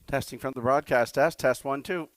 Testing from the broadcast desk. Test 1, 2.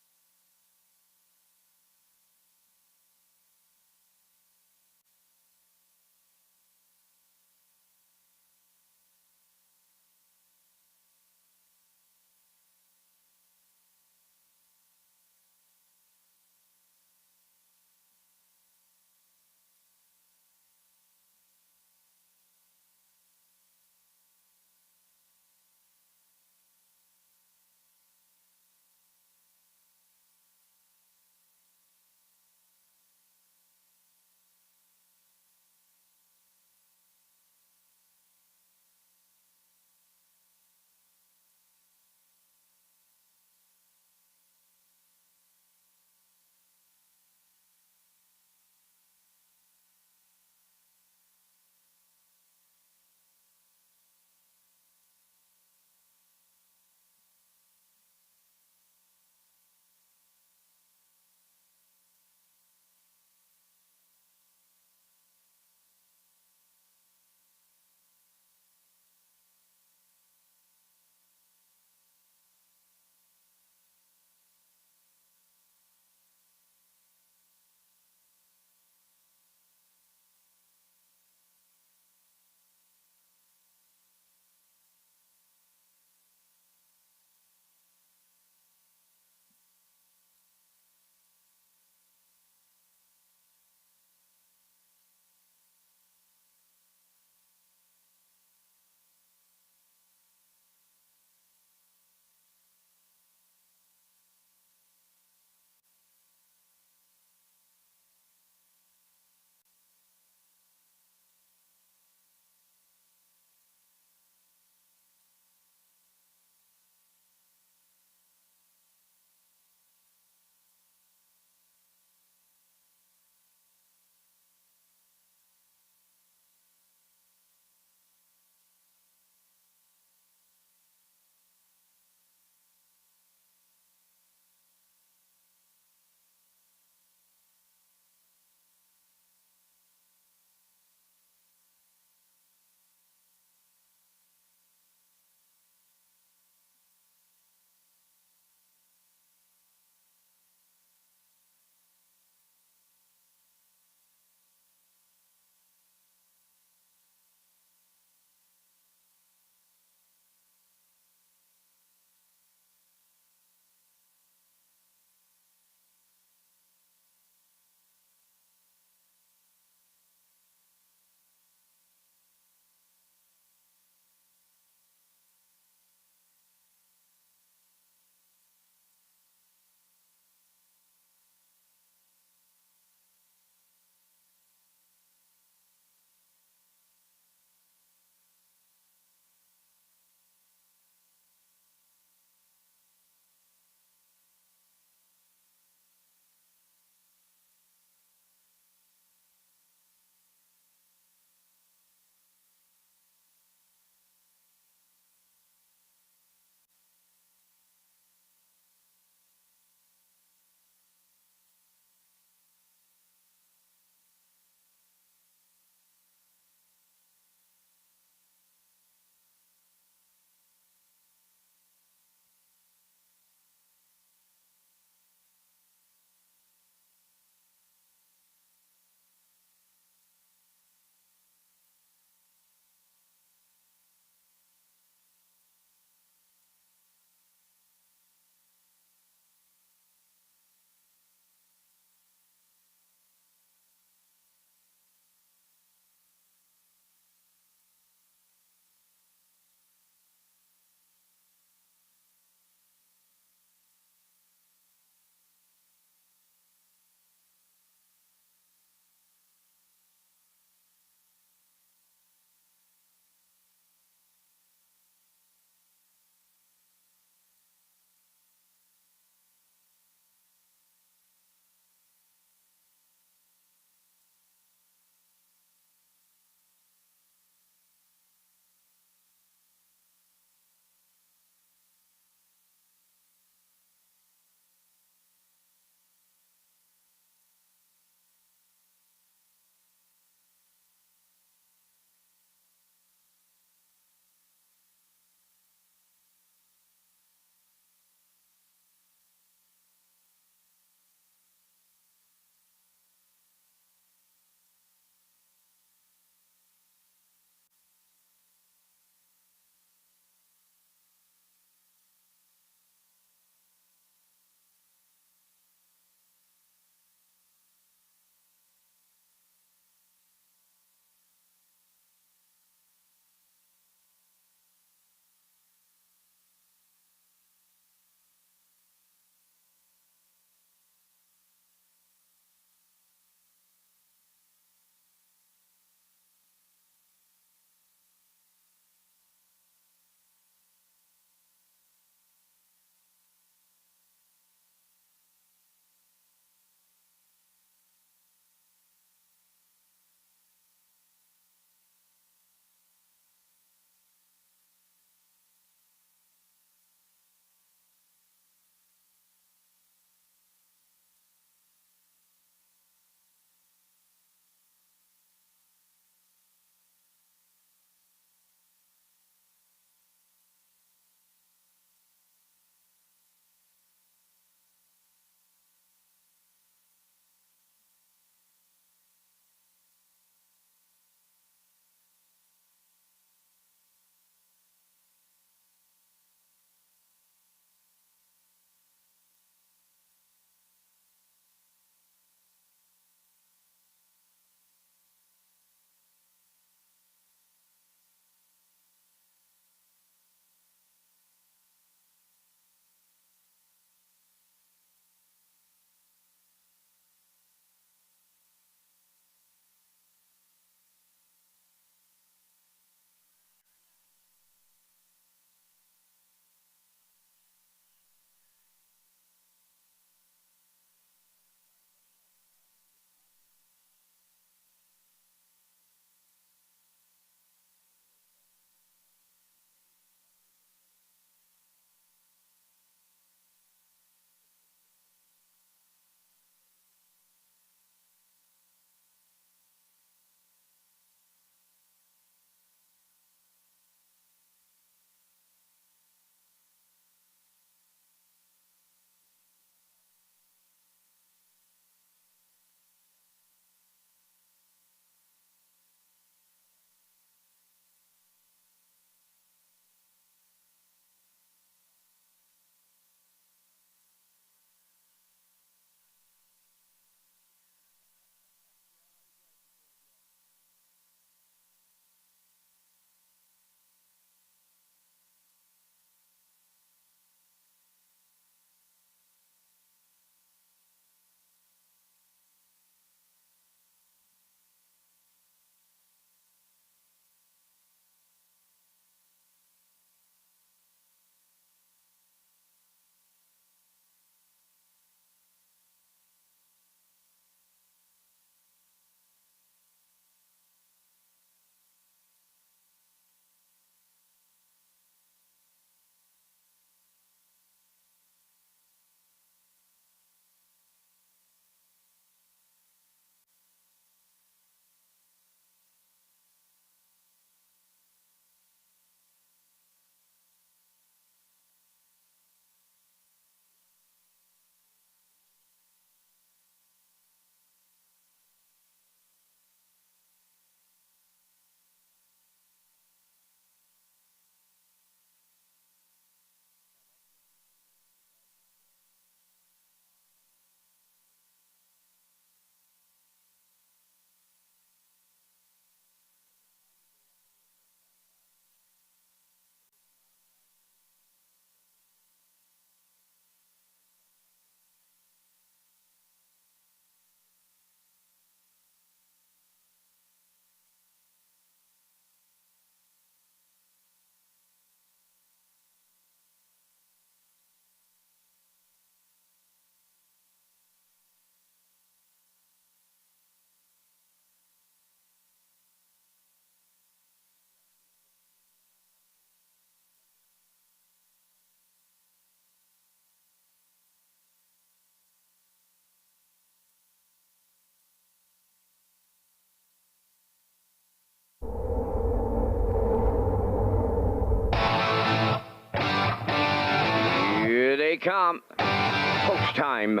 come. Post time.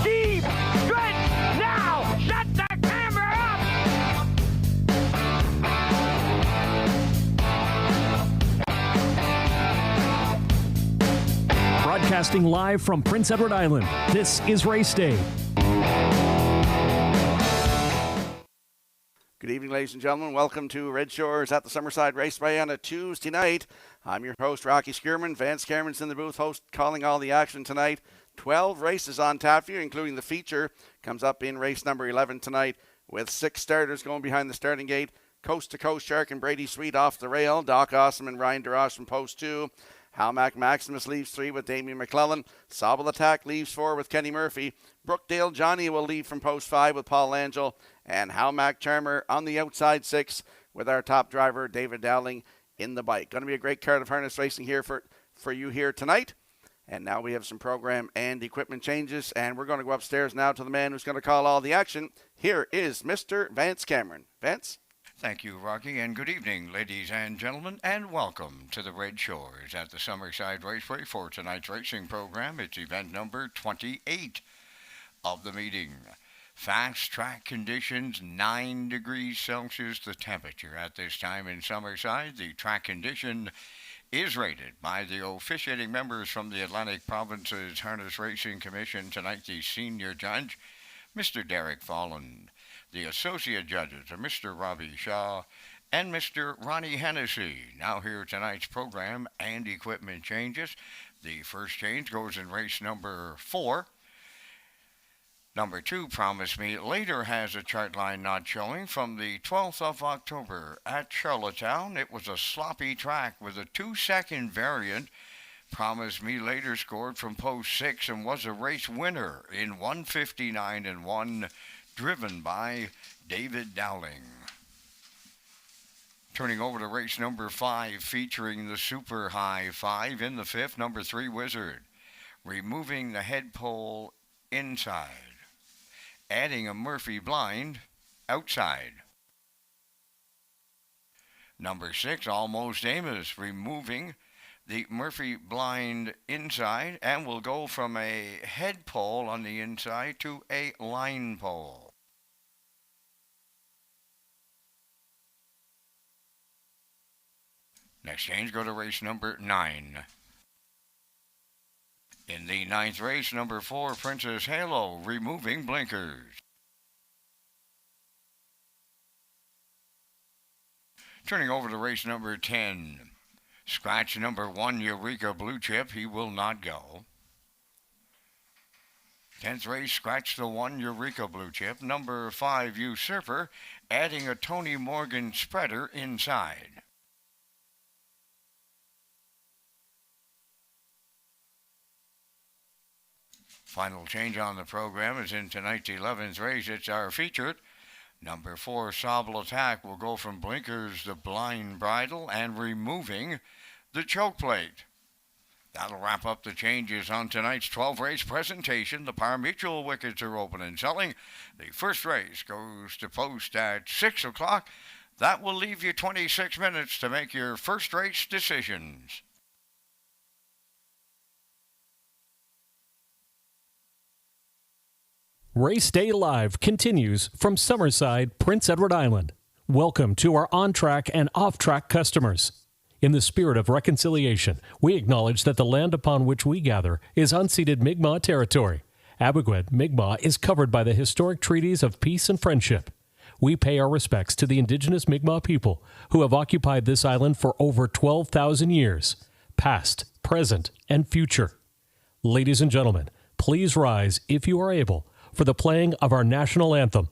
Deep stretch now. Shut the camera up. Broadcasting live from Prince Edward Island, this is Race Day. Good evening, ladies and gentlemen. Welcome to Red Shores at the Summerside Raceway on a Tuesday night. I'm your host, Rocky Skierman. Vance Cameron's in the booth, host calling all the action tonight. 12 races on tap for you, including the feature. Comes up in race number 11 tonight with 6 starters going behind the starting gate. Coast to Coast Shark and Brady Sweet off the rail. Doc Awesome and Ryan DeRoche from post 2. Halmac Maximus leaves 3 with Damien McClellan. Sobble Attack leaves 4 with Kenny Murphy. Brookdale Johnny will leave from post 5 with Paul Angel. And Halmac Charmer on the outside 6 with our top driver, David Dowling, in the bike. Going to be a great card of harness racing here for you here tonight. And now we have some program and equipment changes. And we're going to go upstairs now to the man who's going to call all the action. Here is Mr. Vance Cameron. Vance? Thank you, Rocky, and good evening, ladies and gentlemen, and welcome to the Red Shores at the Summerside Raceway for tonight's racing program. It's event number 28 of the meeting. Fast track conditions, 9 degrees Celsius, the temperature at this time in Summerside. The track condition is rated by the officiating members from the Atlantic Province's Harness Racing Commission. Tonight, the senior judge, Mr. Derek Folland. The associate judges are Mr. Robbie Shaw and Mr. Ronnie Hennessy. Now here tonight's program and equipment changes. The first change goes in race number 4. Number 2, Promise Me Later, has a chart line not showing from the 12th of October at Charlottetown. It was a sloppy track with a 2-second variant. Promise Me Later scored from post 6 and was a race winner in 1:59.1, driven by David Dowling. Turning over to race number 5, featuring the Super High 5 in the 5th, number 3, Wizard, removing the head pole inside, adding a Murphy blind outside. Number 6, Almost Amos, removing the Murphy blind inside and will go from a head pole on the inside to a line pole. Next change, go to race number 9. In the 9th race, number 4, Princess Halo, removing blinkers. Turning over to race number 10. Scratch number 1, Eureka Blue Chip, he will not go. 10th race, scratch the 1, Eureka Blue Chip. Number 5, Usurper, adding a Tony Morgan spreader inside. Final change on the program is in tonight's 11th race. It's our featured. Number 4, Sobble Attack, will go from blinkers to blind bridle and removing the choke plate. That'll wrap up the changes on tonight's 12-race presentation. The pari-mutuel wickets are open and selling. The first race goes to post at 6 o'clock. That will leave you 26 minutes to make your first race decisions. Race Day Live continues from Summerside, Prince Edward Island. Welcome to our on-track and off-track customers. In the spirit of reconciliation, we acknowledge that the land upon which we gather is unceded Mi'kmaq territory. Abogwed, Mi'kmaq is covered by the historic treaties of peace and friendship. We pay our respects to the indigenous Mi'kmaq people who have occupied this island for over 12,000 years, past, present, and future. Ladies and gentlemen, please rise, if you are able, for the playing of our national anthem.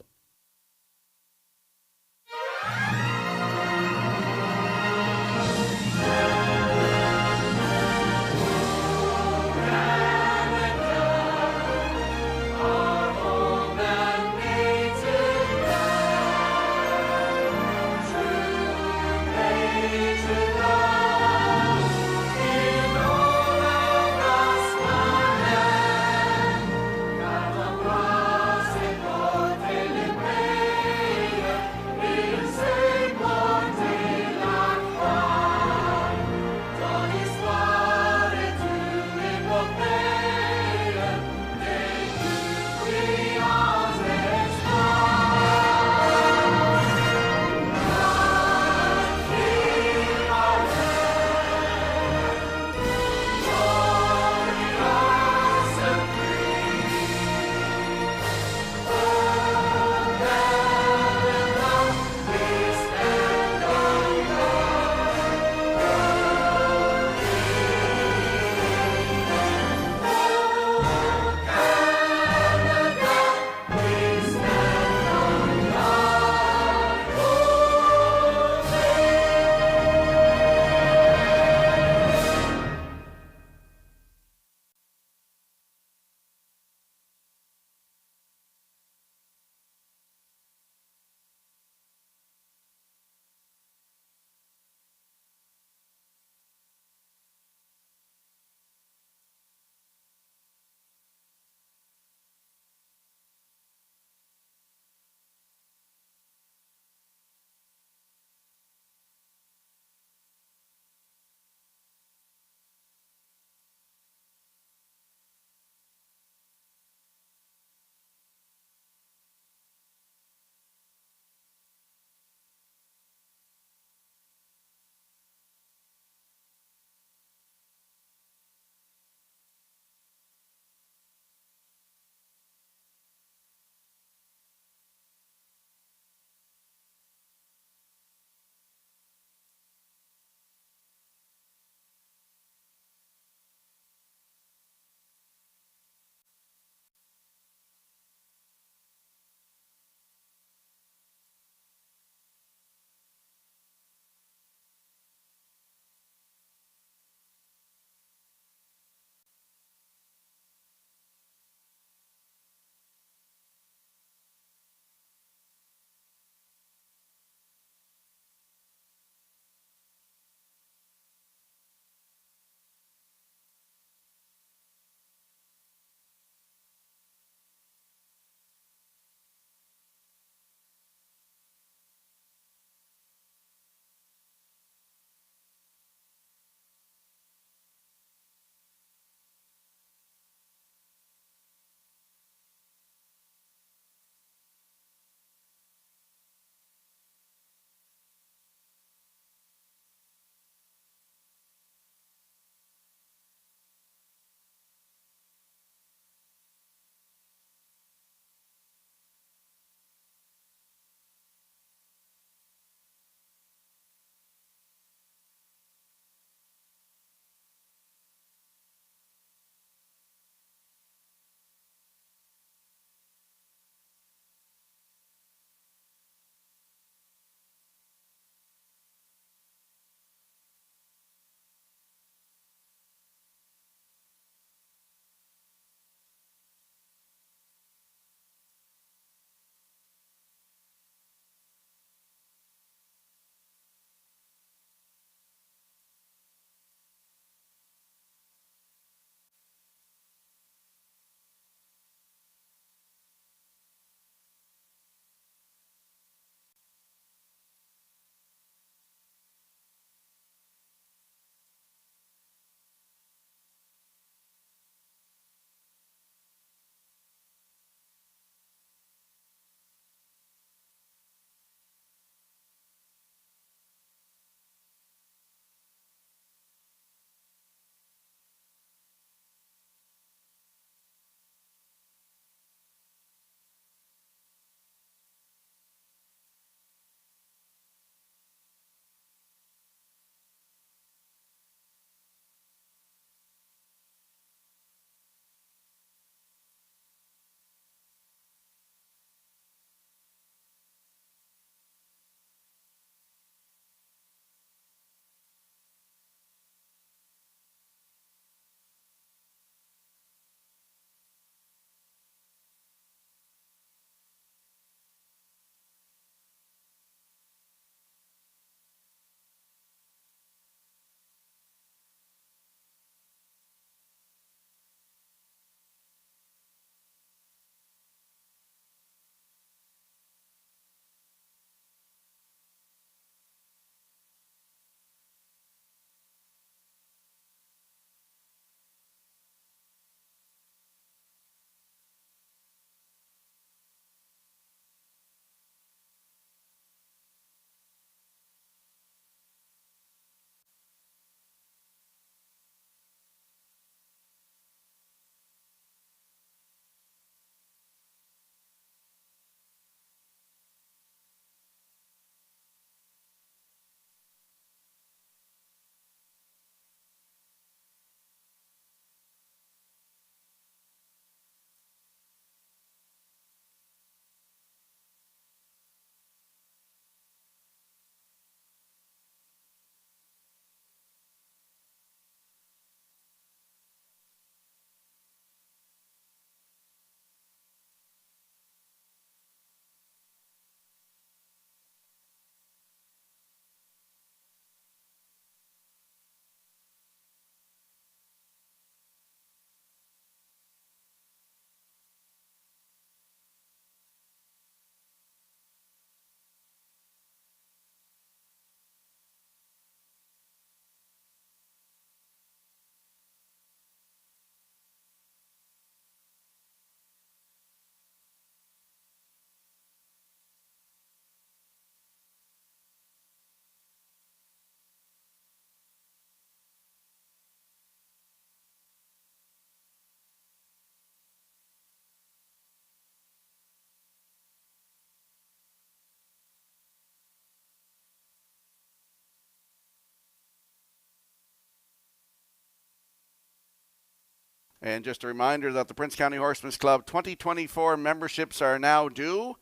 And just a reminder that the Prince County Horsemen's Club 2024 memberships are now due.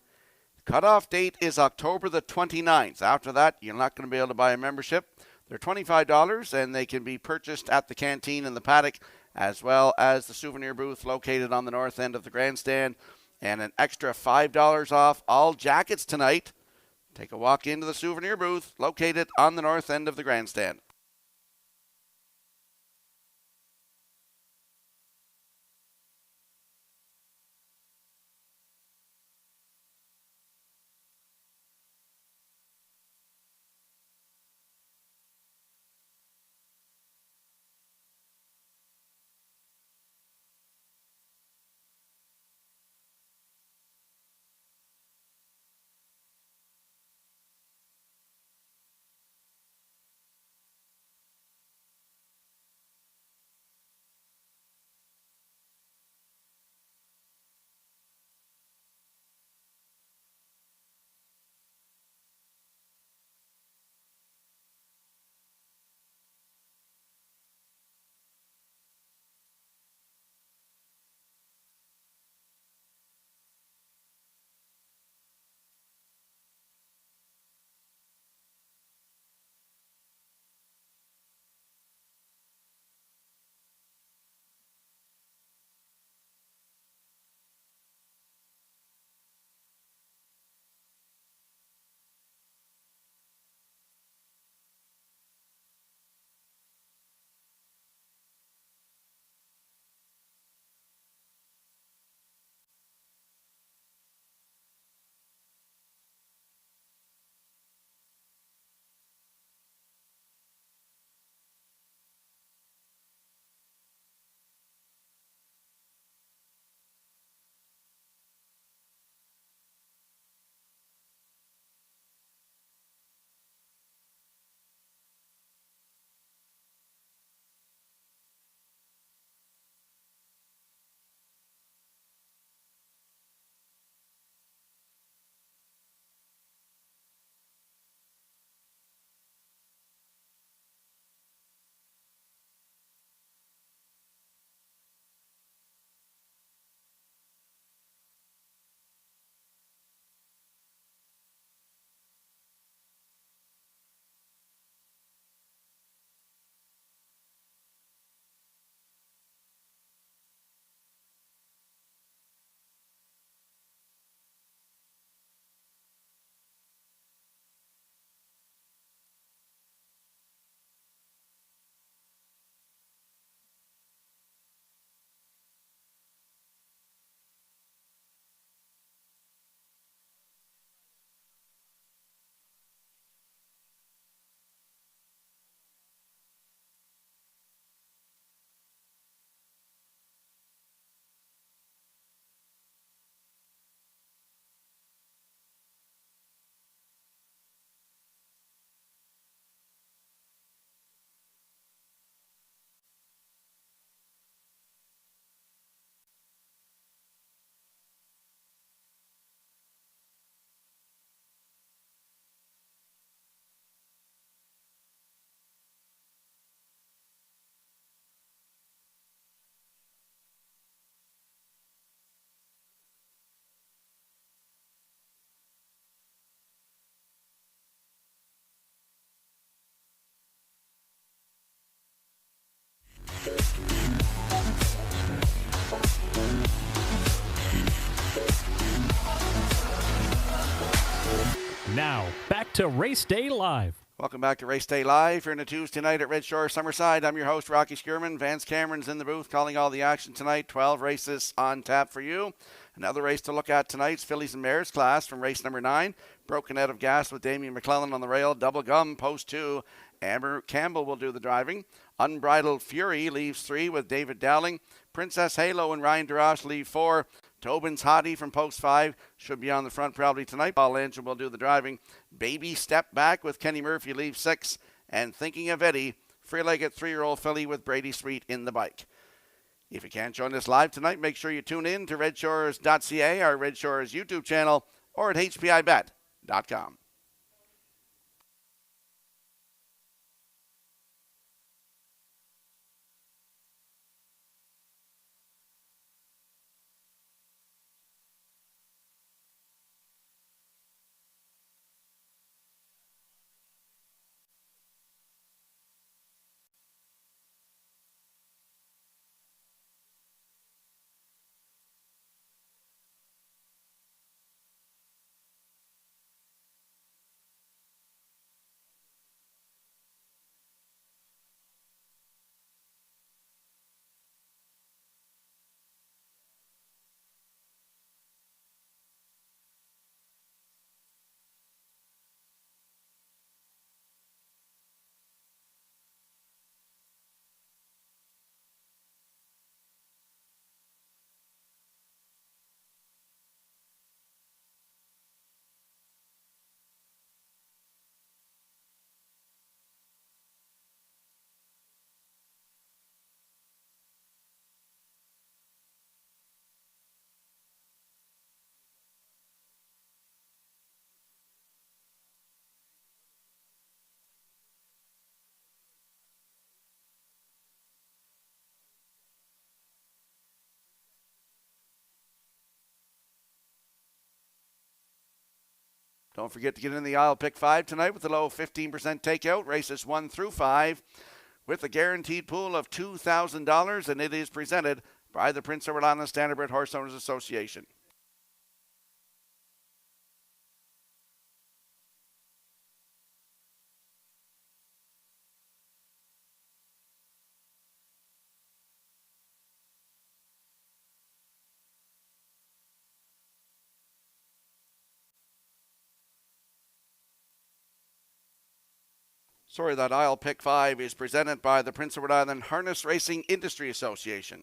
Cutoff date is October the 29th. After that, you're not going to be able to buy a membership. They're $25, and they can be purchased at the canteen in the paddock, as well as the souvenir booth located on the north end of the grandstand, and an extra $5 off all jackets tonight. Take a walk into the souvenir booth located on the north end of the grandstand. Now, back to Race Day Live. Welcome back to Race Day Live here on a Tuesday night at Red Shore Summerside. I'm your host, Rocky Skierman. Vance Cameron's in the booth calling all the action tonight. 12 races on tap for you. Another race to look at tonight's Fillies and Mares class from race number 9. Broken Out of Gas with Damien McClellan on the rail. Double Gum, post 2. Amber Campbell will do the driving. Unbridled Fury leaves 3 with David Dowling. Princess Halo and Ryan Durash leave 4. Tobin's Hottie from post 5 should be on the front probably tonight. Paul Landry will do the driving. Baby Step Back with Kenny Murphy leaves 6. And Thinking of Eddie, free-legged 3-year-old filly with Brady Sweet in the bike. If you can't join us live tonight, make sure you tune in to Redshores.ca, our Red Shores YouTube channel, or at hpibet.com. Don't forget to get in the aisle pick 5 tonight with the low 15% takeout, races 1 through 5, with a guaranteed pool of $2,000, and it is presented by the Prince Edward Island Standardbred Horse Owners Association. Sorry, that aisle pick 5 is presented by the Prince Edward Island Harness Racing Industry Association.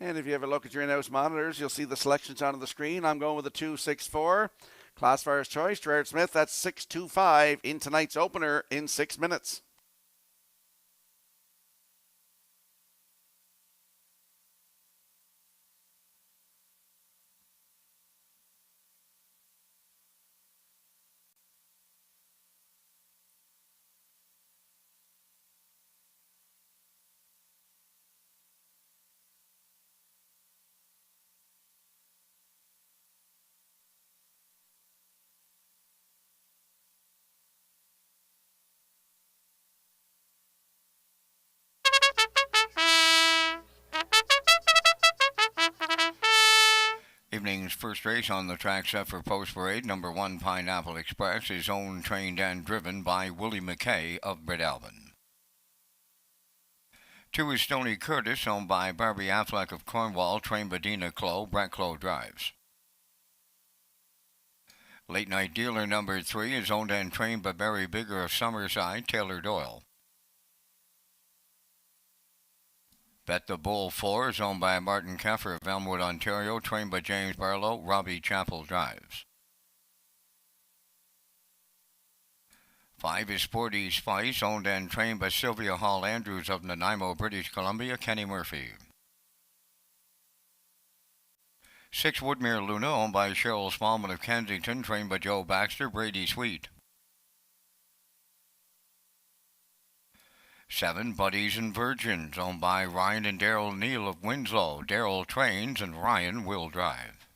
And if you have a look at your in-house monitors, you'll see the selections on the screen. I'm going with the 2-6-4. Classifier's choice, Gerard Smith, that's 6-2-5 in tonight's opener in 6 minutes. Evening's first race on the track set for Post Parade, number 1 Pineapple Express, is owned, trained, and driven by Willie McKay of Breadalbin. 2 is Stony Curtis, owned by Barbie Affleck of Cornwall, trained by Dina Clow. Brett Clow drives. Late Night Dealer number 3 is owned and trained by Barry Bigger of Summerside, Taylor Doyle. Bet the Bull 4 is owned by Martin Keffer of Elmwood, Ontario, trained by James Barlow. Robbie Chappell drives. 5 is Sporty Spice, owned and trained by Sylvia Hall Andrews of Nanaimo, British Columbia, Kenny Murphy. 6 Woodmere Luna, owned by Cheryl Smallman of Kensington, trained by Joe Baxter. Brady Sweet. 7 Buddies and Virgins, owned by Ryan and Daryl Neal of Winslow. Daryl trains and Ryan will drive.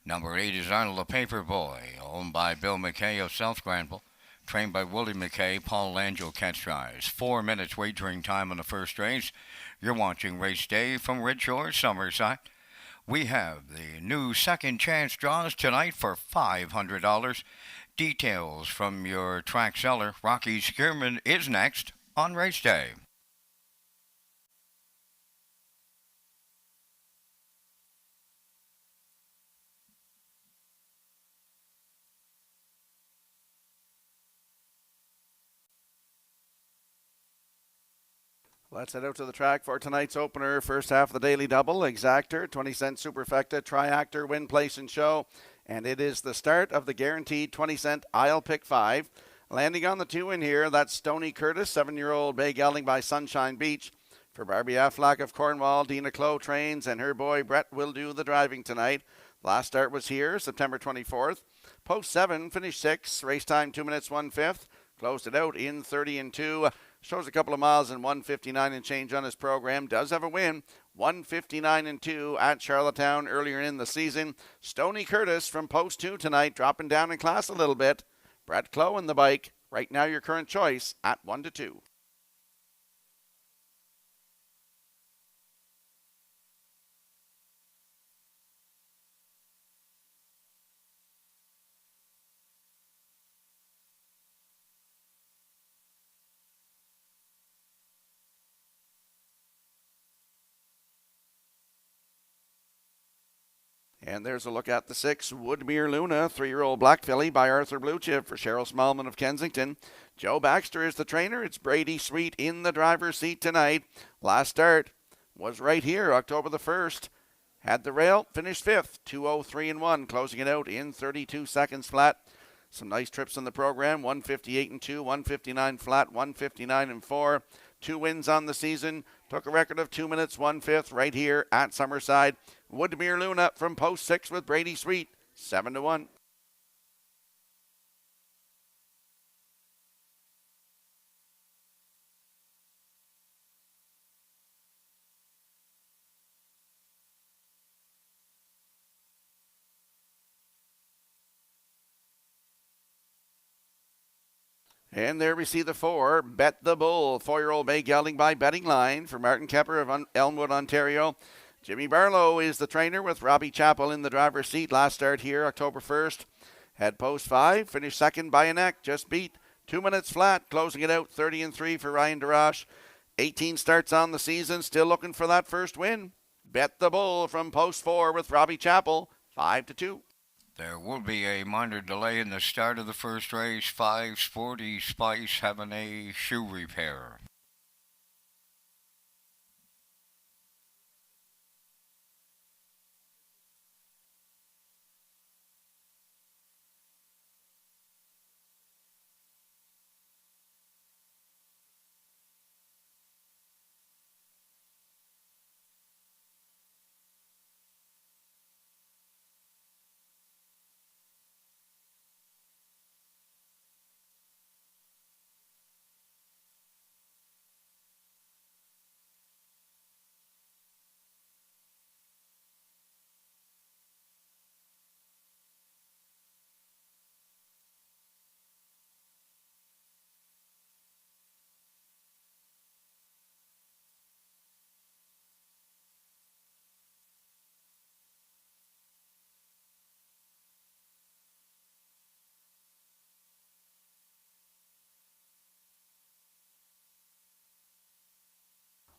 Number 8 is Arnold the Paperboy, owned by Bill McKay of South Granville, trained by Willie McKay. Paul Langell catch drives. 4 minutes wagering time on the first race. You're watching Race Day from Redshores, Summerside. We have the new second chance draws tonight for $500. Details from your track seller, Rocky Skierman, is next on Race Day. Let's head out to the track for tonight's opener. First half of the Daily Double, Exactor, 20-cent Superfecta, Triactor, Win, Place, and Show. And it is the start of the guaranteed 20-cent I'll Pick 5. Landing on the 2 in here, that's Stony Curtis, 7-year-old bay gelding by Sunshine Beach. For Barbie Affleck of Cornwall, Dina Clow trains, and her boy Brett will do the driving tonight. Last start was here, September 24th. Post 7, finished 6, race time 2 minutes 1/5. Closed it out in 30 and 2. Shows a couple of miles in 1:59 and change on his program. Does have a win, 1:59 and 2 at Charlottetown earlier in the season. Stony Curtis from Post 2 tonight, dropping down in class a little bit. Brett Clow in the bike. Right now your current choice at 1-2. And there's a look at the 6, Woodmere Luna, 3-year-old black filly by Arthur Bluechip for Cheryl Smallman of Kensington. Joe Baxter is the trainer. It's Brady Sweet in the driver's seat tonight. Last start was right here, October the 1st. Had the rail, finished 5th, 2:03 and 1, closing it out in 32 seconds flat. Some nice trips in the program, 1:58 and 2, 1:59 flat, 1:59 and 4. 2 wins on the season. Took a record of 2 minutes 1/5 right here at Summerside. Woodmere Luna from Post 6 with Brady Sweet, 7-1. And there we see the 4, Bet the Bull, 4-year-old bay gelding by Betting Line for Martin Kepper of Elmwood, Ontario. Jimmy Barlow is the trainer with Robbie Chappell in the driver's seat. Last start here, October 1st. Had Post 5, finished second by a neck, just beat 2 minutes flat, closing it out 30 and 3 for Ryan DeRoche. 18 starts on the season, still looking for that first win. Bet the Bull from Post 4 with Robbie Chappell, 5-2. There will be a minor delay in the start of the first race. 5 Sporty Spice having a shoe repair.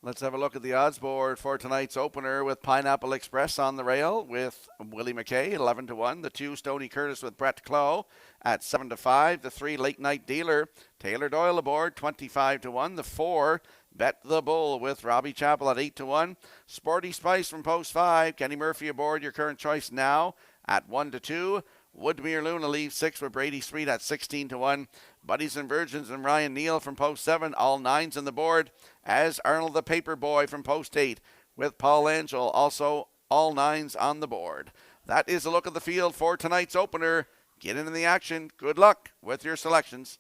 Let's have a look at the odds board for tonight's opener with Pineapple Express on the rail with Willie McKay, 11 to 1. The 2, Stony Curtis with Brett Clough at 7 to 5. The 3, Late Night Dealer, Taylor Doyle aboard, 25 to 1. The 4, Bet the Bull with Robbie Chappell at 8 to 1. Sporty Spice from Post 5, Kenny Murphy aboard, your current choice now at 1 to 2. Woodmere Luna leaves 6 with Brady Sweet at 16 to 1. Buddies and Virgins and Ryan Neal from Post 7, all 9s on the board, as Arnold the Paper Boy from Post 8 with Paul Angel, also all 9s on the board. That is a look at the field for tonight's opener. Get into the action. Good luck with your selections.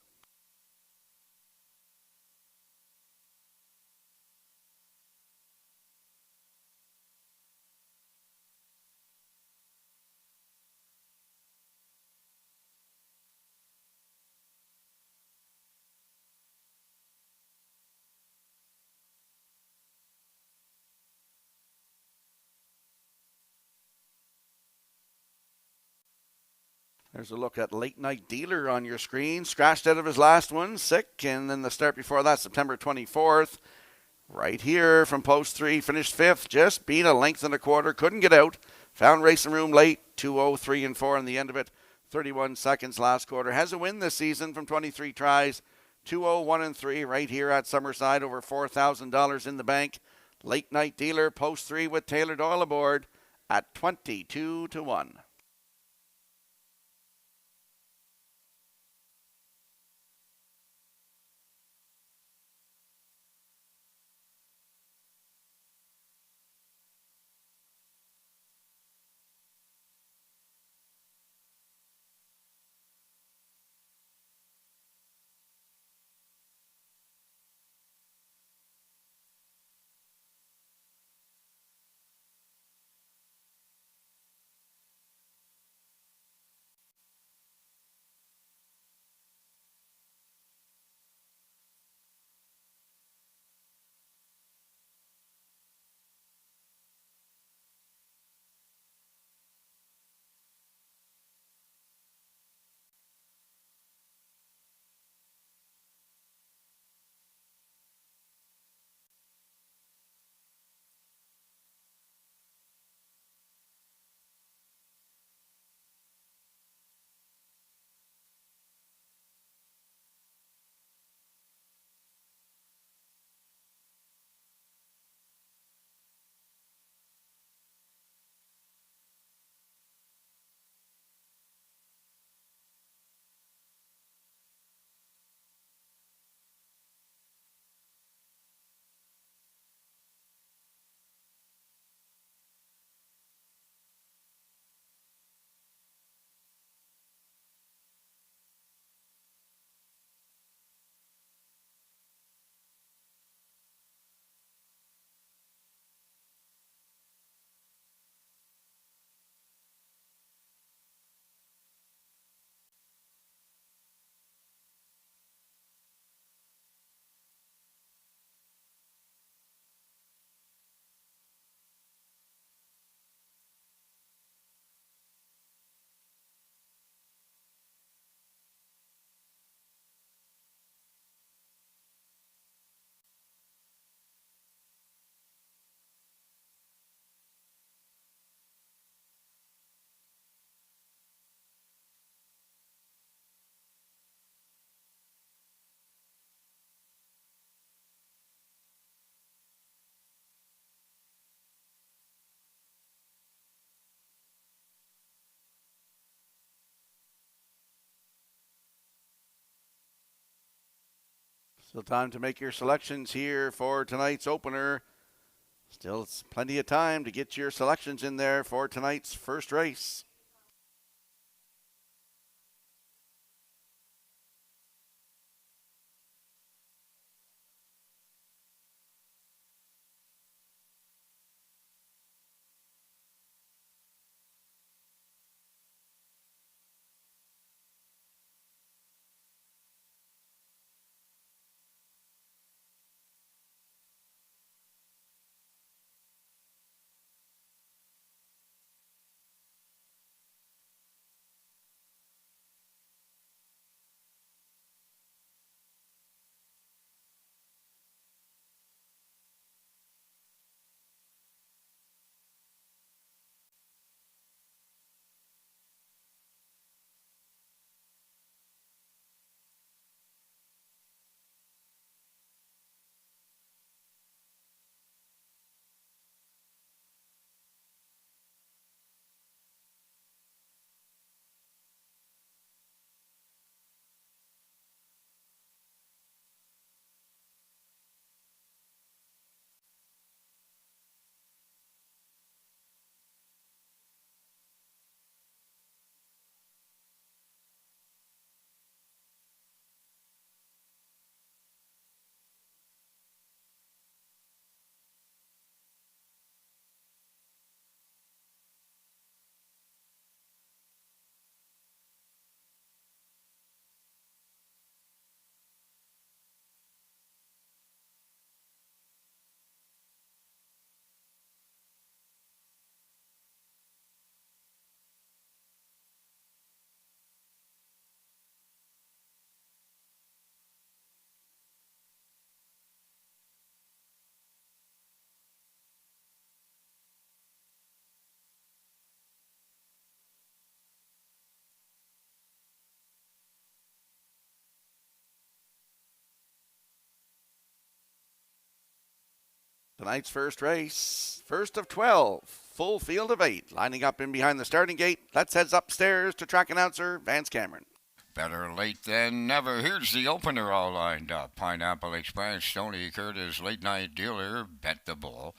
There's a look at Late Night Dealer on your screen. Scratched out of his last one, sick, and then the start before that, September 24th. Right here from Post 3, finished 5th, just beat a length and a quarter, couldn't get out. Found racing room late, 2:03 and 4 on the end of it. 31 seconds last quarter. Has a win this season from 23 tries. 2:01 and 3 right here at Summerside, over $4,000 in the bank. Late Night Dealer, Post 3 with Taylor Doyle aboard at 22 to 1. So time to make your selections here for tonight's opener. Still plenty of time to get your selections in there for tonight's first race. Tonight's first race, first of 12, full field of 8. Lining up in behind the starting gate, let's head upstairs to track announcer Vance Cameron. Better late than never. Here's the opener all lined up. Pineapple Express, Stony Curtis, Late Night Dealer, Bet the Bull.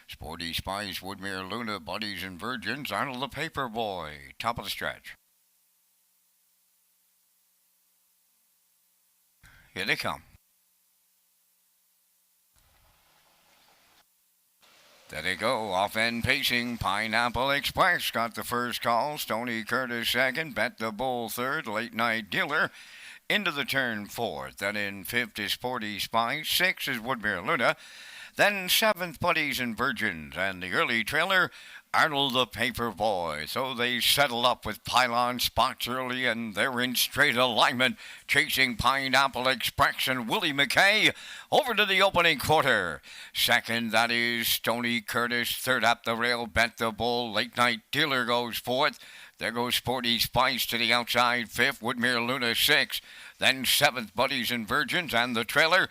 Sporty Spice, Woodmere Luna, Buddies and Virgins, Arnold the Paperboy. Top of the stretch. Here they come. There they go, off end pacing. Pineapple Express got the first call. Stony Curtis second. Bet the Bull third. Late Night Dealer into the turn fourth. Then in fifth is Sporty Spice. Sixth is Woodmere Luna. Then seventh, Buddies and Virgins. And the early trailer, Arnold the Paperboy. So they settle up with pylon spots early, and they're in straight alignment, chasing Pineapple Express and Willie McKay over to the opening quarter. Second, that is Stony Curtis. Third up the rail, Bet the Bull. Late Night Dealer goes fourth. There goes Sporty Spice to the outside. Fifth, Woodmere Luna sixth. Then seventh, Buddies and Virgins. And the trailer,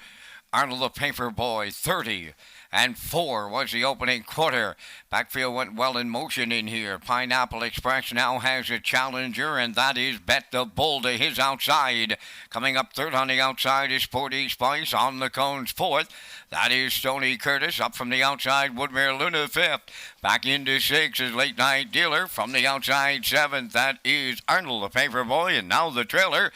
Arnold the Paperboy, 30. And 4 was the opening quarter. Backfield went well in motion in here. Pineapple Express now has a challenger, and that is Bet the Bull to his outside. Coming up third on the outside is Sporty Spice. On the cones fourth. That is Stony Curtis. Up from the outside, Woodmere Luna fifth. Back into sixth is Late Night Dealer. From the outside seventh, that is Arnold the Paperboy. And now the trailer,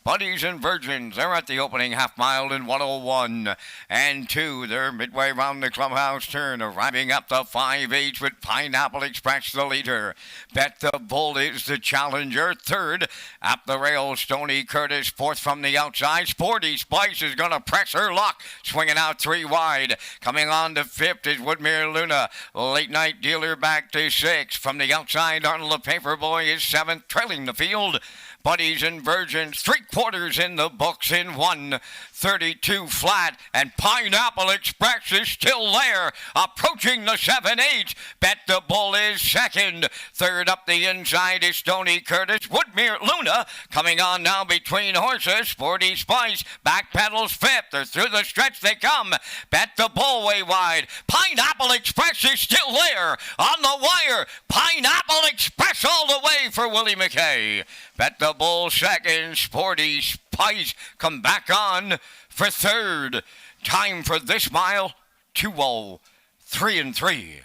Buddies and Virgins. They're at the opening half mile in 101 and 2. They're midway round the clubhouse turn, arriving up the 5-8 with Pineapple Express the leader. Bet the Bull is the challenger. Third, up the rail, Stony Curtis. Fourth from the outside, Sporty Spice is going to press her luck, swinging out 3 wide. Coming on to fifth is Woodmere Luna. Late Night Dealer back to sixth. From the outside, Arnold the Paperboy is seventh, trailing the field. Buddies and Virgins, 3/4 in the books in 1:32 flat, and Pineapple Express is still there, approaching the 7-8. Bet the Bull is second. Third up the inside is Stony Curtis. Woodmere Luna coming on now between horses. Sporty Spice back pedals fifth. They're through the stretch they come. Bet the Bull way wide. Pineapple Express is still there on the wire. Pineapple Express all the way for Willie McKay. Bet the Bull second. Sporty Spice Spice come back on for third. Time for this mile, 2:03 and 3.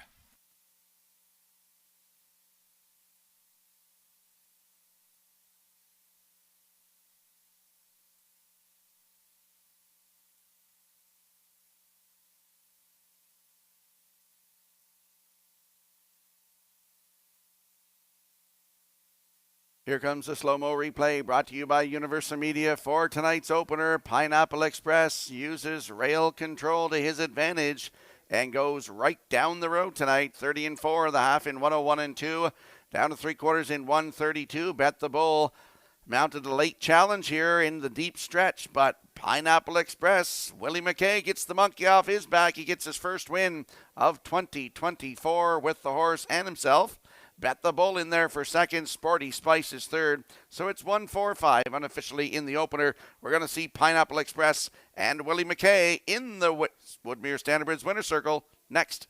Here comes the slow-mo replay brought to you by Universal Media for tonight's opener. Pineapple Express uses rail control to his advantage and goes right down the road tonight. 30 and 4, the half in 101 and 2. Down to 3/4 in 132. Bet the Bull mounted a late challenge here in the deep stretch, but Pineapple Express, Willie McKay gets the monkey off his back. He gets his first win of 2024 with the horse and himself. Bet the Bull in there for second. Sporty Spice is third. So it's 1-4-5 unofficially in the opener. We're going to see Pineapple Express and Willie McKay in the Woodmere Standardbridge winner circle next.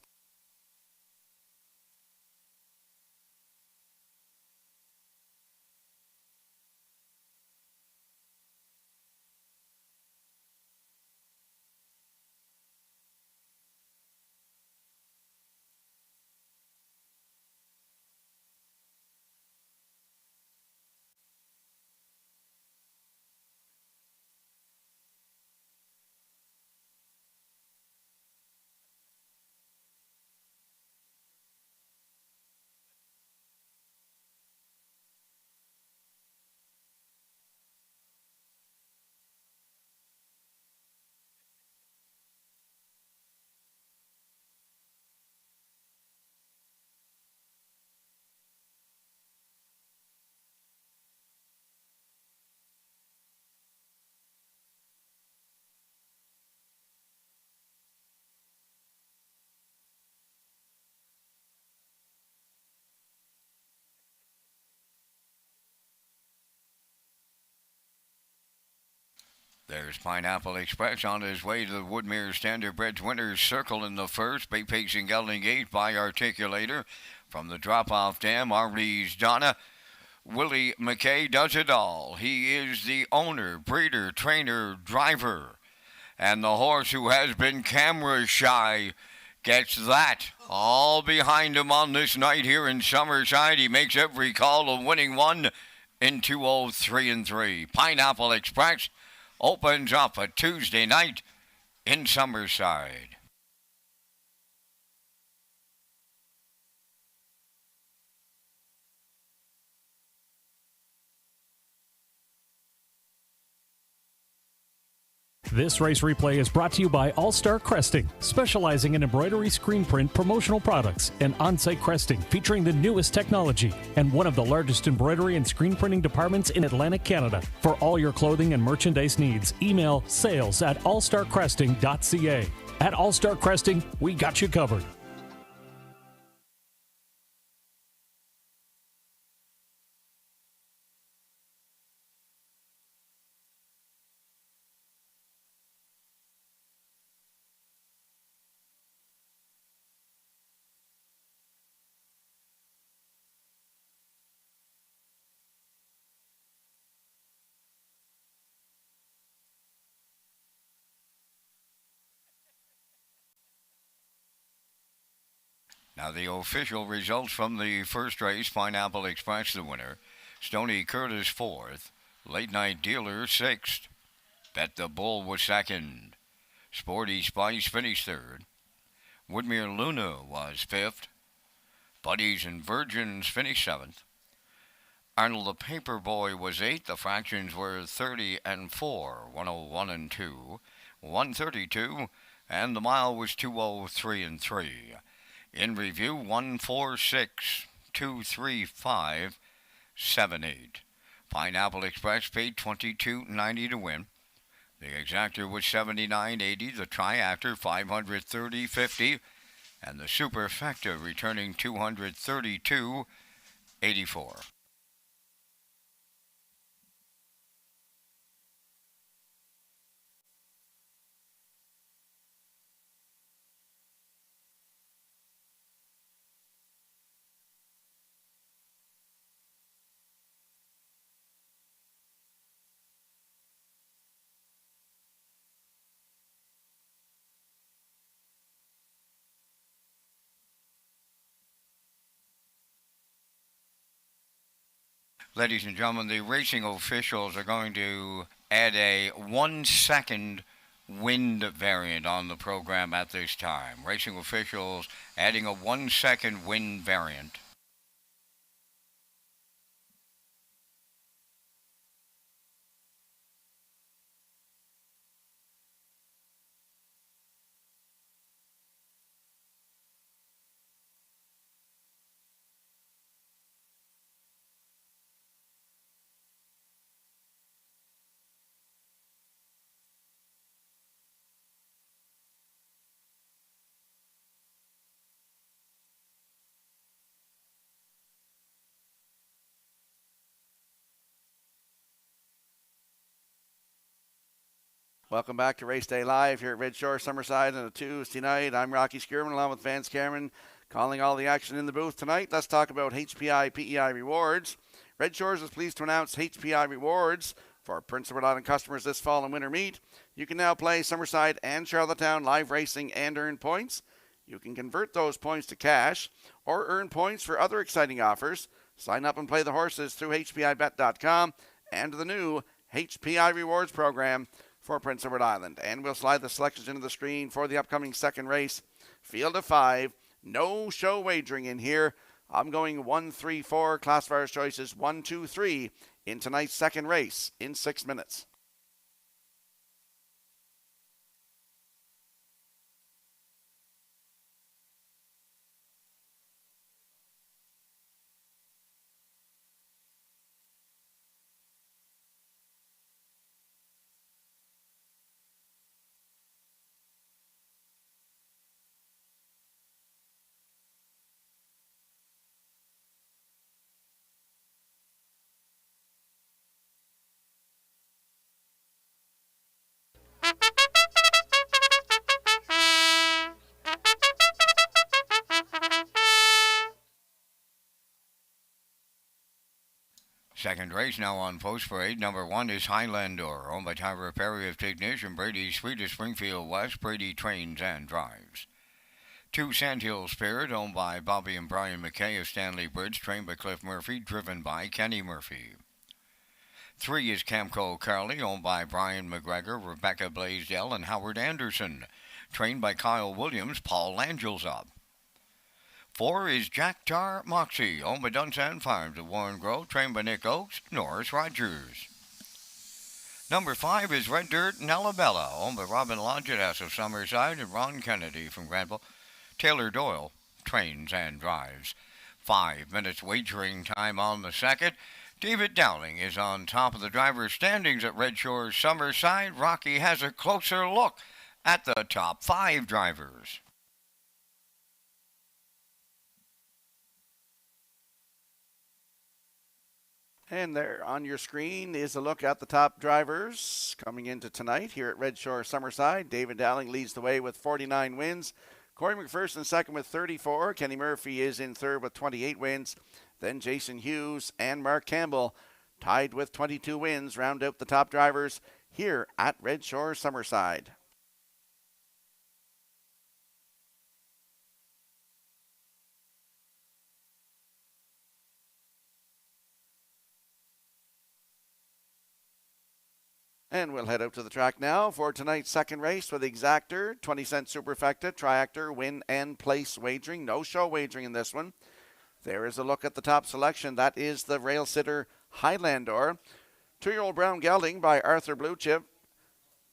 There's Pineapple Express on his way to the Woodmere Standardbridge Winners Circle in the first. Bay Pacing Gelding Gate by Articulator. From the drop-off dam, Arlie's Donna. Willie McKay does it all. He is the owner, breeder, trainer, driver. And the horse who has been camera shy gets that all behind him on this night here in Summerside. He makes every call, a winning one in 2:03 and 3. Pineapple Express opens up a Tuesday night in Summerside. This race replay is brought to you by All Star Cresting, specializing in embroidery, screen print, promotional products, and on-site cresting featuring the newest technology, and one of the largest embroidery and screen printing departments in Atlantic Canada. For all your clothing and merchandise needs, email sales@allstarcresting.ca. At All Star Cresting, we got you covered. Now the official results from the first race, Pineapple Express the winner, Stony Curtis fourth, Late Night Dealer sixth, Bet the Bull was second, Sporty Spice finished third, Woodmere Luna was fifth, Buddies and Virgins finished seventh, Arnold the Paperboy was eighth, the fractions were 30 and 4, 101 and 2, 132, and the mile was 2:03 and 3. In review, 146, 235, 78. Pineapple Express paid $22.90 to win. The exactor was $79.80. The triactor $530.50, and the superfecta returning $232.84. Ladies and gentlemen, the racing officials are going to add a 1 second wind variant on the program at this time. Racing officials adding a 1 second wind variant. Welcome back to Race Day Live here at Red Shore Summerside on a Tuesday night. I'm Rocky Skierman along with Vance Cameron calling all the action in the booth tonight. Let's talk about HPI PEI Rewards. Red Shores is pleased to announce HPI Rewards for Prince Edward Island customers this fall and winter meet. You can now play Summerside and Charlottetown live racing and earn points. You can convert those points to cash or earn points for other exciting offers. Sign up and play the horses through HPIBet.com and the new HPI Rewards program for Prince Edward Island. And we'll slide the selections into the screen for the upcoming second race. Field of 5. No show wagering in here. I'm going 1, 3, 4. Classifier's choices 1, 2, 3 in tonight's second race in 6 minutes. Second race now on post parade. Number 1 is Highlander, owned by Tyra Perry of Tignish and Brady Sweet of Springfield West. Brady trains and drives. 2, Sandhill Spirit, owned by Bobby and Brian McKay of Stanley Bridge, trained by Cliff Murphy, driven by Kenny Murphy. 3 is Camco Carly, owned by Brian McGregor, Rebecca Blaisdell, and Howard Anderson, trained by Kyle Williams, Paul Langel's 4 is Jack Tar Moxie, owned by Dunsand Farms of Warren Grove, trained by Nick Oakes, Norris Rogers. Number 5 is Red Dirt Nellabella, owned by Robin Lodgetas of Summerside and Ron Kennedy from Granville. Taylor Doyle trains and drives. 5 minutes wagering time on the second. David Dowling is on top of the driver's standings at Red Shores Summerside. Rocky has a closer look at the top 5 drivers. And there on your screen is a look at the top drivers coming into tonight here at Red Shore Summerside. David Dowling leads the way with 49 wins. Corey McPherson second with 34. Kenny Murphy is in third with 28 wins. Then Jason Hughes and Mark Campbell tied with 22 wins round out the top drivers here at Red Shore Summerside. And we'll head out to the track now for tonight's second race with Exactor, 20-cent Superfecta, Triactor, win and place wagering. No show wagering in this one. There is a look at the top selection. That is the rail sitter Highlander. 2-year-old Brown Gelding by Arthur Bluechip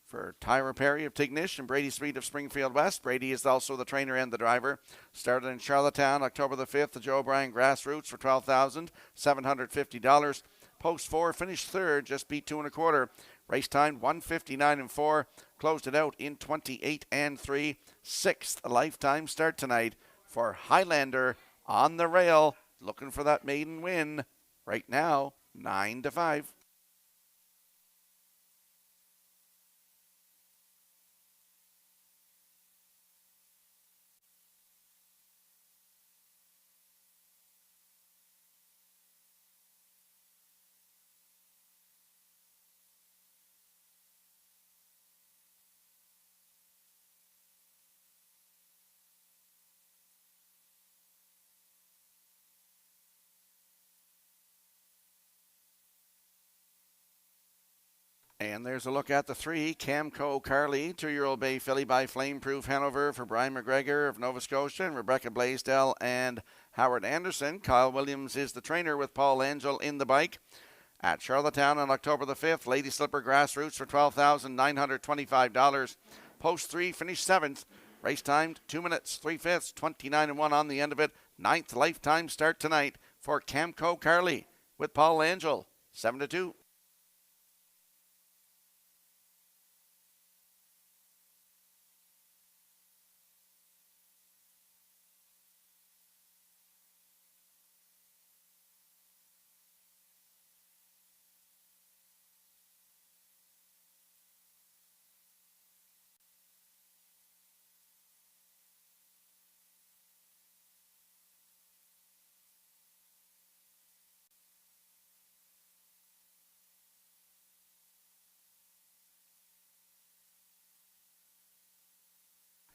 for Tyra Perry of Tignish and Brady Sweet of Springfield West. Brady is also the trainer and the driver. Started in Charlottetown October the 5th, the Joe Bryan Grassroots for $12,750. Post 4, finished third, just beat 2 1/4. Race time 1:59 4. Closed it out in 28 3. 6th lifetime start tonight for Highlander on the rail, looking for that maiden win. Right now, 9-5. And there's a look at the 3, Camco Carly, 2-year-old bay filly by Flameproof Hanover for Brian McGregor of Nova Scotia and Rebecca Blaisdell and Howard Anderson. Kyle Williams is the trainer with Paul Angel in the bike. At Charlottetown on October the 5th, Lady Slipper Grassroots for $12,925. Post 3 finished 7th. Race timed 2 minutes, 3/5, 29-1 on the end of it. 9th lifetime start tonight for Camco Carly with Paul Angel, 7-2.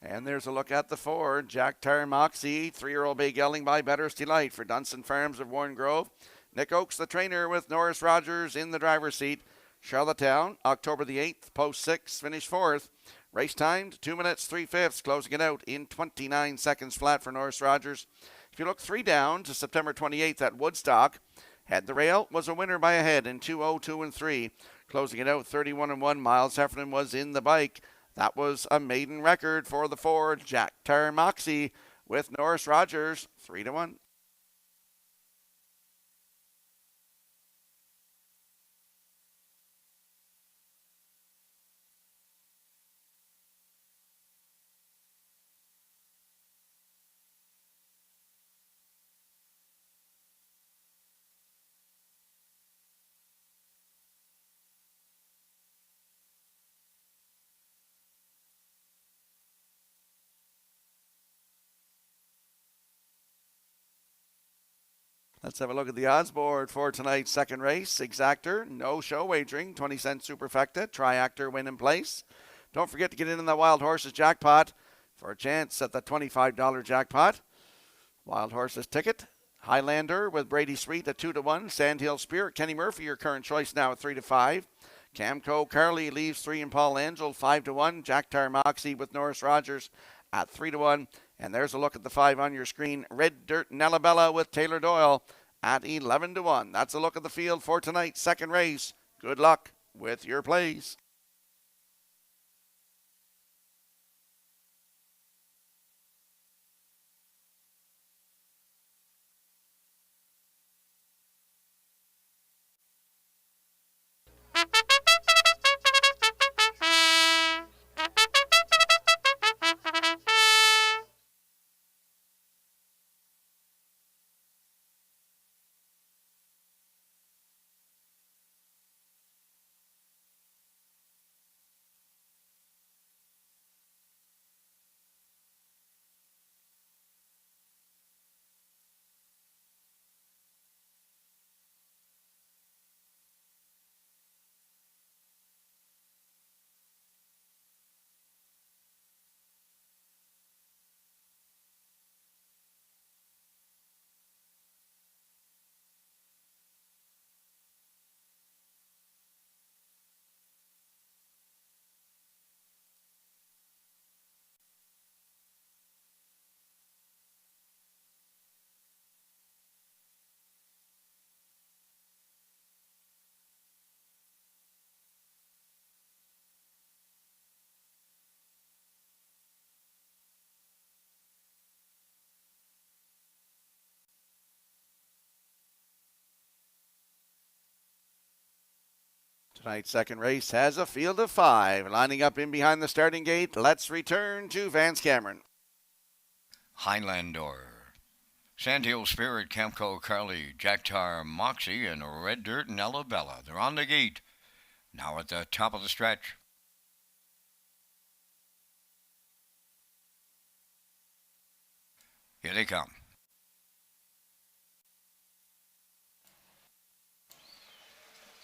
And there's a look at the 4, Jack Tar Moxie, 3-year-old bay gelding by Better's Delight for Dunstan Farms of Warren Grove. Nick Oakes, the trainer, with Norris Rogers in the driver's seat. Charlottetown, October the 8th, post 6, finished 4th. Race timed 2 minutes, 3/5, closing it out in 29 seconds flat for Norris Rogers. If you look 3 down to September 28th at Woodstock, Head the Rail was a winner by a head in 2:02 and 3, closing it out 31-1. Miles Heffernan was in the bike. That was a maiden record for the 4, Jack Tar Moxie, with Norris Rogers, 3-1. Let's have a look at the odds board for tonight's second race. Exactor, no show wagering, 20 cent superfecta, triactor win in place. Don't forget to get in the Wild Horses jackpot for a chance at the $25 jackpot. Wild Horses ticket, Highlander with Brady Sweet at 2-1. Sandhill Spirit, Kenny Murphy, your current choice now at 3-5. Camco Carly leaves 3 and Paul Angel 5-1. Jack Tar Moxie with Norris Rogers at 3-1. And there's a look at the 5 on your screen. Red Dirt Nellabella with Taylor Doyle at 11-1. That's a look at the field for tonight's second race. Good luck with your plays. Tonight's second race has a field of 5. Lining up in behind the starting gate, let's return to Vance Cameron. Highlander, Sandhill Spirit, Camco Carly, Jack Tar Moxie, and Red Dirt Nellabella. They're on the gate. Now at the top of the stretch. Here they come.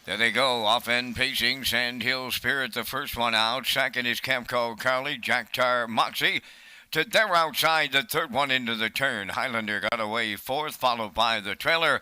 There they go, off-end pacing, Sandhill Spirit, the first one out. Second is Camco Carly, Jack Tar Moxie. To their outside, the third one into the turn. Highlander got away fourth, followed by the trailer.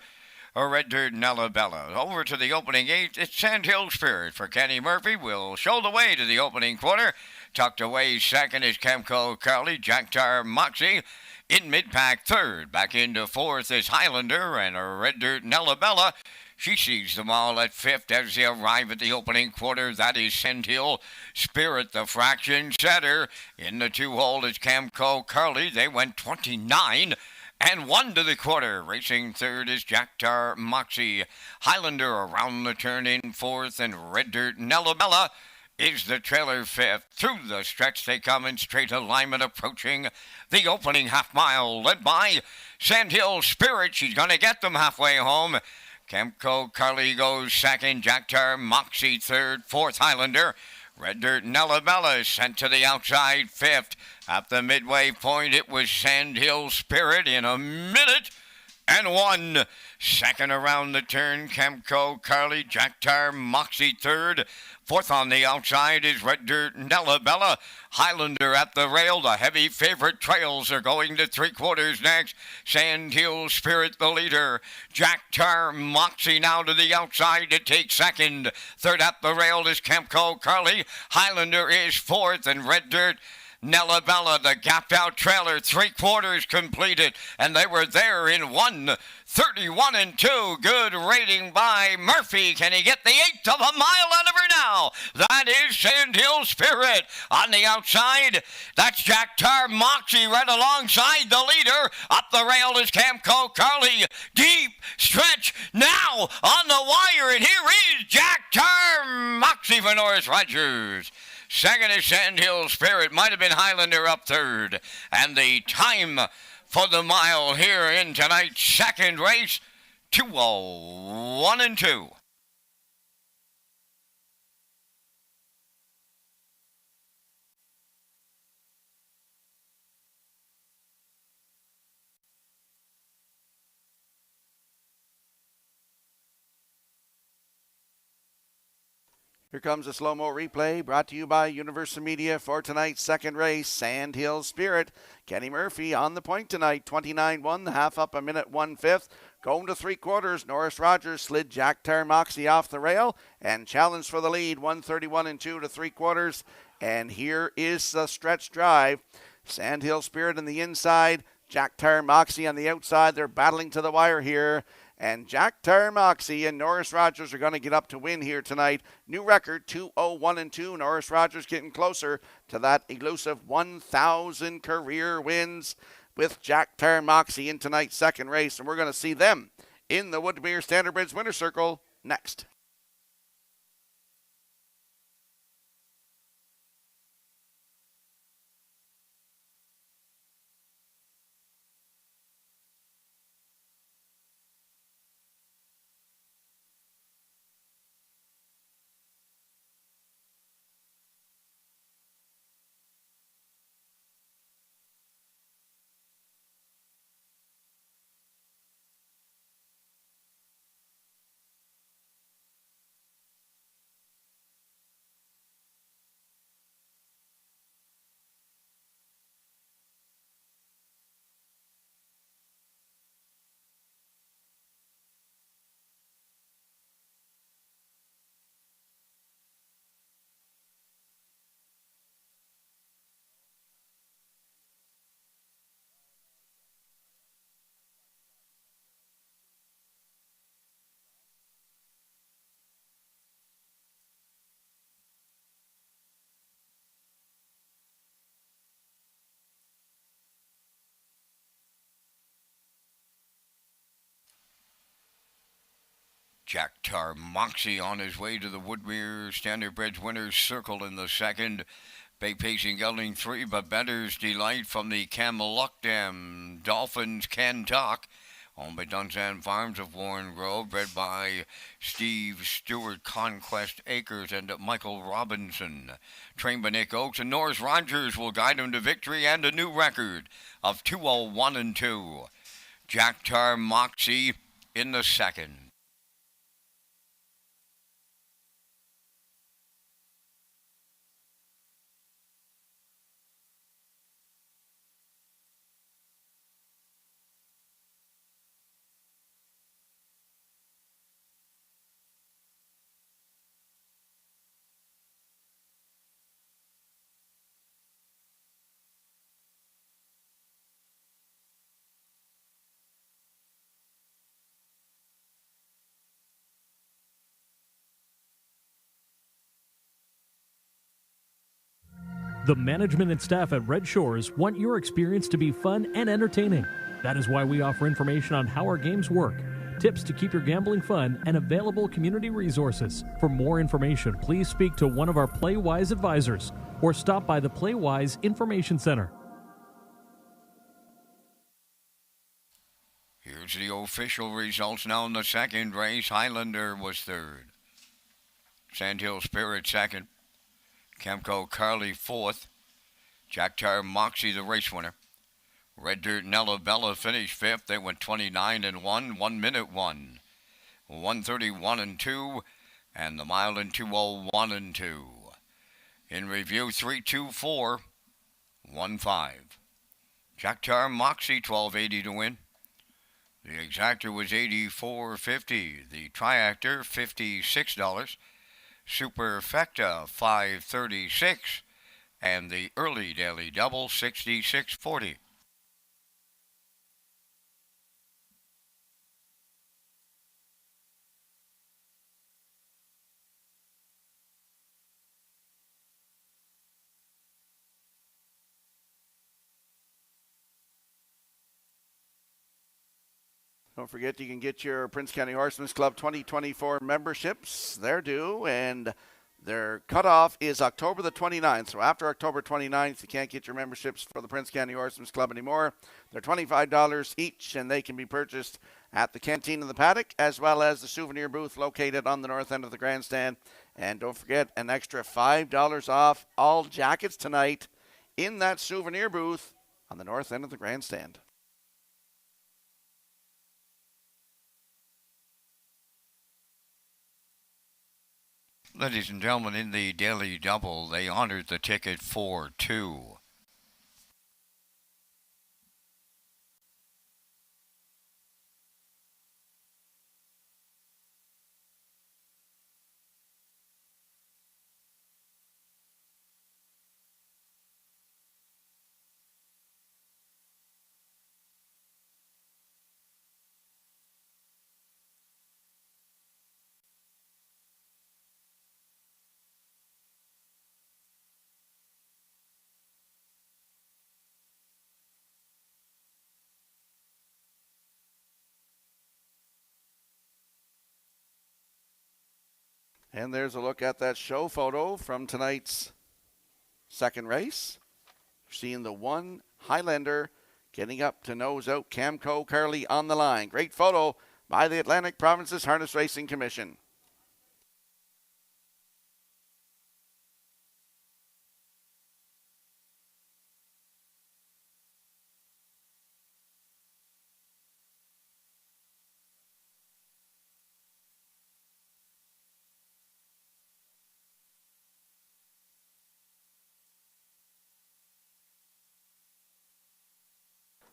Red Dirt Nella Bella. Over to the opening 8, it's Sandhill Spirit for Kenny Murphy. Will show the way to the opening quarter. Tucked away second is Kemco Carly, Jack Tar Moxie. In mid-pack third, back into fourth is Highlander and Red Dirt Nella Bella. She sees them all at fifth as they arrive at the opening quarter. That is Sandhill Spirit, the fraction setter. In the 2-hole is Camco Carly. They went 29 and 1 to the quarter. Racing third is Jack Tar Moxie. Highlander around the turn in fourth, and Red Dirt Nella Bella is the trailer fifth. Through the stretch they come in straight alignment, approaching the opening half mile, led by Sandhill Spirit. She's going to get them halfway home. Kemco Carly goes second, Jack Tar Moxie third, fourth Highlander. Red Dirt Nella Bella is sent to the outside fifth. At the midway point, it was Sandhill Spirit in a minute and 1. Second around the turn, Kemco Carly, Jack Tar Moxie third. Fourth on the outside is Red Dirt Nella Bella. Highlander at the rail. The heavy favorite trails are going to three-quarters next. Sandhill Spirit the leader. Jack Tar Moxie now to the outside to take second. Third at the rail is Kemco Carly. Highlander is fourth, and Red Dirt Nella Bella, the gapped out trailer, three-quarters completed, and they were there in 1:31 and 2. Good rating by Murphy. Can he get the eighth of a mile out of her now? That is Sandhill Spirit. On the outside, that's Jack Tar Moxie right alongside the leader. Up the rail is Camco Carly. Deep stretch now on the wire, and here is Jack Tar Moxie for Norris Rogers. Second is Sandhill Spirit. Might have been Highlander up third. And the time for the mile here in tonight's second race, 2:01 and 2. Here comes a slow-mo replay brought to you by Universal Media for tonight's second race, Sandhill Spirit. Kenny Murphy on the point tonight, 29-1, the half up a minute 1/5. Going to three-quarters, Norris Rogers slid Jack Tar Moxie off the rail and challenged for the lead, 1:31 and 2 to three-quarters. And here is the stretch drive. Sandhill Spirit on the inside, Jack Tar Moxie on the outside. They're battling to the wire here. And Jack Tar Moxie and Norris Rogers are going to get up to win here tonight. New record, 2:01 and 2. Norris Rogers getting closer to that elusive 1,000 career wins with Jack Tar Moxie in tonight's second race. And we're going to see them in the Woodmere Standard Bridge Winner's Circle next. Jack Tar Moxie on his way to the Woodmere Standard Bridge Winner's Circle in the second. Bay Pacing Gelding 3, but Better's Delight from the Camelockdam Dolphins Can Talk. Owned by Dunsand Farms of Warren Grove, bred by Steve Stewart, Conquest Acres, and Michael Robinson. Trained by Nick Oakes, and Norris Rogers will guide him to victory and a new record of 2:01 and 2. Jack Tar Moxie in the second. The management and staff at Red Shores want your experience to be fun and entertaining. That is why we offer information on how our games work, tips to keep your gambling fun, and available community resources. For more information, please speak to one of our PlayWise advisors or stop by the PlayWise Information Center. Here's the official results now in the second race. Highlander was third. Sandhill Spirit second. Kemco Carly fourth. Jack Tar Moxie the race winner. Red Dirt Nella Bella finished fifth. They went 29 and 1, 1 minute 1. 131 and 2, and the mile in 201 and 2. In review 324 15. Jack Tar Moxie 1280 to win. The exactor was $84.50. The triactor $56. Superfecta $536, and the early daily double $66.40. Don't forget, you can get your Prince County Horsemen's Club 2024 memberships. They're due, and their cutoff is October the 29th. So after October 29th, you can't get your memberships for the Prince County Horsemen's Club anymore. They're $25 each, and they can be purchased at the Canteen in the Paddock, as well as the souvenir booth located on the north end of the grandstand. And don't forget, an extra $5 off all jackets tonight in that souvenir booth on the north end of the grandstand. Ladies and gentlemen, in the daily double, they honored the ticket 4-2. And there's a look at that show photo from tonight's second race. Seeing the one Highlander getting up to nose out Camco Carly on the line. Great photo by the Atlantic Provinces Harness Racing Commission.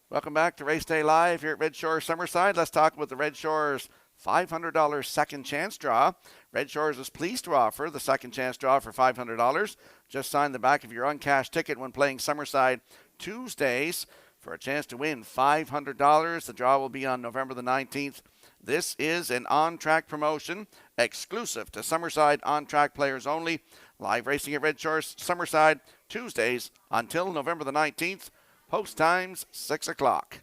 Welcome back to Race Day Live here at Red Shores Summerside. Let's talk about the Red Shores $500 second chance draw. Red Shores is pleased to offer the second chance draw for $500. Just sign the back of your uncashed ticket when playing Summerside Tuesdays for a chance to win $500. The draw will be on November the 19th. This is an on-track promotion exclusive to Summerside on-track players only. Live racing at Red Shores Summerside Tuesdays until November the 19th. Post times 6 o'clock.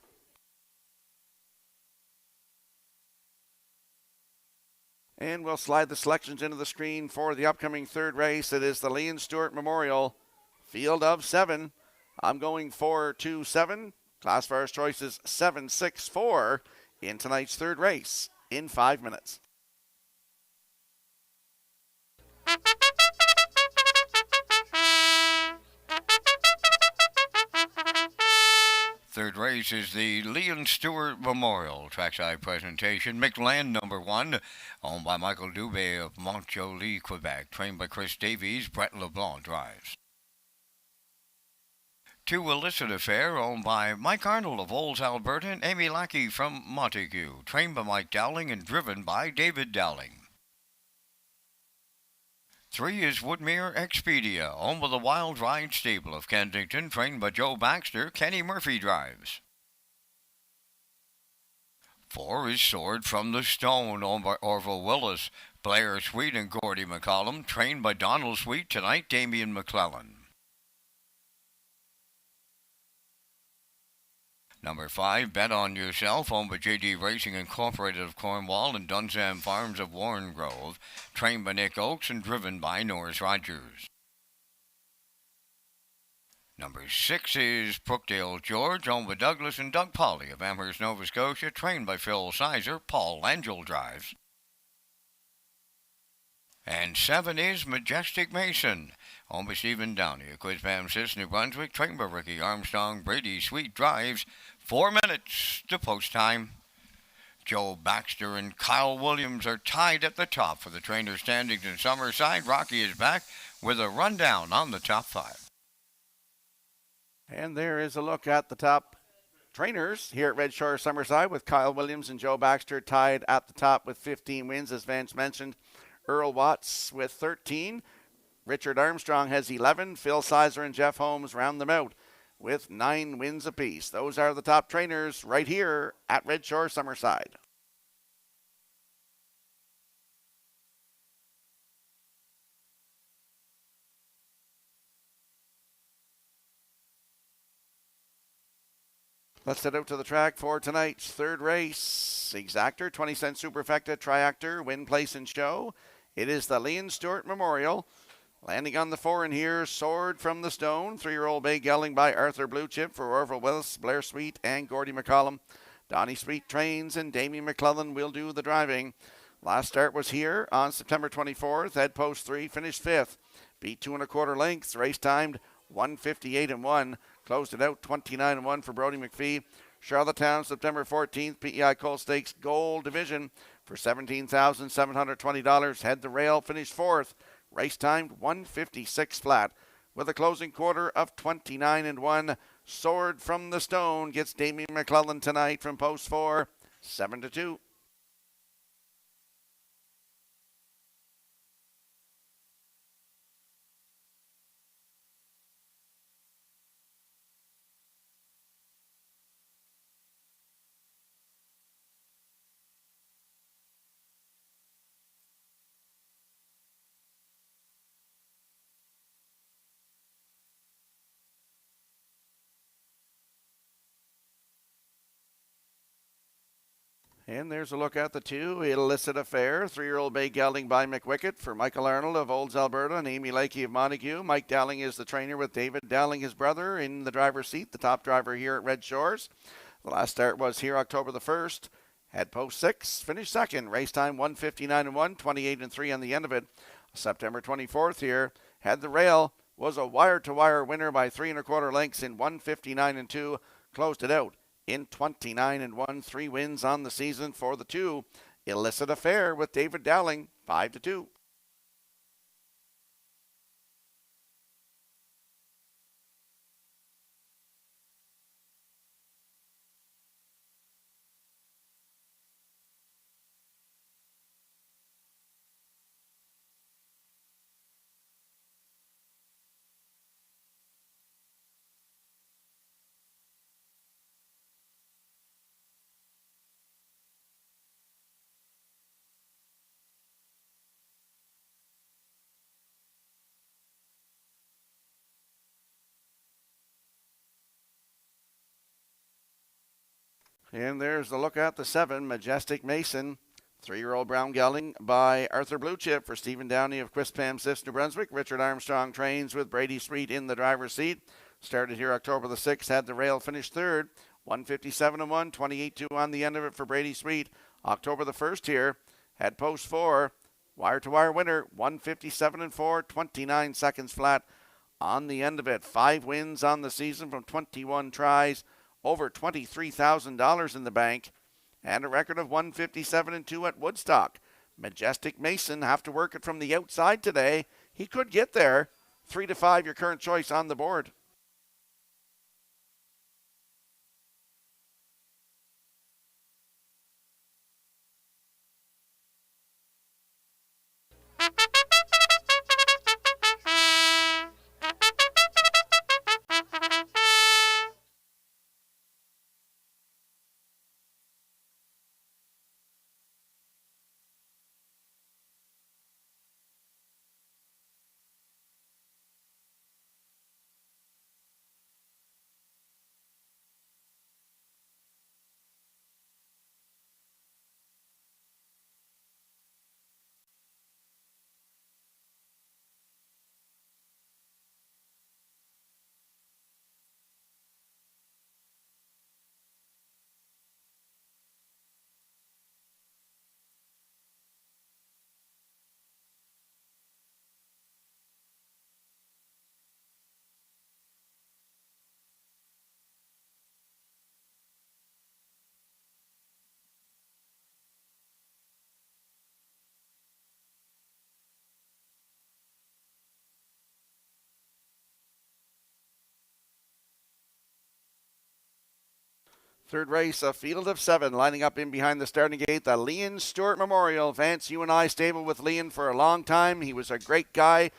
And we'll slide the selections into the screen for the upcoming third race. It is the Leon Stewart Memorial Field of 7. I'm going 4-2-7. Classifiers choices 7-6-4 in tonight's third race in 5 minutes. Third race is the Leon Stewart Memorial Trackside Presentation. McLand number 1, owned by Michael Dubé of Montjoly, Quebec. Trained by Chris Davies, Brett LeBlanc drives. 2 Illicit Affair, owned by Mike Arnold of Olds, Alberta, and Amy Lackey from Montague. Trained by Mike Dowling and driven by David Dowling. 3 is Woodmere Expedia, owned by the Wild Ride Stable of Kensington, trained by Joe Baxter. Kenny Murphy drives. 4 is Sword from the Stone, owned by Orville Willis, Blair Sweet and Gordy McCollum, trained by Donald Sweet. Tonight, Damian McClellan. Number 5, Bet on Yourself, owned by JD Racing Incorporated of Cornwall and Dunsand Farms of Warren Grove, trained by Nick Oakes and driven by Norris Rogers. Number 6 is Brookdale George, owned by Douglas and Doug Polly of Amherst, Nova Scotia, trained by Phil Sizer. Paul Angel drives. And 7 is Majestic Mason, owned by Stephen Downey of Quispamsis, New Brunswick, trained by Ricky Armstrong. Brady Sweet drives. 4 minutes to post time. Joe Baxter and Kyle Williams are tied at the top for the trainer standings in Summerside. Rocky is back with a rundown on the top 5. And there is a look at the top trainers here at Red Shore Summerside, with Kyle Williams and Joe Baxter tied at the top with 15 wins, as Vance mentioned. Earl Watts with 13. Richard Armstrong has 11. Phil Sizer and Jeff Holmes round them out with 9 wins apiece. Those are the top trainers right here at Red Shore Summerside. Let's head out to the track for tonight's third race. Exactor, 20-cent Superfecta, Triactor, win, place, and show. It is the Leon Stewart Memorial. Landing on the 4 in here, Sword from the Stone. 3-year-old bay gelding by Arthur Blue Chip for Orville Willis, Blair Sweet, and Gordy McCollum. Donnie Sweet trains, and Damien McClellan will do the driving. Last start was here on September 24th. Head post 3, finished 5th. Beat 2 1/4 lengths. Race timed 1:58.1. Closed it out 29.1 for Brody McPhee. Charlottetown, September 14th, PEI Coal Stakes Gold Division for $17,720. Head the rail, finished 4th. Race timed 1:56 flat with a closing quarter of 29.1. Sword from the Stone gets Damien McClellan tonight from post 4, 7-2. And there's a look at the 2, Illicit Affair. 3-year-old bay gelding by McWickett for Michael Arnold of Olds, Alberta, and Amy Lakey of Montague. Mike Dowling is the trainer with David Dowling, his brother, in the driver's seat, the top driver here at Red Shores. The last start was here October the 1st. Had post 6, finished 2nd. Race time 1:59.1, 28-3 on the end of it. September 24th here. Had the rail, was a wire-to-wire winner by 3 1/4 lengths in 1:59.2. Closed it out in 29-1, 3 wins on the season for the 2. Illicit Affair with David Dowling, 5-2. And there's the look at the 7, Majestic Mason. 3-year-old brown gelding by Arthur Blue Chip for Stephen Downey of Quispamsis, New Brunswick. Richard Armstrong trains with Brady Sweet in the driver's seat. Started here October the 6th, had the rail, finished 3rd. 1:57.1, 28-2 on the end of it for Brady Sweet. October the 1st here, had post 4. Wire-to-wire winner, 1:57.4, 29 seconds flat on the end of it. 5 wins on the season from 21 tries. Over $23,000 in the bank, and a record of 1:57.2 at Woodstock. Majestic Mason have to work it from the outside today. He could get there. 3-5, your current choice on the board. Third race, a field of 7 lining up in behind the starting gate. The Leon Stewart Memorial. Vance, you and I stable with Leon for a long time. He was a great guy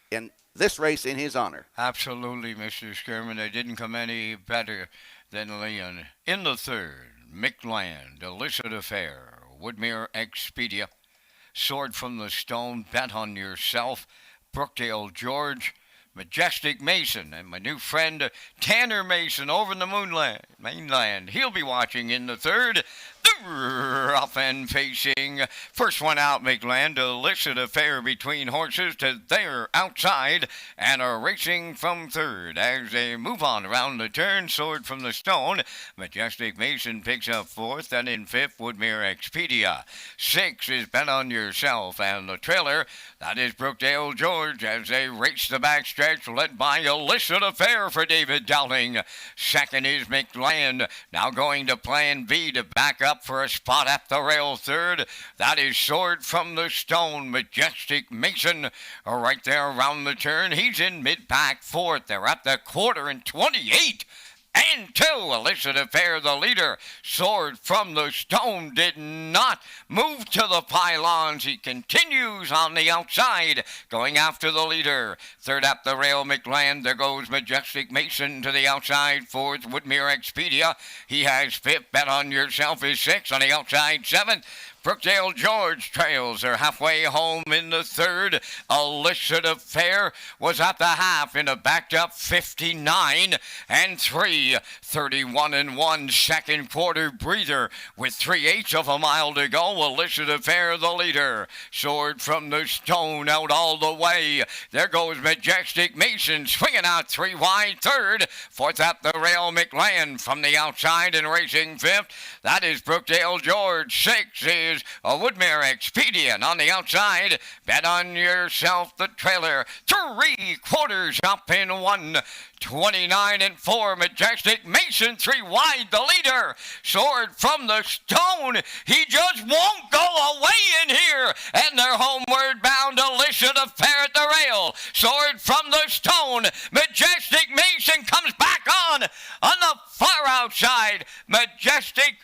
in this race in his honor. Absolutely, Mr. Skirman. They didn't come any better than Leon. In the third, McLand, Illicit Affair, Woodmere Expedia, Sword from the Stone, Bet on Yourself, Brookdale George, Majestic Mason, and my new friend Tanner Mason over in the mainland. He'll be watching in the third. The rough end facing. First one out, McLand. Illicit Affair between horses to their outside and are racing from third. As they move on around the turn, Sword from the Stone. Majestic Mason picks up fourth, and in fifth, Woodmere Expedia. 6 is Bet on Yourself, and the trailer, that is Brookdale George as they race the backstretch, led by Illicit Affair for David Dowling. Second is McLand, now going to plan B to back up for a spot at the rail. Third, that is Sword from the Stone. Majestic Mason right there around the turn. He's in mid-pack. Fourth, they're at the quarter in 28. And 2, Illicit Affair, the leader. Sword from the Stone did not move to the pylons. He continues on the outside, going after the leader. Third up the rail, McLand. There goes Majestic Mason to the outside. Fourth, Woodmere Expedia. He has fifth. Bet on Yourself is 6 on the outside. 7th, Brookdale George trails. They're halfway home in the third. Illicit Affair was at the half in a backed up 59 and 3. 31 and 1 second quarter breather with 3/8 of a mile to go. Illicit Affair the leader. Sword from the Stone out all the way. There goes Majestic Mason swinging out 3 wide. Third. Fourth at the rail, McLand from the outside and racing fifth. That is Brookdale George. 6 is a Woodmere Expedient on the outside. Bet on Yourself, the trailer. 3 quarters up in 1. 29 and 4. Majestic Mason 3 wide, the leader. Sword from the Stone. He just won't go away in here. And they're homeward bound. Illicit Affair at the rail. Sword from the Stone. Majestic Mason comes back on the far outside. Majestic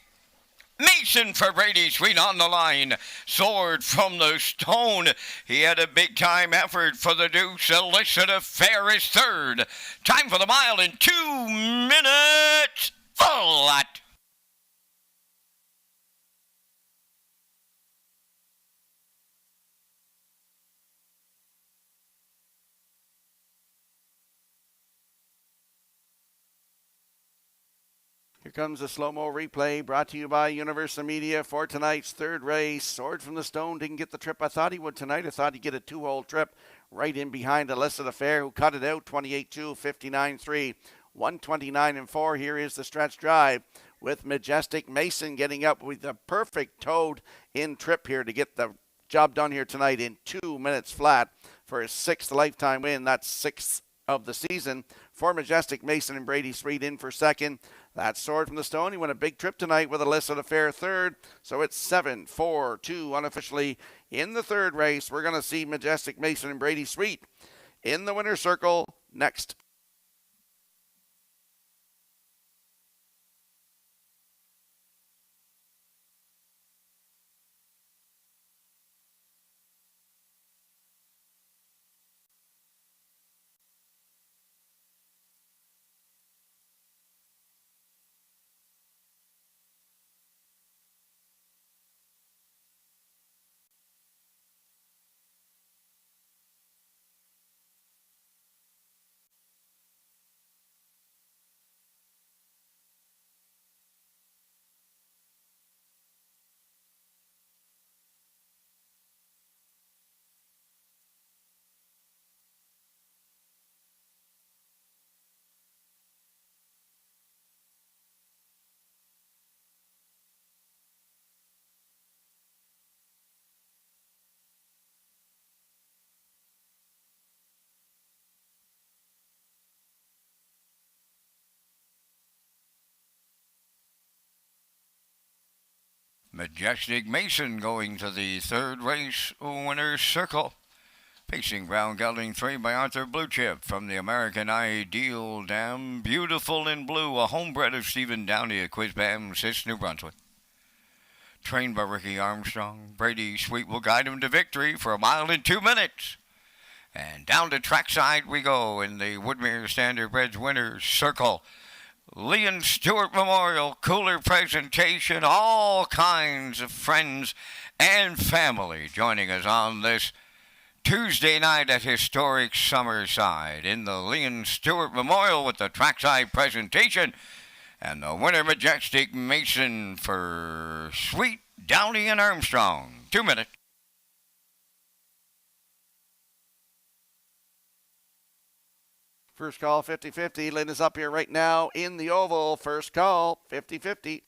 Mason for Brady Sweet on the line. Sword from the Stone. He had a big time effort for the deuce. Illicit Affair is third. Time for the mile in 2 minutes. Flat. Here comes the slow-mo replay brought to you by Universal Media for tonight's third race. Sword from the Stone didn't get the trip I thought he would tonight. I thought he'd get a 2-hole trip right in behind Illicit Affair, who cut it out 28-2, 59-3, 129 and 4. Here is the stretch drive with Majestic Mason getting up with a perfect toed in trip here to get the job done here tonight in 2 minutes flat for his 6th lifetime win. That's 6th of the season for Majestic Mason and Brady Sweet in for second. That's Sword from the Stone. He won a big trip tonight with Illicit Affair third. So it's 7-4-2 unofficially in the third race. We're going to see Majestic Mason and Brady Sweet in the winner's circle next. Majestic Mason going to the third race winner's circle. Pacing ground gelding 3 by Arthur Blue Chip from the American Ideal Dam. Beautiful in Blue, a homebred of Stephen Downey at Quizbam, 6 New Brunswick. Trained by Ricky Armstrong, Brady Sweet will guide him to victory for a mile in 2 minutes. And down to trackside we go in the Woodmere Standardbreds Winners Circle. Leon Stewart Memorial Cooler presentation. All kinds of friends and family joining us on this Tuesday night at historic Summerside in the Leon Stewart Memorial with the trackside presentation. And the winner, Majestic Mason for Sweet, Downey, and Armstrong. 2 minutes. First call, 50-50. Lynn is up here right now in the oval. First call, 50-50.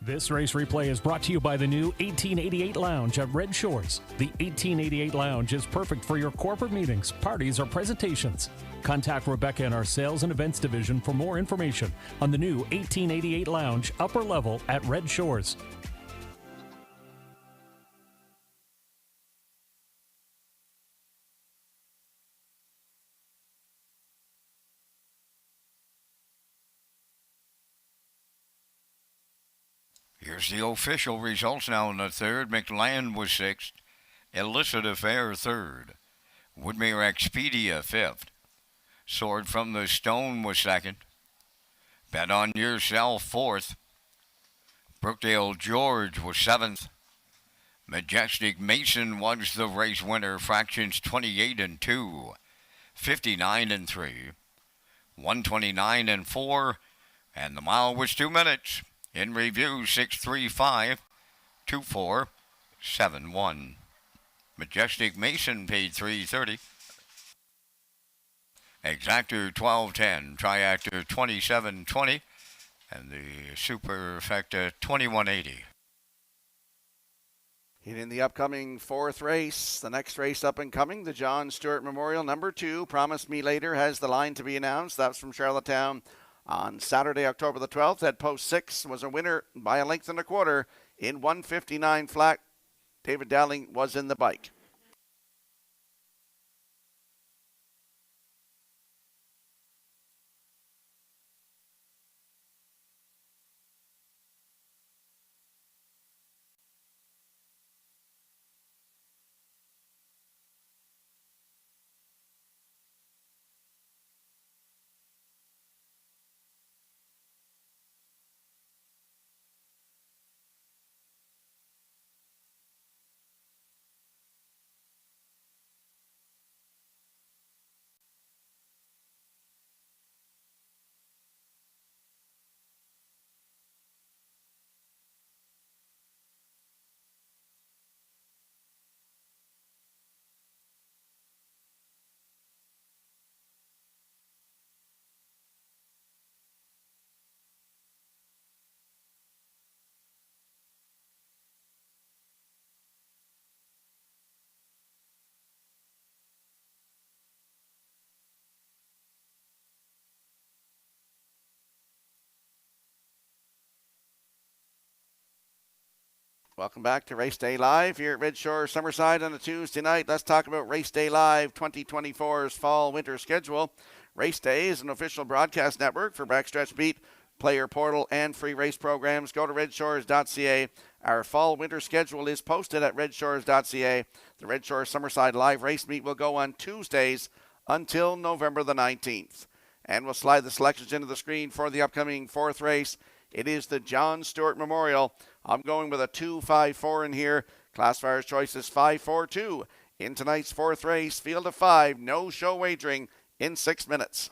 This race replay is brought to you by the new 1888 Lounge at Red Shores. The 1888 Lounge is perfect for your corporate meetings, parties, or presentations. Contact Rebecca in our Sales and Events Division for more information on the new 1888 Lounge upper level at Red Shores. Here's the official results now in the third. McLand was sixth. Illicit Affair third. Woodmere Expedia fifth. Sword from the Stone was second. Bet on Yourself fourth. Brookdale George was seventh. Majestic Mason was the race winner. Fractions 28 and 2. 59 and 3. 129 and 4. And the mile was 2 minutes. In review, 635-2471. Majestic Mason paid $330. Exactor 1210, Triactor 2720, and the Superfecta 2180. In the upcoming fourth race, the next race up and coming, the John Stewart Memorial, number 2, Promise Me Later, has the line to be announced. That's from Charlottetown. On Saturday, October the 12th, at post 6 was a winner by a length and a quarter in 1:59 flat. David Dowling was in the bike. Welcome back to Race Day Live here at Red Shore Summerside on a Tuesday night. Let's talk about Race Day Live 2024's fall-winter schedule. Race Day is an official broadcast network for Backstretch Beat, Player Portal, and free race programs. Go to Redshores.ca. Our fall-winter schedule is posted at Redshores.ca. The Red Shore Summerside Live Race Meet will go on Tuesdays until November the 19th. And we'll slide the selections into the screen for the upcoming fourth race. It is the John Stewart Memorial. I'm going with a 2-5-4 in here. Classifier's choice is 5-4-2. In tonight's fourth race, field of 5, no show wagering in 6 minutes.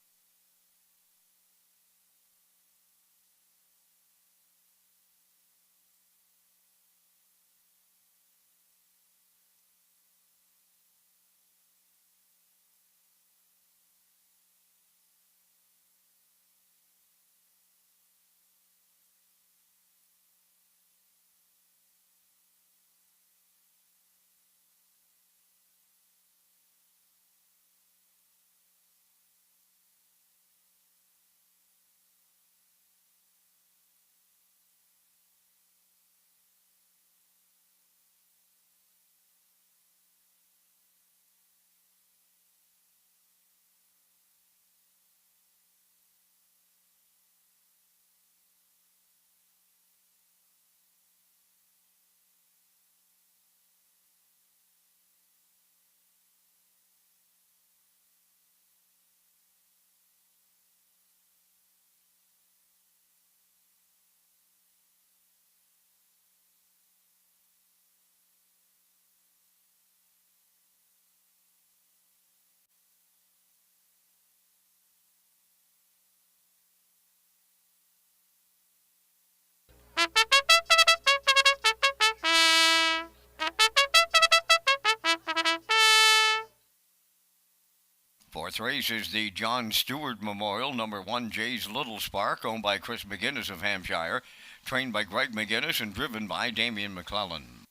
Fourth race is the John Stewart Memorial, number 1 Jay's Little Spark, owned by Chris McGinnis of Hampshire, trained by Greg McGinnis and driven by Damian McClellan.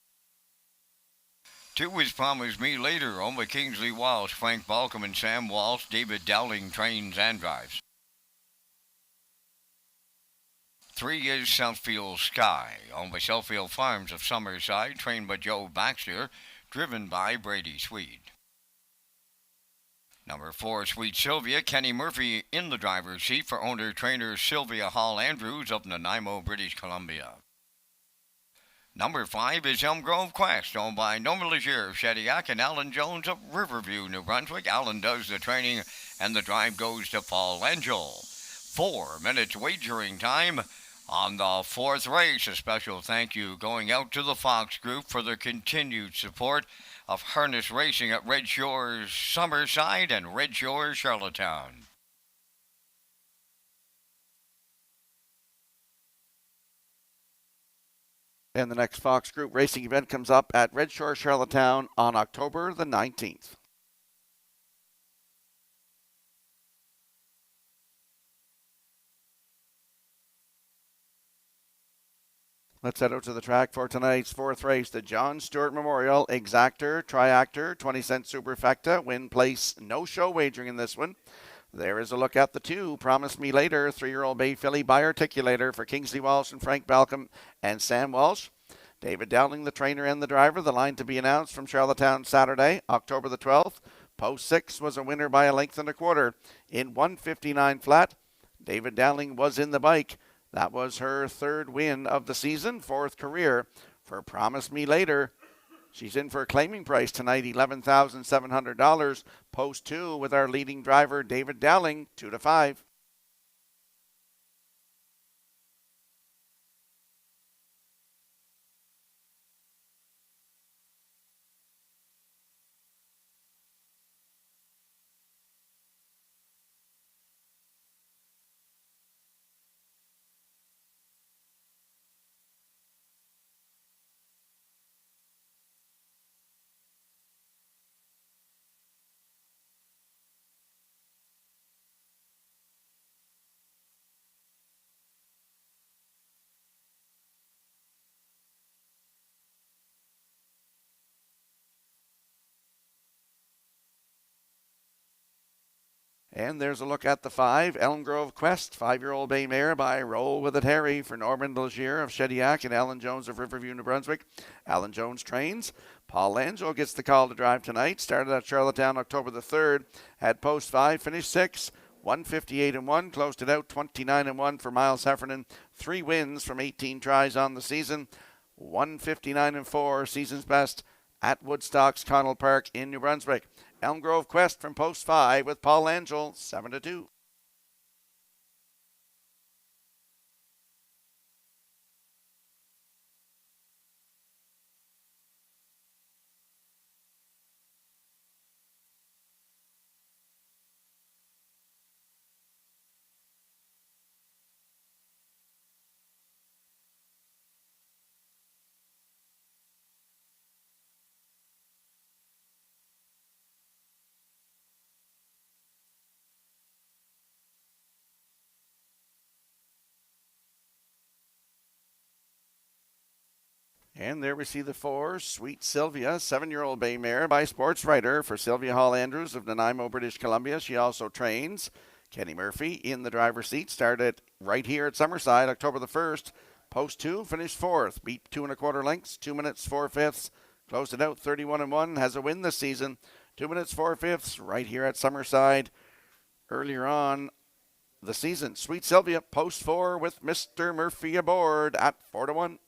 2 is Promise Me Later, owned by Kingsley Walsh, Frank Balcom and Sam Walsh. David Dowling trains and drives. 3 is Southfield Sky, owned by Southfield Farms of Summerside, trained by Joe Baxter, driven by Brady Swede. Number 4, Sweet Sylvia, Kenny Murphy in the driver's seat for owner-trainer Sylvia Hall Andrews of Nanaimo, British Columbia. Number 5 is Elm Grove Quest, owned by Norman Legier of Shediac and Alan Jones of Riverview, New Brunswick. Alan does the training, and the drive goes to Paul Angel. 4 minutes wagering time on the 4th race. A special thank you going out to the Fox Group for their continued support of harness racing at Red Shores Summerside and Red Shores Charlottetown. And the next Fox Group racing event comes up at Red Shores Charlottetown on October the 19th. Let's head out to the track for tonight's 4th race, the John Stewart Memorial Exactor, Triactor, 20-cent Superfecta, win place, no show wagering in this one. There is a look at the 2, Promise Me Later, 3-year-old Bay Filly by Articulator for Kingsley Walsh and Frank Balcom and Sam Walsh. David Dowling, the trainer and the driver, the line to be announced from Charlottetown Saturday, October the 12th. Post 6 was a winner by a length and a quarter in 1:59 flat. David Dowling was in the bike. That was her 3rd win of the season, 4th career for Promise Me Later. She's in for a claiming price tonight, $11,700. Post 2 with our leading driver, David Dowling, 2-5. And there's a look at the 5, Elm Grove Quest, 5-year-old bay mare by Roll With It Harry for Norman Legier of Shediac and Alan Jones of Riverview, New Brunswick. Alan Jones trains. Paul Angel gets the call to drive tonight. Started at Charlottetown October the 3rd. Had post 5, finished 6. 158-1, closed it out 29-1 for Miles Heffernan. 3 wins from 18 tries on the season. 159-4, season's best at Woodstock's Connell Park in New Brunswick. Elm Grove Quest from post 5 with Paul Angel, 7-2. And there we see the 4, Sweet Sylvia, 7-year-old bay mare by Sports Writer for Sylvia Hall Andrews of Nanaimo, British Columbia. She also trains. Kenny Murphy in the driver's seat. Started right here at Summerside, October the 1st. Post 2, finished 4th. Beat 2 1/4 lengths, 2 minutes 4/5. Closed it out 31-1. Has a win this season. 2 minutes 4/5 right here at Summerside earlier on the season. Sweet Sylvia, post 4 with Mr. Murphy aboard at 4-1.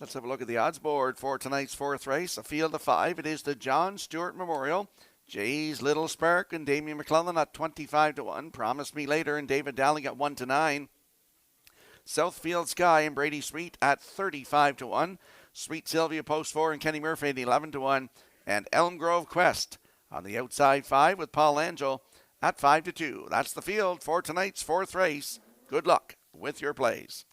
Let's have a look at the odds board for tonight's fourth race. A field of 5. It is the John Stewart Memorial. Jay's Little Spark and Damien McClellan at 25-1. Promise Me Later and David Dowling at 1-9. Southfield Sky and Brady Sweet at 35-1. Sweet Sylvia Post 4 and Kenny Murphy at 11-1. And Elm Grove Quest on the outside 5 with Paul Angel at 5-2. That's the field for tonight's fourth race. Good luck with your plays.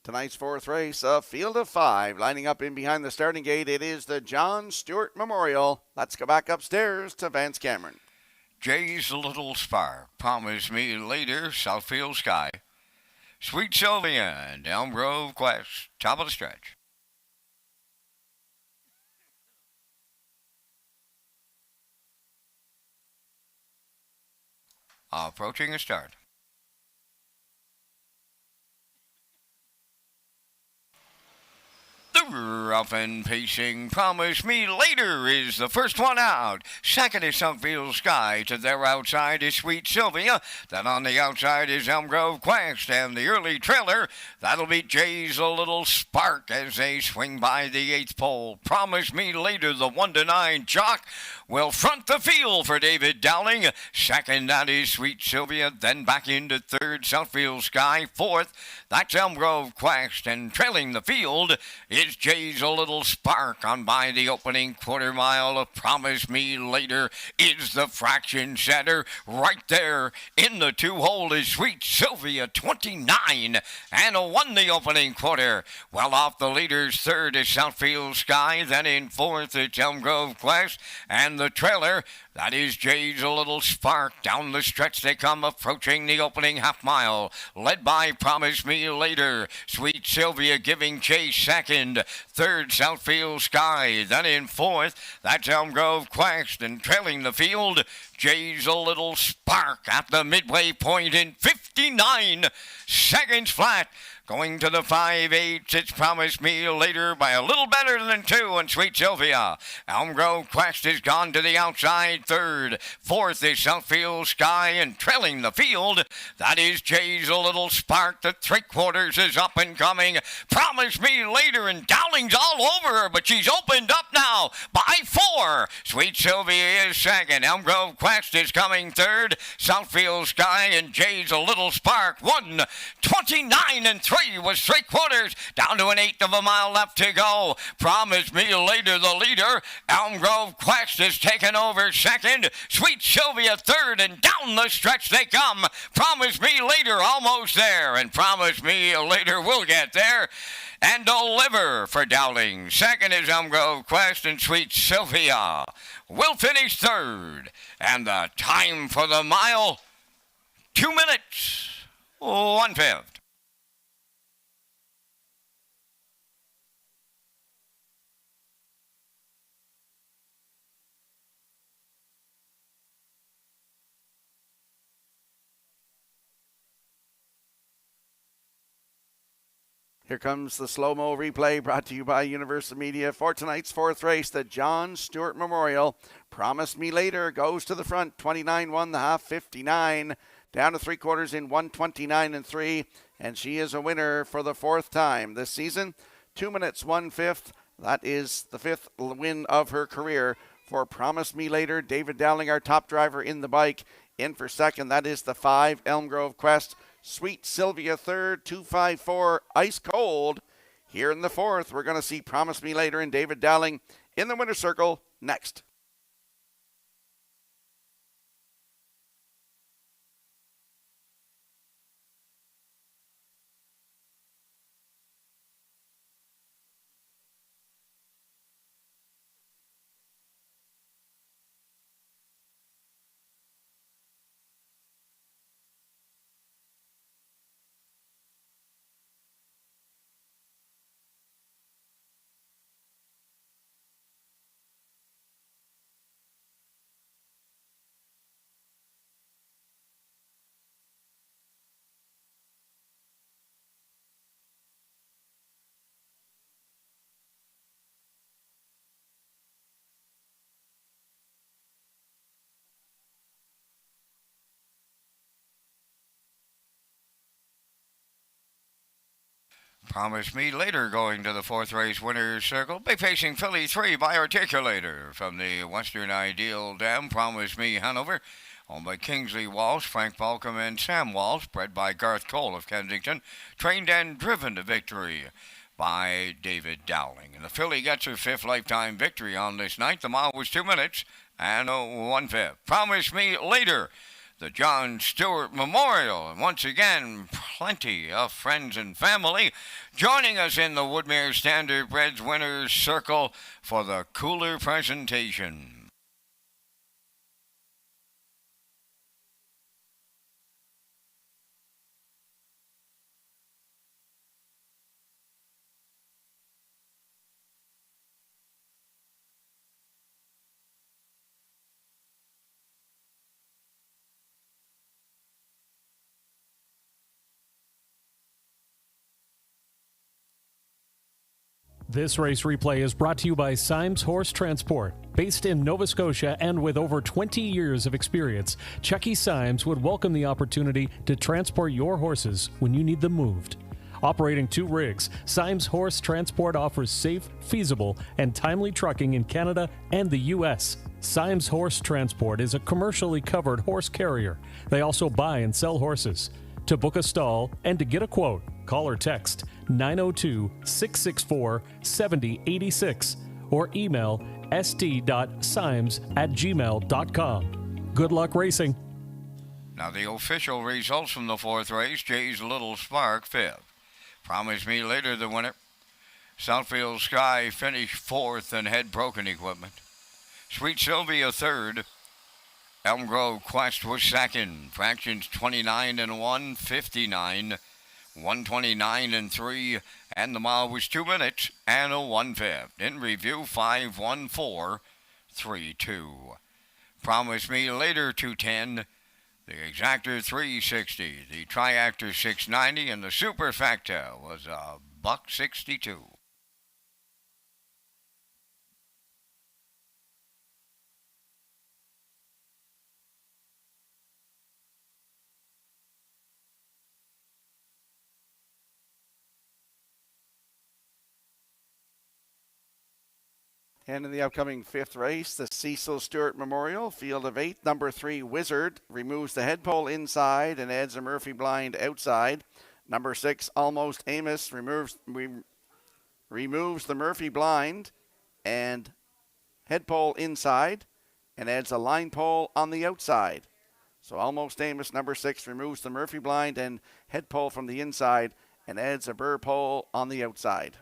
Tonight's fourth race, a field of 5. Lining up in behind the starting gate, it is the John Stewart Memorial. Let's go back upstairs to Vance Cameron. Jay's Little Spark, Promise Me Later, Southfield Sky, Sweet Sylvia, and Elm Grove Quest, top of the stretch. Approaching a start. The rough and pacing Promise Me Later is the first one out. Second is Southfield Sky. To their outside is Sweet Sylvia. Then on the outside is Elm Grove Quest. And the early trailer, that'll be Jay's A Little Spark as they swing by the 8th pole. Promise Me Later, the 1-9 jock, will front the field for David Dowling. Second, that is Sweet Sylvia. Then back into third, Southfield Sky. Fourth, that's Elm Grove Quest. And trailing the field is Jay's A Little Spark. On by the opening quarter mile of Promise Me Later is the fraction setter. Right there in the 2-hole is Sweet Sylvia, 29, and won the opening quarter. Well off the leaders, third is Southfield Sky. Then in fourth, it's Elm Grove Quest. And the trailer, that is Jay's A Little Spark. Down the stretch they come, approaching the opening half mile. Led by Promise Me Later. Sweet Sylvia giving chase second. Third, Southfield Sky. Then in fourth, that's Elm Grove Quest. And trailing the field, Jay's A Little Spark at the midway point in 59 seconds flat. Going to the 5/8, it's Promise Me Later by a little better than 2, and Sweet Sylvia. Elm Grove Quest has gone to the outside third. Fourth is Southfield Sky, and trailing the field, that is Jay's A Little Spark. The 3/4 is up and coming. Promise Me Later, and Dowling's all over her, but she's opened up now by 4. Sweet Sylvia is second. Elm Grove Quest is coming third. Southfield Sky and Jay's A Little Spark. 1:29 and 3 was 3/4, down to an 1/8 of a mile left to go. Promise Me Later, the leader. Elm Grove Quest is taken over second. Sweet Sylvia third, and down the stretch they come. Promise Me Later almost there, and Promise Me Later will get there and deliver for Dowling. Second is Elm Grove Quest, and Sweet Sylvia will finish third. And the time for the mile, 2 minutes, 1/5. Here comes the slow-mo replay brought to you by Universal Media for tonight's fourth race, the John Stewart Memorial. Promise Me Later goes to the front, 29-1 the half, 59. Down to 3/4 in 1:29 and 3. And she is a winner for the 4th time this season. 2 minutes, 1/5. That is the 5th win of her career for Promise Me Later. David Dowling, our top driver in the bike. In for second, that is the 5, Elm Grove Quest. Sweet Sylvia third, 254, Ice Cold. Here in the 4th, we're going to see Promise Me Later and David Dowling in the winner's circle next. Promise Me Later going to the fourth race winner's circle. Be facing Philly 3 by Articulator from the Western Ideal Dam. Promise Me Hanover. Owned by Kingsley Walsh, Frank Balcom, and Sam Walsh. Bred by Garth Cole of Kensington. Trained and driven to victory by David Dowling. And the filly gets her fifth lifetime victory on this night. The mile was 2 minutes and 1/5. Promise Me Later, the John Stewart Memorial. And once again, plenty of friends and family joining us in the Woodmere Standard Breds Winners Circle for the cooler presentation. This race replay is brought to you by Symes Horse Transport. Based in Nova Scotia and with over 20 years of experience, Chucky Symes would welcome the opportunity to transport your horses when you need them moved. Operating 2 rigs, Symes Horse Transport offers safe, feasible, and timely trucking in Canada and the U.S. Symes Horse Transport is a commercially covered horse carrier. They also buy and sell horses. To book a stall and to get a quote, call or text 902-664-7086 or email st.symes@gmail.com. Good luck racing. Now the official results from the fourth race. Jay's Little Spark, 5th. Promise Me Later, the winner. Southfield Sky finished 4th and had broken equipment. Sweet Sylvia, 3rd. Elm Grove Quest was 2nd. Fractions 29 and 1, 59, 129 and 3, and the mile was 2 minutes and 1/5. In review, 51432. Promise Me Later, 210. The Exactor, 360. The Triactor, 690, and the Superfecta was a $1.62. And in the upcoming 5th race, the Cecil Stewart Memorial, field of 8, number 3, Wizard, removes the head pole inside and adds a Murphy blind outside. Number 6, Almost Amos, removes the Murphy blind and head pole inside and adds a line pole on the outside. So Almost Amos, number 6, removes the Murphy blind and head pole from the inside and adds a burr pole on the outside.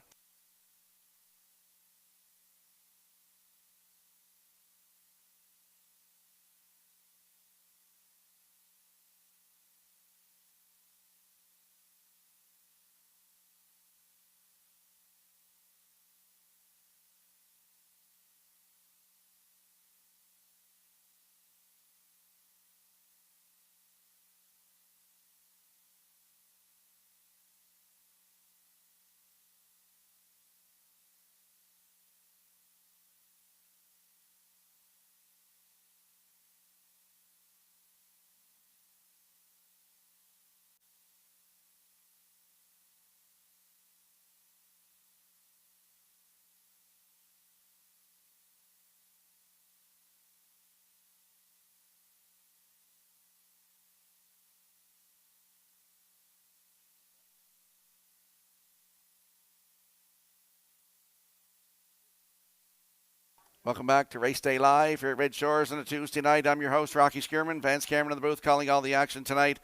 Welcome back to Race Day Live here at Red Shores on a Tuesday night. I'm your host, Rocky Skierman. Vance Cameron in the booth calling all the action tonight.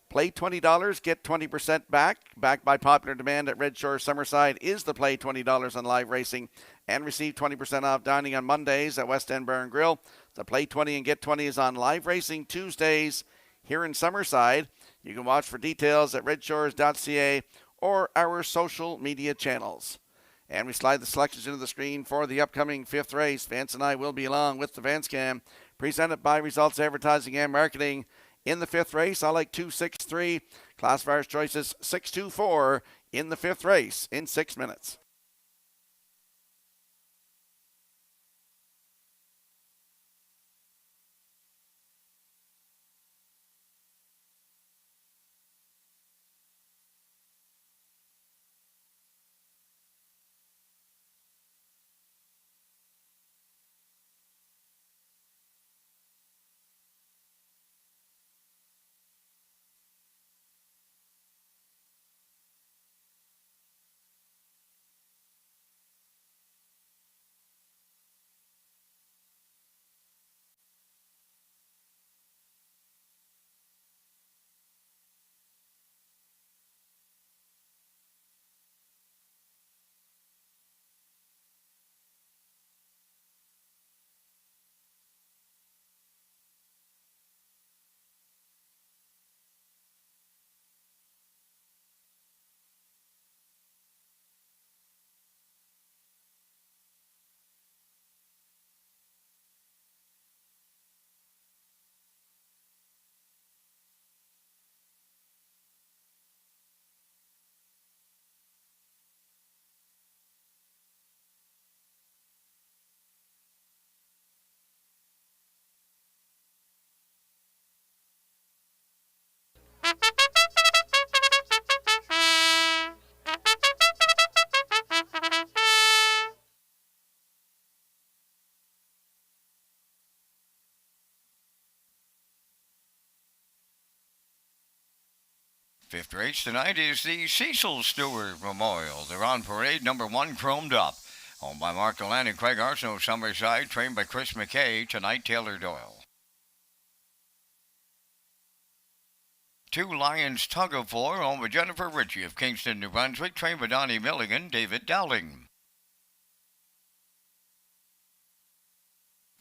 Play $20, get 20% back. Backed by popular demand at Red Shores Summerside is the Play $20 on live racing. And receive 20% off dining on Mondays at West End Bar and Grill. The Play 20 and Get 20 is on live racing Tuesdays here in Summerside. You can watch for details at Redshores.ca or our social media channels. And we slide the selections into the screen for the upcoming 5th race. Vance and I will be along with the Vance Cam, presented by Results Advertising and Marketing. In the 5th race, I like 263. Classifier's choices 624 in the 5th race in 6 minutes. Fifth race tonight is the Cecil Stewart Memorial. They're on parade, number 1, Chromed Up. Owned by Mark Deland and Craig Arsenault, Summerside. Trained by Chris McKay. Tonight, Taylor Doyle. 2 Lions Tug of War, owned by Jennifer Ritchie of Kingston, New Brunswick. Trained by Donnie Milligan, David Dowling.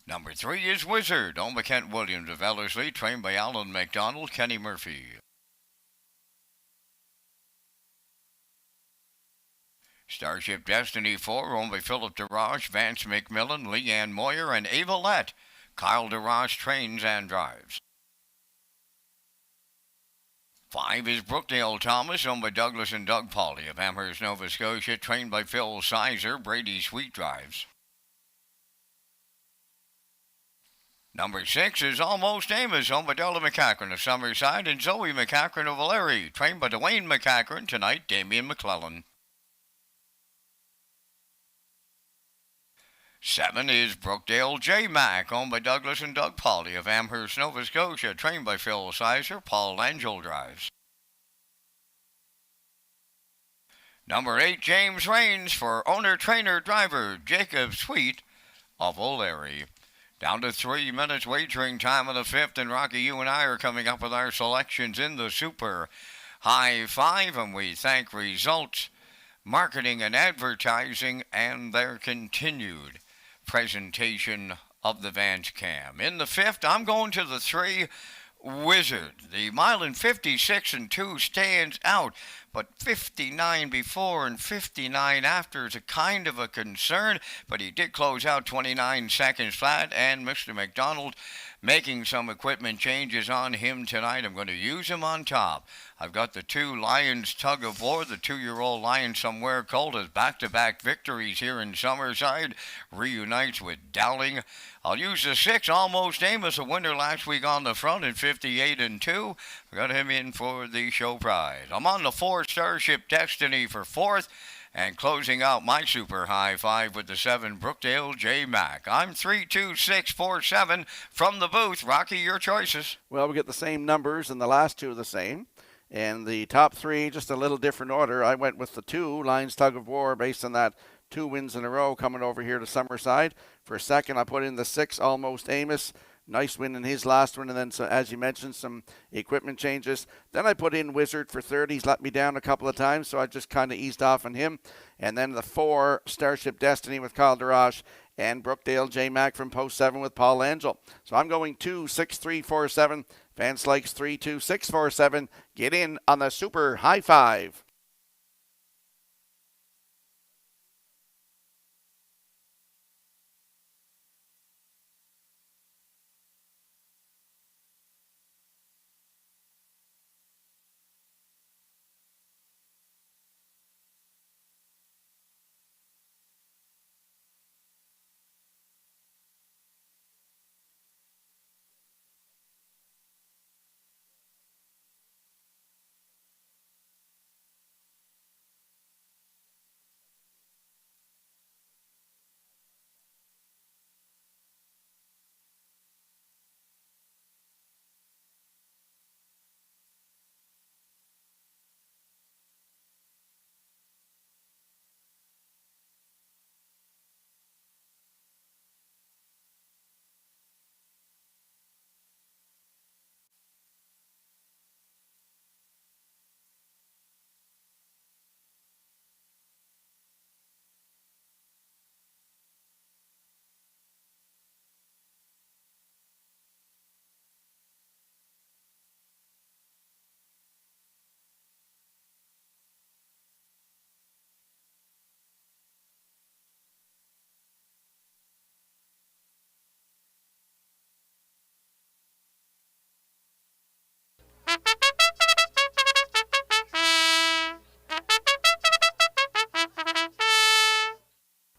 Number 3 is Wizard, owned by Kent Williams of Ellerslie. Trained by Alan McDonald, Kenny Murphy. Starship Destiny 4, owned by Philip DeRoche, Vance McMillan, Leanne Moyer, and Ava Lett. Kyle DeRoche trains and drives. 5 is Brookdale Thomas, owned by Douglas and Doug Pauley of Amherst, Nova Scotia, trained by Phil Sizer. Brady Sweet drives. Number 6 is Almost Amos, owned by Della McCachran of Summerside and Zoe McCachran of Valeri, trained by Dwayne McCachran. Tonight, Damian McClellan. 7 is Brookdale J. Mac, owned by Douglas and Doug Pauley of Amherst, Nova Scotia, trained by Phil Sizer. Paul Angel drives. Number 8, James Rains for owner-trainer-driver Jacob Sweet of O'Leary. Down to 3 minutes wagering time of the 5th, and Rocky, you and I are coming up with our selections in the Super High 5, and we thank Results, Marketing and Advertising, and their continued presentation of the Vance Cam. In the 5th, I'm going to the 3, Wizard. The mile in 56 and 2 stands out, but 59 before and 59 after is a kind of a concern, but he did close out 29 seconds flat, and Mr. McDonald making some equipment changes on him tonight. I'm going to use him on top. I've got the 2 Lions Tug of War. The 2-year-old Lion Somewhere Colt has back-to-back victories here in Summerside. Reunites with Dowling. I'll use the 6 Almost Amos, a winner last week on the front in 58 and 2. I got him in for the show prize. I'm on the 4 Starship Destiny for 4th. And closing out my Super High 5 with the 7 Brookdale J. Mac. I'm 32647 from the booth. Rocky, your choices. Well, we get the same numbers, and the last 2 are the same. And the top 3, just a little different order. I went with the 2 Lions Tug of War based on that 2 wins in a row coming over here to Summerside. For second, I put in the 6 Almost Amos. Nice win in his last one, and then, so, as you mentioned, some equipment changes. Then I put in Wizard for third. He's let me down a couple of times, so I just kind of eased off on him. And then the 4 Starship Destiny with Kyle DeRoche and Brookdale J. Mac from Post 7 with Paul Angel. So I'm going 2, 6, 3, 4, 7. Vance likes 3, 2, 6, 4, 7. Get in on the Super High 5.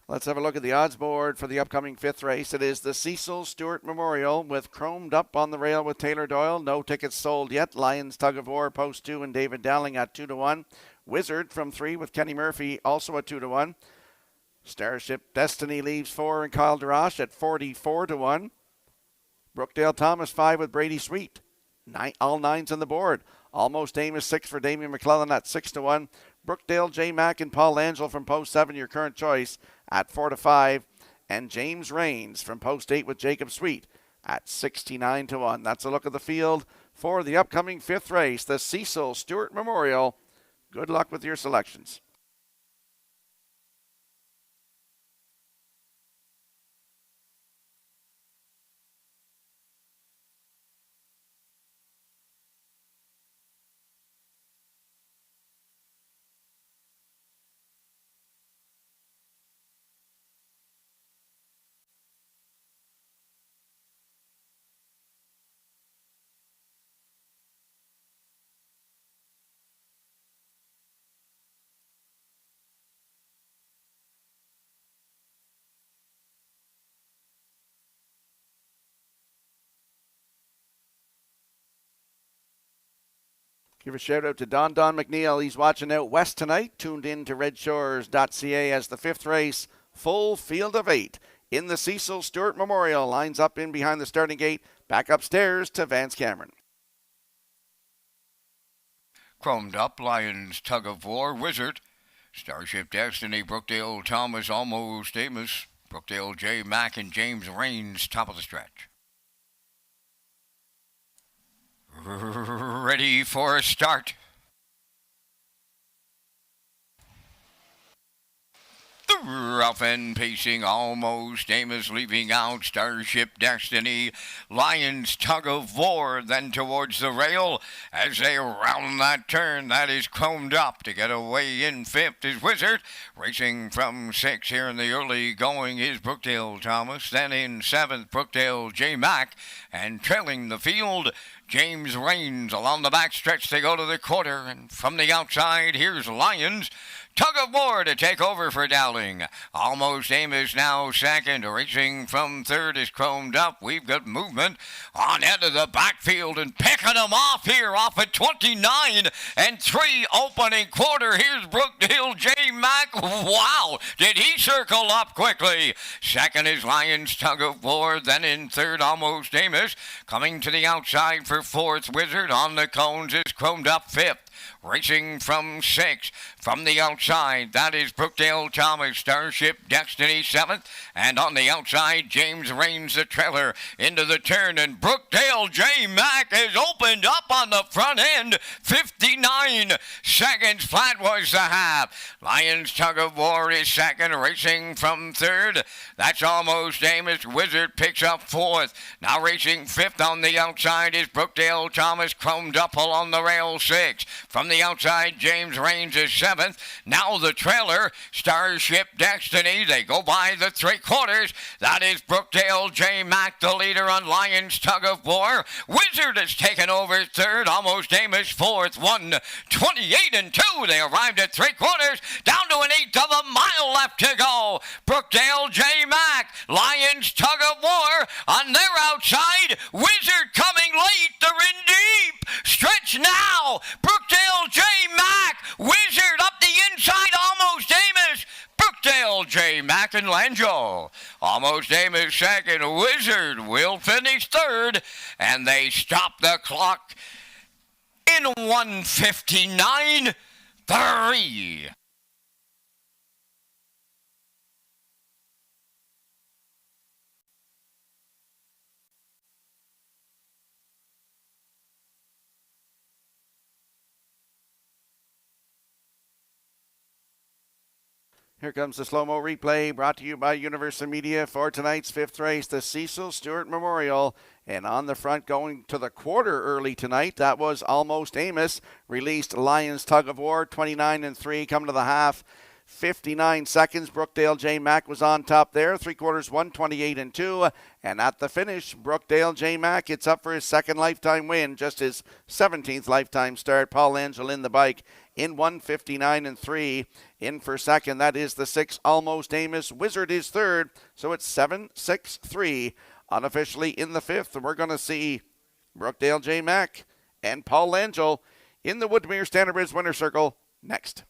Let's have a look at the odds board for the upcoming 5th race. It is the Cecil Stewart Memorial with Chromed Up on the rail with Taylor Doyle. No tickets sold yet. Lions Tug of War, Post 2, and David Dowling at 2-1. Wizard from 3 with Kenny Murphy, also at 2-1. Starship Destiny leaves 4 and Kyle DeRoche at 44-1. Brookdale Thomas 5 with Brady Sweet all nines on the board. Almost Amos 6 for Damien McClellan at 6-1. Brookdale, J. Mack, and Paul Angel from post 7, your current choice, at 4-5. And James Rains from post 8 with Jacob Sweet at 69-1. That's a look at the field for the upcoming 5th race, the Cecil Stewart Memorial. Good luck with your selections. Give a shout out to Don McNeil. He's watching out west tonight, tuned in to Redshores.ca as the 5th race, full field of 8 in the Cecil Stewart Memorial, lines up in behind the starting gate, back upstairs to Vance Cameron. Chromed Up, Lions, Tug of War, Wizard, Starship Destiny, Brookdale, Thomas, Almost Amos, Brookdale, J. Mack, and James Rains, top of the stretch. Ready for a start. The rough end pacing, Almost Amos leaving out, Starship Destiny, Lions Tug of War, then towards the rail as they round that turn. That is Chromed Up. To get away in 5th is Wizard. Racing from 6 here in the early going is Brookdale Thomas. Then in 7th, Brookdale J. Mack. And trailing the field, James Rains. Along the back stretch they go to the quarter. And from the outside, here's Lions Tug of War to take over for Dowling. Almost Amos now second. Racing from 3rd is Chromed Up. We've got movement on end of the backfield and picking them off here off at 29 and 3 opening quarter. Here's Brookdale J. Mack. Wow, did he circle up quickly? Second is Lions Tug of War. Then in 3rd, Almost Amos. Coming to the outside for 4th, Wizard. On the cones is Chromed Up 5th. Racing from 6. From the outside, that is Brookdale Thomas. Starship Destiny 7th. And on the outside, James Rains the trailer into the turn. And Brookdale J. Mack has opened up on the front end. 59 seconds flat was the half. Lions Tug of War is second. Racing from 3rd. That's Almost Amos. Wizard picks up 4th. Now racing 5th on the outside is Brookdale Thomas. Chromed Up along the rail 6. From the outside, James Rains is 7th. Now the trailer, Starship Destiny. They go by the 3/4. That is Brookdale J. Mack, the leader on Lions Tug of War. Wizard has taken over 3rd. Almost Amos 4th. 1:28 and 2. They arrived at 3/4. Down to an 1/8 of a mile left to go. Brookdale J. Mack, Lions Tug of War on their outside. Wizard coming late. They're in deep. Stretch now. Brookdale J. Mack. Wizard up the inside. Almost Amos. Brookdale J. Mack and Langeau. Almost Amos second. Wizard will finish 3rd. And they stop the clock in 1:59.3. Here comes the slow-mo replay brought to you by Universal Media for tonight's 5th race, the Cecil Stewart Memorial. And on the front going to the quarter early tonight, that was Almost Amos. Released Lions Tug of War, 29 and 3. Come to the half, 59 seconds. Brookdale J. Mack was on top there. 3/4, 1:28 and 2. And at the finish, Brookdale J. Mack, it's up for his 2nd lifetime win, just his 17th lifetime start. Paul Angel in the bike in 1:59 and 3. In for 2nd, that is the 6, Almost Amos. Wizard is 3rd, so it's 7-6-3 unofficially in the 5th. And we're going to see Brookdale J. Mack and Paul Angel in the Woodmere Standard Bridge Winner Circle next.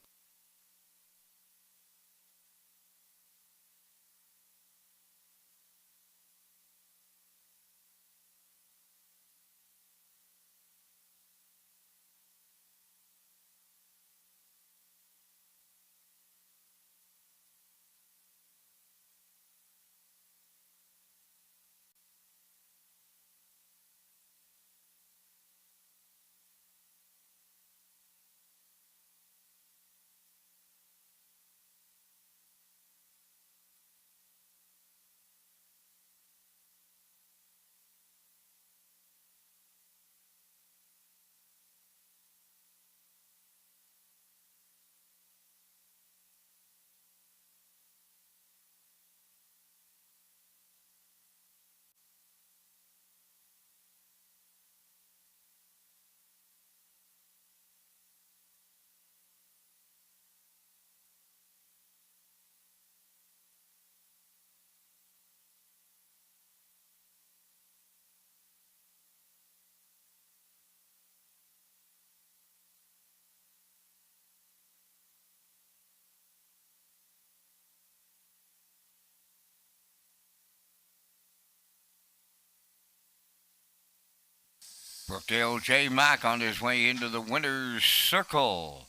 Brookdale J. Mack on his way into the winner's circle.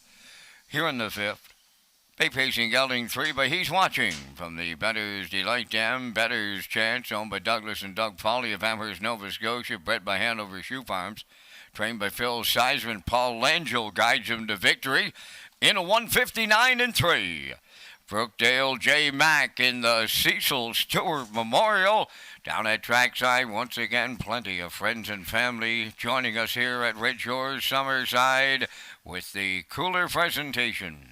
Here in the fifth, Bay pacing gelding 3, but he's watching from the Better's Delight Dam, Better's Chance, owned by Douglas and Doug Foley of Amherst, Nova Scotia, bred by Hanover Shoe Farms, trained by Phil Seisman. Paul Langell guides him to victory in a 159-3. Brookdale J. Mack in the Cecil Stewart Memorial. Down at trackside, once again, plenty of friends and family joining us here at Red Shores, Summerside, with the cooler presentation.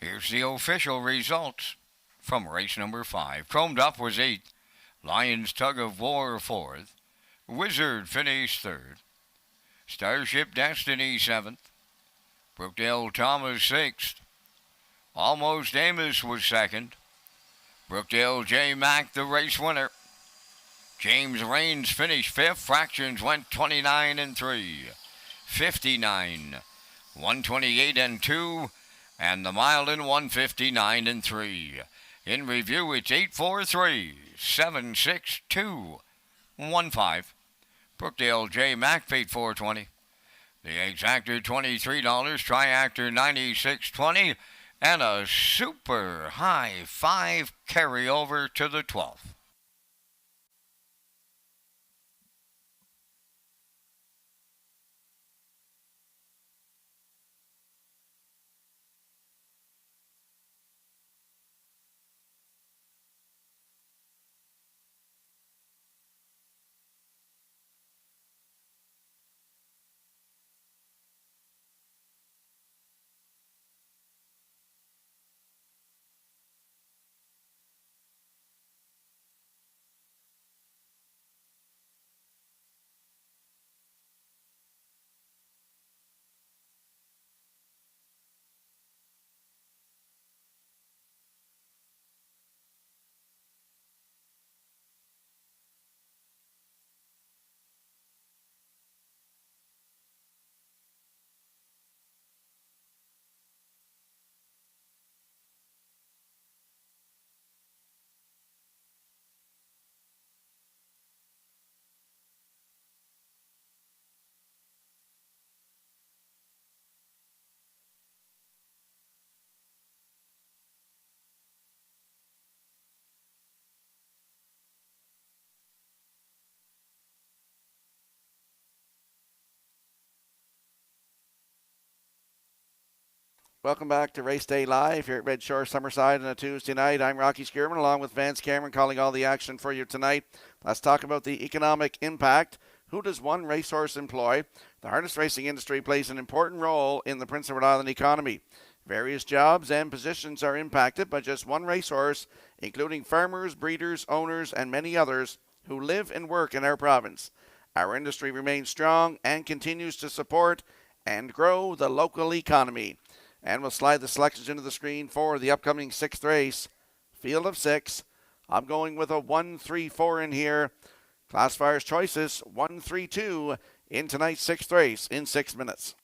Here's the official results from race number 5. Chromed Up was 8th. Lions Tug of War 4th. Wizard finished 3rd. Starship Destiny 7th. Brookdale Thomas 6th. Almost Amos was 2nd. Brookdale J. Mack the race winner. James Rains finished 5th. Fractions went 29-3. 59. 128-2. And the mile in 159-3. In review, it's 8-4-3, 7-6-2, 1-5. Brookdale J. Mack paid $4.20. The exactor $23, triactor $96.20, and a super high 5 carryover to the 12th. Welcome back to Race Day Live here at Red Shore Summerside on a Tuesday night. I'm Rocky Skierman along with Vance Cameron calling all the action for you tonight. Let's talk about the economic impact. Who does one racehorse employ? The harness racing industry plays an important role in the Prince of Rhode Island economy. Various jobs and positions are impacted by just one racehorse, including farmers, breeders, owners, and many others who live and work in our province. Our industry remains strong and continues to support and grow the local economy. And we'll slide the selections into the screen for the upcoming 6th race. Field of 6. I'm going with a 1-3-4 in here. Classifier's choices 1-3-2 in tonight's 6th race in 6 minutes.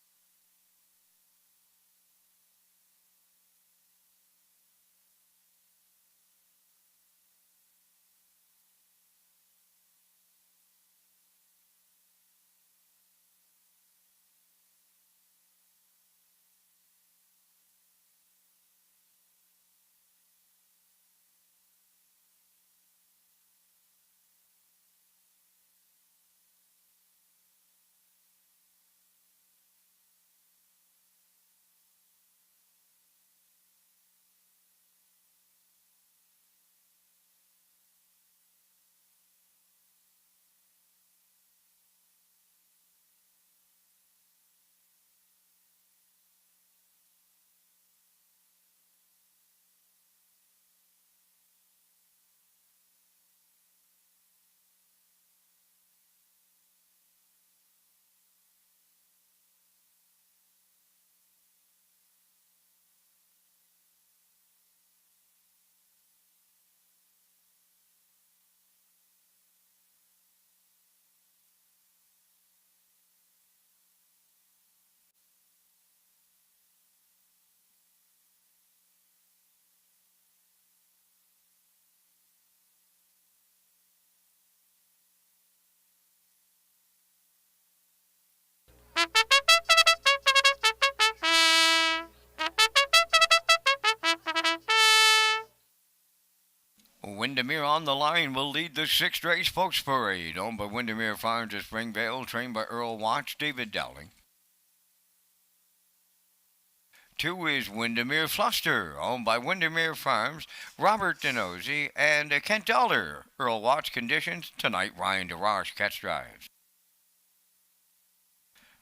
Windermere on the Line will lead the sixth race Folks Parade, owned by Windermere Farms of Springvale, trained by Earl Watts, David Dowling. 2 is Windermere Fluster, owned by Windermere Farms, Robert Denozy, and Kent Dollar. Earl Watts conditions, tonight Ryan DeRoche catch drives.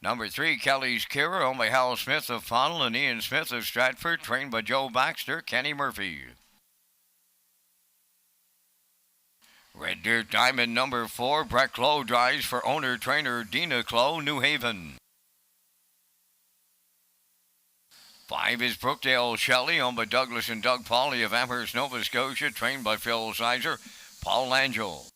Number 3, Kelly's Kira, owned by Hal Smith of Fonnell and Ian Smith of Stratford, trained by Joe Baxter, Kenny Murphy. Red Dirt Diamond number 4, Brett Clough drives for owner-trainer Dina Clough, New Haven. 5 is Brookdale Shelley, owned by Douglas and Doug Pauley of Amherst, Nova Scotia, trained by Phil Sizer, Paul Angel.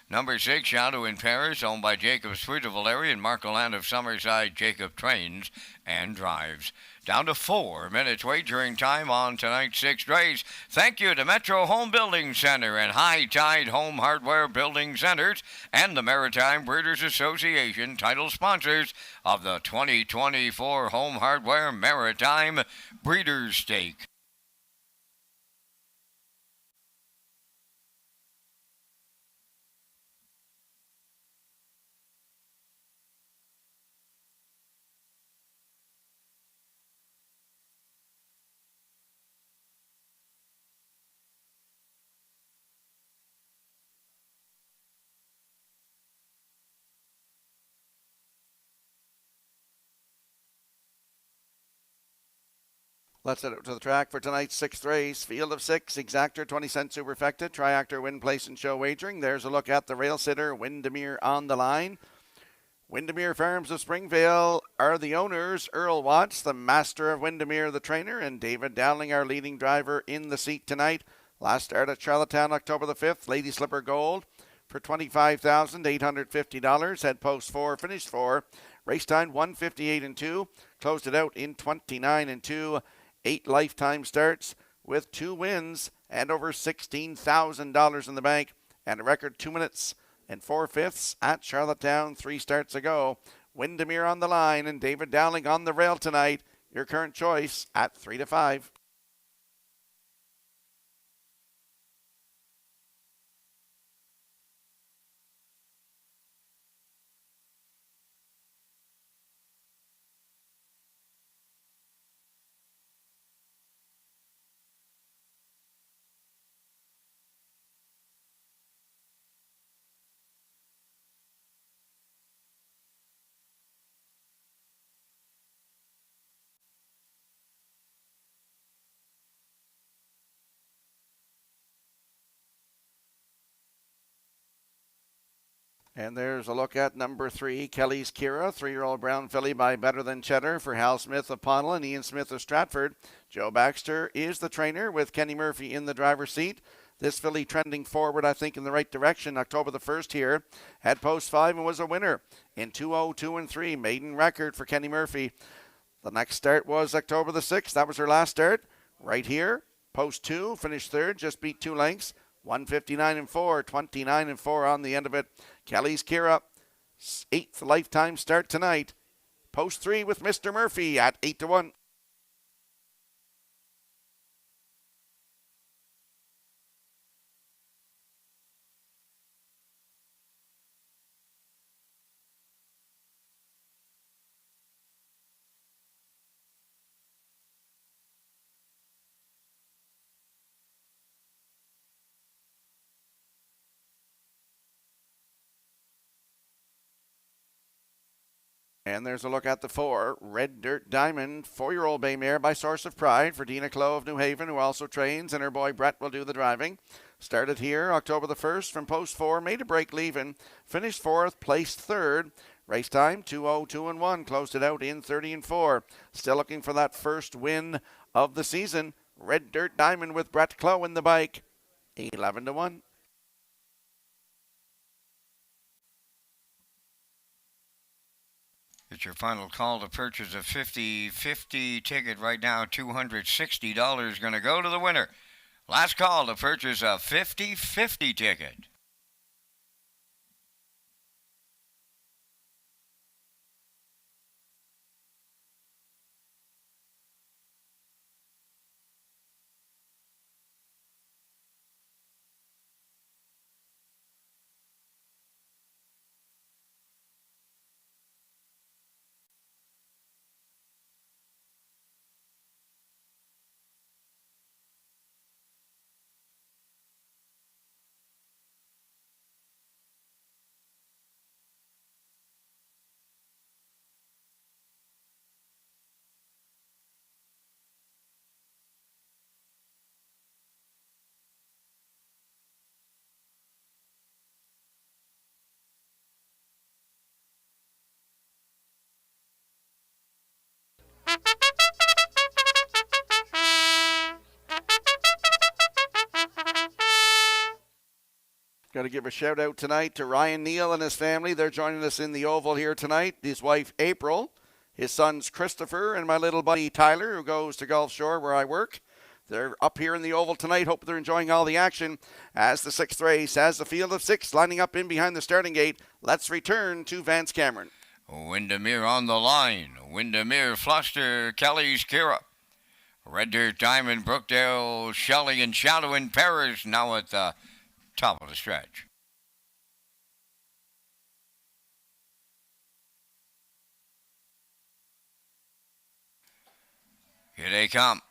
Number 6, Shadow in Paris, owned by Jacob Sweet of Valeria and Marco Land of Summerside. Jacob trains and drives. Down to 4 minutes wagering time on tonight's sixth race. Thank you to Metro Home Building Center and High Tide Home Hardware Building Centers and the Maritime Breeders Association, title sponsors of the 2024 Home Hardware Maritime Breeders' Stake. Let's head out to the track for tonight's sixth race. Field of 6, Exactor, 20 cents superfecta, Triactor, win, place, and show wagering. There's a look at the rail sitter, Windermere on the Line. Windermere Farms of Springvale are the owners. Earl Watts, the master of Windermere, the trainer, and David Dowling, our leading driver, in the seat tonight. Last start at Charlottetown, October the 5th. Lady Slipper Gold for $25,850. Head post 4, finished 4. Race time 1:58 and 2. Closed it out in 29 and 2. 8 lifetime starts with 2 wins and over $16,000 in the bank, and a record 2 minutes and 4/5 at Charlottetown 3 starts ago. Windermere on the Line and David Dowling on the rail tonight. Your current choice at 3 to 5. And there's a look at number 3, Kelly's Kira, 3-year-old brown filly by Better Than Cheddar for Hal Smith of Ponnell and Ian Smith of Stratford. Joe Baxter is the trainer with Kenny Murphy in the driver's seat. This filly trending forward, I think, in the right direction. October the 1st here. Had post 5 and was a winner in 2:02 and 3. Maiden record for Kenny Murphy. The next start was October the 6th. That was her last start. Right here. Post 2, finished 3rd, just beat 2 lengths. 159 and 4, 29 and 4 on the end of it. Kelly's Kira, 8th lifetime start tonight. Post 3 with Mr. Murphy at 8 to 1. And there's a look at the 4, Red Dirt Diamond, 4-year-old bay mare by Source of Pride for Dina Clough of New Haven, who also trains, and her boy Brett will do the driving. Started here October the 1st from post 4, made a break leaving, finished 4th, placed 3rd. Race time 2:02 and 1, closed it out in 30 and 4. Still looking for that first win of the season. Red Dirt Diamond with Brett Clough in the bike, 11 to 1. It's your final call to purchase a 50/50 ticket right now. $260 going to go to the winner. Last call to purchase a 50/50 ticket. Got to give a shout out tonight to Ryan Neal and his family. They're joining us in the Oval here tonight. His wife, April, his sons, Christopher, and my little buddy, Tyler, who goes to Gulf Shore where I work. They're up here in the Oval tonight. Hope they're enjoying all the action as the sixth race, as the field of six lining up in behind the starting gate. Let's return to Vance Cameron. Windermere on the line. Windermere, Fluster, Kelly's Kira. Red Dirt, Diamond, Brookdale, Shelley, and Shadow in Paris now at the top of the stretch. Here they come.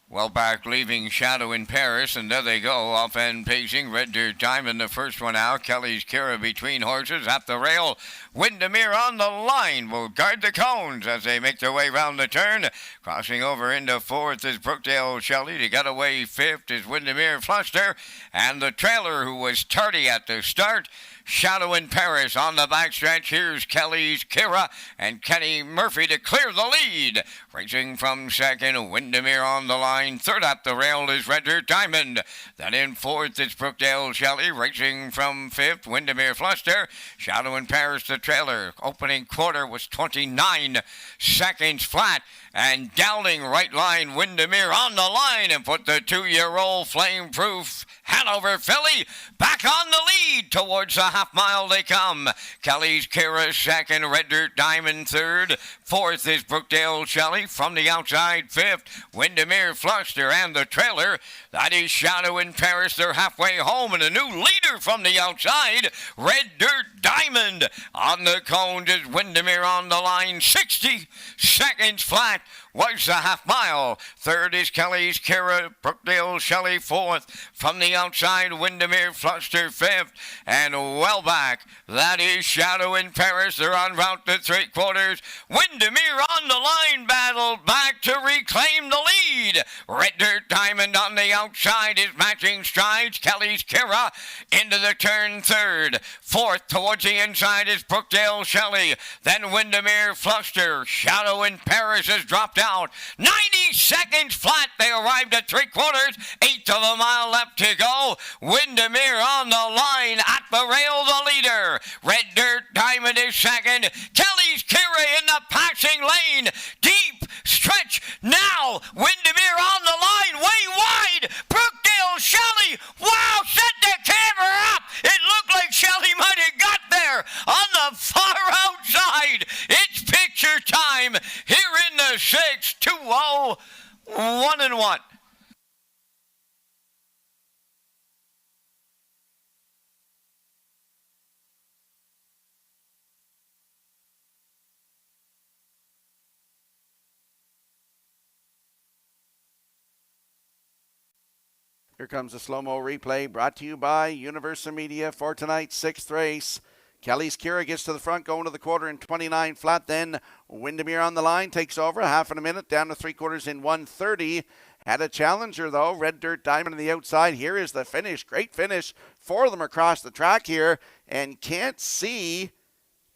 Well back, leaving Shadow in Paris, and there they go, off and pacing. Red Dirt Diamond, the first one out. Kelly's Kira between horses at the rail. Windermere on the line will guard the cones as they make their way round the turn. Crossing over into fourth is Brookdale Shelley. To get away fifth is Windermere Fluster. And the trailer, who was tardy at the start, Shadow in Paris on the backstretch. Here's Kelly's Kira and Kenny Murphy to clear the lead. Racing from second, Windermere on the line. Third at the rail is Red Dirt Diamond. Then in fourth, it's Brookdale Shelley. Racing from fifth, Windermere Fluster. Shadow in Paris, the trailer. Opening quarter was 29 seconds flat. And Dowling right line, Windermere on the line, and put the 2-year-old flame-proof Hanover filly back on the lead. Towards the half-mile they come. Kelly's Kira second, Red Dirt Diamond third. Fourth is Brookdale Shelley. From the outside, fifth, Windermere Fluster and the trailer. That is Shadow in Paris. They're halfway home, and a new leader from the outside, Red Dirt Diamond. On the cones is Windermere on the line, 60 seconds flat was the half mile. Third is Kelly's Kira, Brookdale Shelley fourth. From the outside, Windermere Fluster fifth. And well back, that is Shadow in Paris. They're en route to three quarters. Windermere on the line, battle back to reclaim the lead. Red Dirt Diamond on the outside is matching strides. Kelly's Kira into the turn third. Fourth towards the inside is Brookdale Shelley. Then Windermere Fluster. Shadow in Paris has dropped out. 90 seconds flat. They arrived at three quarters. Eighth of a mile left to go. Windermere on the line at the rail, the leader. Red Dirt Diamond is second. Kelly's Kira in the passing lane. Deep stretch now. Windermere on the line, way wide. Brookdale Shelley. Wow, set the camera up. It looked like Shelley might have got there on the far outside. It's picture time here in the 6-2-0, 1-1. Here comes a slow-mo replay brought to you by Universal Media for tonight's sixth race. Kelly's Kira gets to the front, going to the quarter in 29 flat. Then Windermere on the line takes over half in a minute, down to three quarters in 1:30. Had a challenger, though. Red Dirt Diamond on the outside. Here is the finish. Great finish for them across the track here. And can't see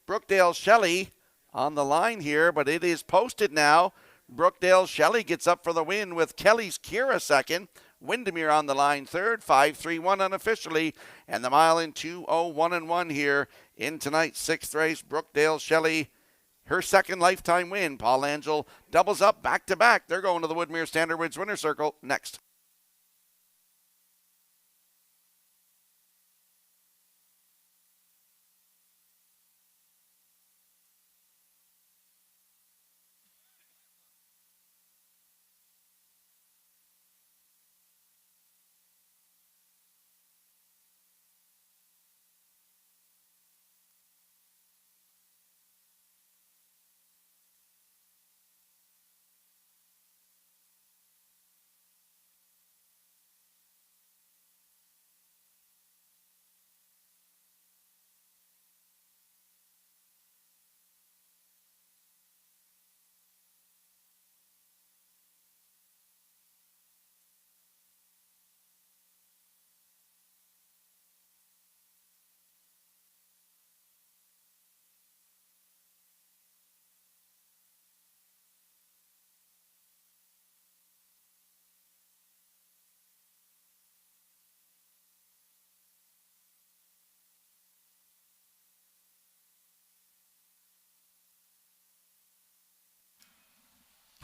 Brookdale Shelley on the line here, but it is posted now. Brookdale Shelley gets up for the win with Kelly's Kira second. Windermere on the line third, 5-3-1 unofficially, and the mile in 2:01-1 here in tonight's sixth race. Brookdale Shelley, her second lifetime win. Paul Angel doubles up back to back. They're going to the Woodmere Standard Woods Winner Circle next.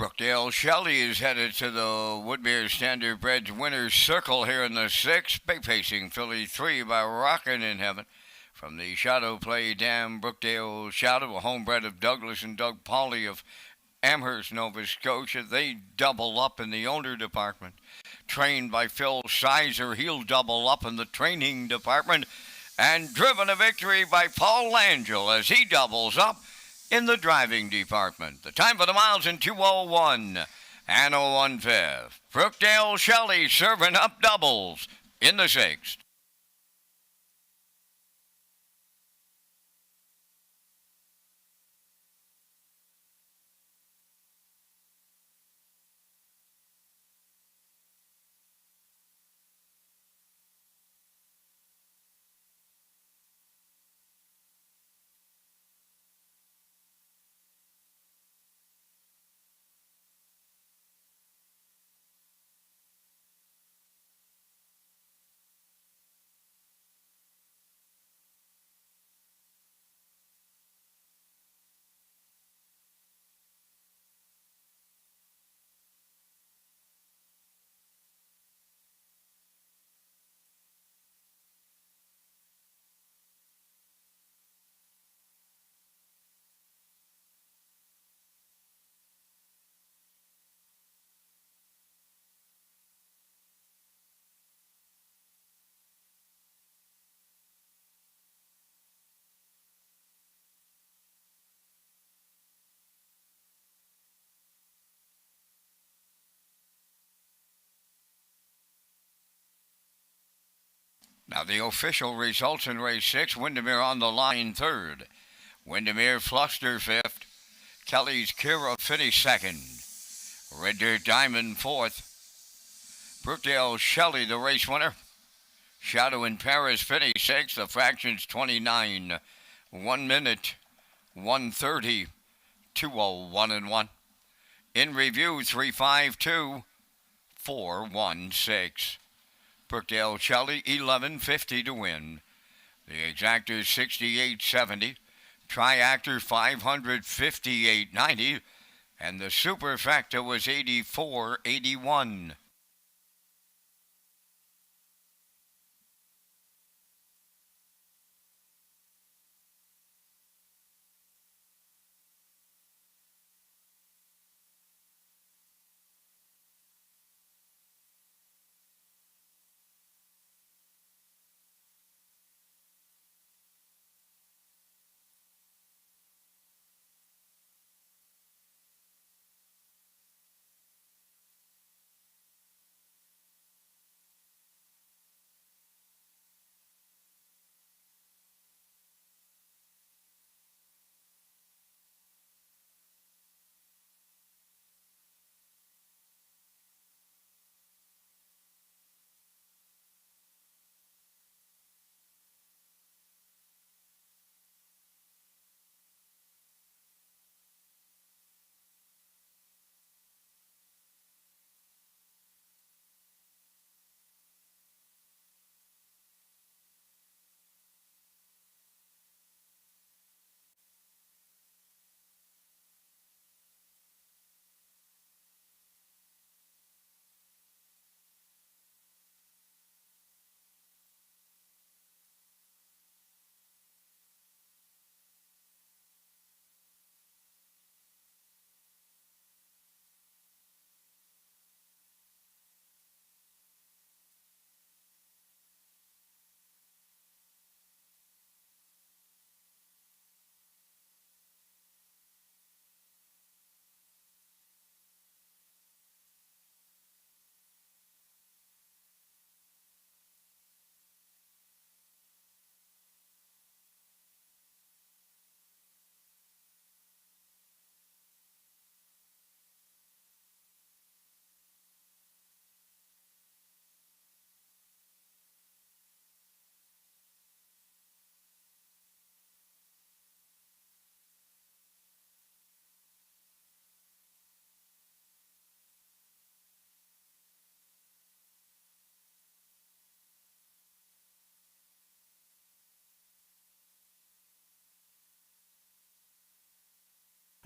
Brookdale Shelley is headed to the Woodmere Standardbreds winner's circle here in the 6th. Big pacing filly 3 by Rockin' in Heaven. From the Shadow Play Dam, Brookdale Shadow, a homebred of Douglas and Doug Pauley of Amherst, Nova Scotia. They double up in the owner department. Trained by Phil Sizer, he'll double up in the training department. And driven to victory by Paul Langell as he doubles up in the driving department. The time for the miles in 2:01 and 1/5. Brookdale Shelley serving up doubles in the 6th. Now the official results in race 6, Windermere on the line 3rd. Windermere Fluster 5th. Kelly's Kira finished 2nd. Red Dirt Diamond 4th. Brookdale Shelley, the race winner. Shadow in Paris finished 6th. The fractions 29. 1 minute, 1:30, 2:01 and 1. In review 3:52, 4:16. Brookdale Shelley 11.50 to win. The exactor 68.70. Triactor 558.90. And the superfecta was 84.81.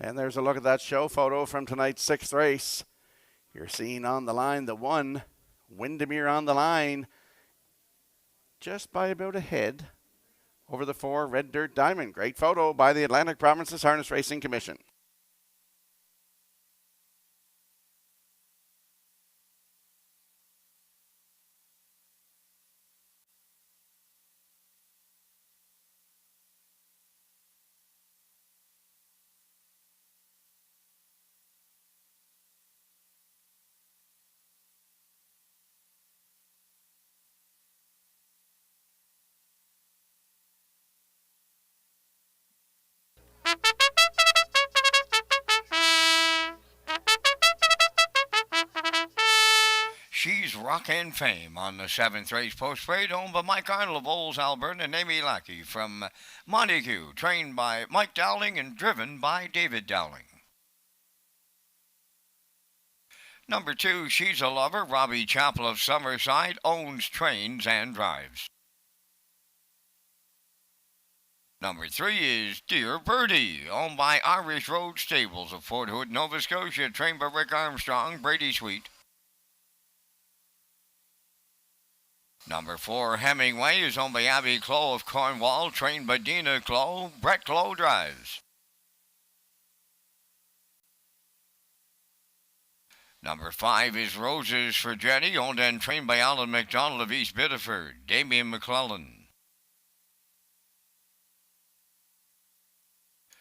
And there's a look at that show photo from tonight's 6th race. You're seeing on the line the 1, Windermere on the line, just by about a head over the 4, Red Dirt Diamond. Great photo by the Atlantic Provinces Harness Racing Commission. She's Rockin' Fame on the 7th race post-parade, owned by Mike Arnold of Olds, Alberta, and Amy Lackey from Montague, trained by Mike Dowling and driven by David Dowling. Number 2, She's a Lover, Robbie Chappell of Summerside, owns, trains, and drives. Number 3 is Dear Birdie, owned by Irish Road Stables of Fort Hood, Nova Scotia, trained by Rick Armstrong, Brady Sweet. Number 4, Hemingway, is owned by Abby Clow of Cornwall, trained by Dina Clow, Brett Clow drives. Number 5 is Roses for Jenny, owned and trained by Alan McDonald of East Biddeford, Damien McClellan.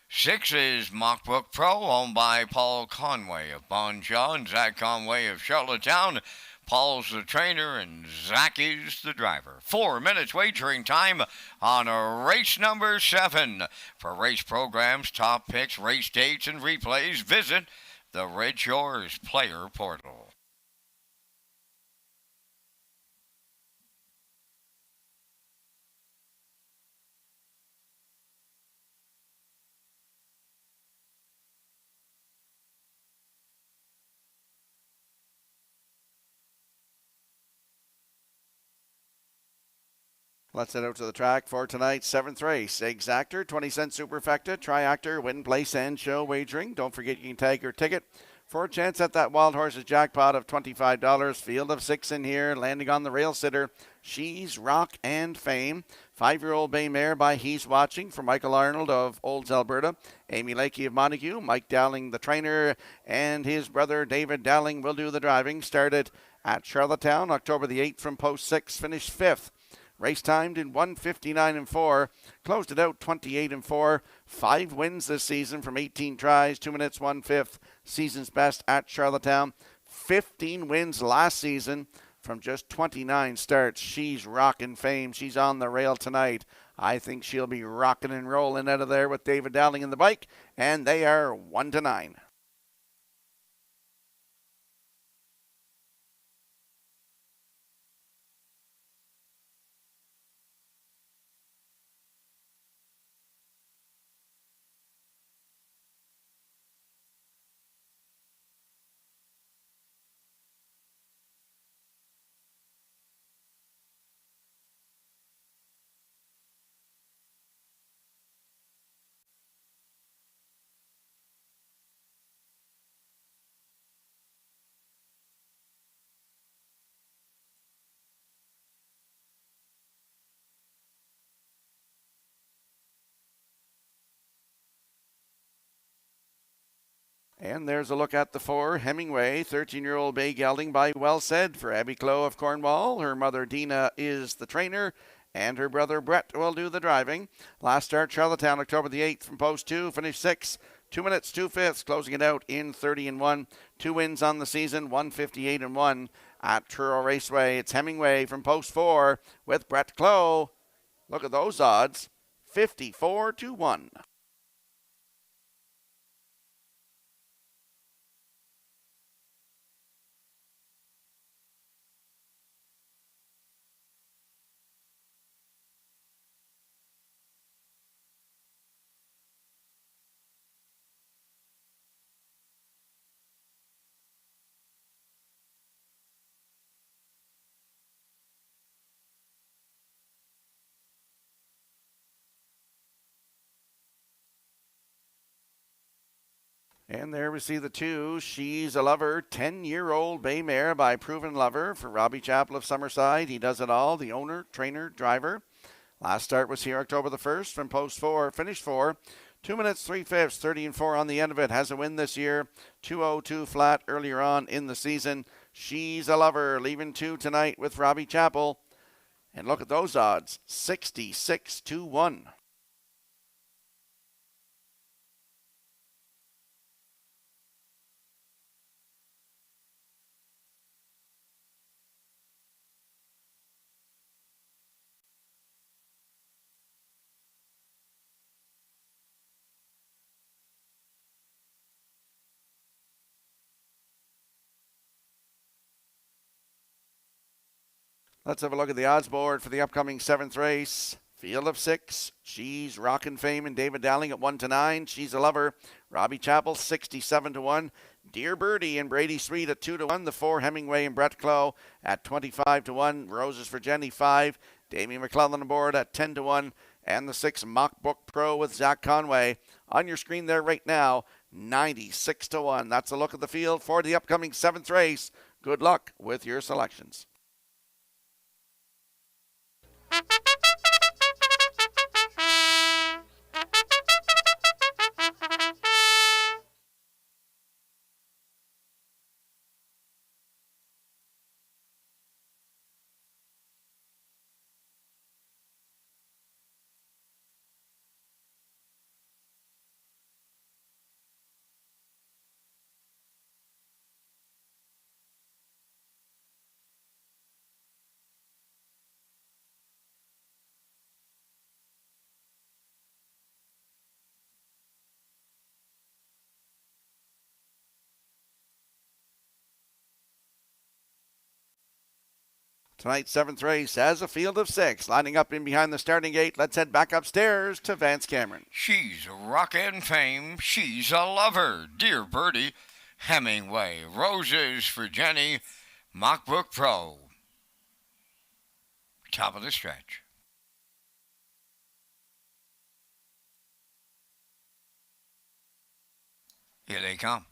6 is Mockbrook Pro, owned by Paul Conway of Bonshaw and Zach Conway of Charlottetown. Paul's the trainer and Zach is the driver. 4 minutes wagering time on race number 7. For race programs, top picks, race dates, and replays, visit the Red Shores Player Portal. Let's head out to the track for tonight's 7th race. Exactor, 20-cent superfecta, triactor, win, place, and show wagering. Don't forget you can tag your ticket for a chance at that Wild Horses jackpot of $25. Field of 6 in here, landing on the rail sitter. She's Rock and Fame. 5-year-old bay mare by He's Watching for Michael Arnold of Olds, Alberta. Amy Lakey of Montague. Mike Dowling, the trainer, and his brother David Dowling will do the driving. Started at Charlottetown, October the 8th from post 6, finished 5th. Race timed in 1:59.4, closed it out 28.4. 5 wins this season from 18 tries, 2 minutes 1/5. Season's best at Charlottetown. 15 wins last season from just 29 starts. She's Rockin' Fame. She's on the rail tonight. I think she'll be rocking and rolling out of there with David Dowling in the bike, and they are 1-9. And there's a look at the 4, Hemingway, 13-year-old bay gelding by Well Said for Abby Clow of Cornwall. Her mother Dina is the trainer, and her brother Brett will do the driving. Last start, Charlottetown, October the 8th from post 2, finished 6, 2 minutes 2/5, closing it out in 30-1. 2 wins on the season, 158-1 at Truro Raceway. It's Hemingway from post 4 with Brett Clow. Look at those odds, 54-1. And there we see the 2. She's a Lover, 10-year-old bay mare by Proven Lover for Robbie Chappell of Summerside. He does it all, the owner, trainer, driver. Last start was here October the 1st from post 4, finish 4. 2 minutes, 3/5, 30-4 on the end of it. Has a win this year. 2:02 flat earlier on in the season. She's a Lover, leaving 2 tonight with Robbie Chappell. And look at those odds, 66-1. Let's have a look at the odds board for the upcoming 7th race. Field of 6. She's Rockin' Fame and David Dowling at 1-9. She's a Lover. Robbie Chappell 67-1. Dear Birdie and Brady Sweet at 2-1. The 4 Hemingway and Brett Clough at 25-1. Roses for Jenny 5. Damien McClellan aboard at 10-1. And the 6 Mock Book Pro with Zach Conway on your screen there right now, 96-1. That's a look at the field for the upcoming 7th race. Good luck with your selections. Tonight's 7th race has a field of 6 lining up in behind the starting gate. Let's head back upstairs to Vance Cameron. She's Rockin' Fame. She's a Lover. Dear Birdie. Hemingway. Roses for Jenny. Mockbook Pro. Top of the stretch. Here they come.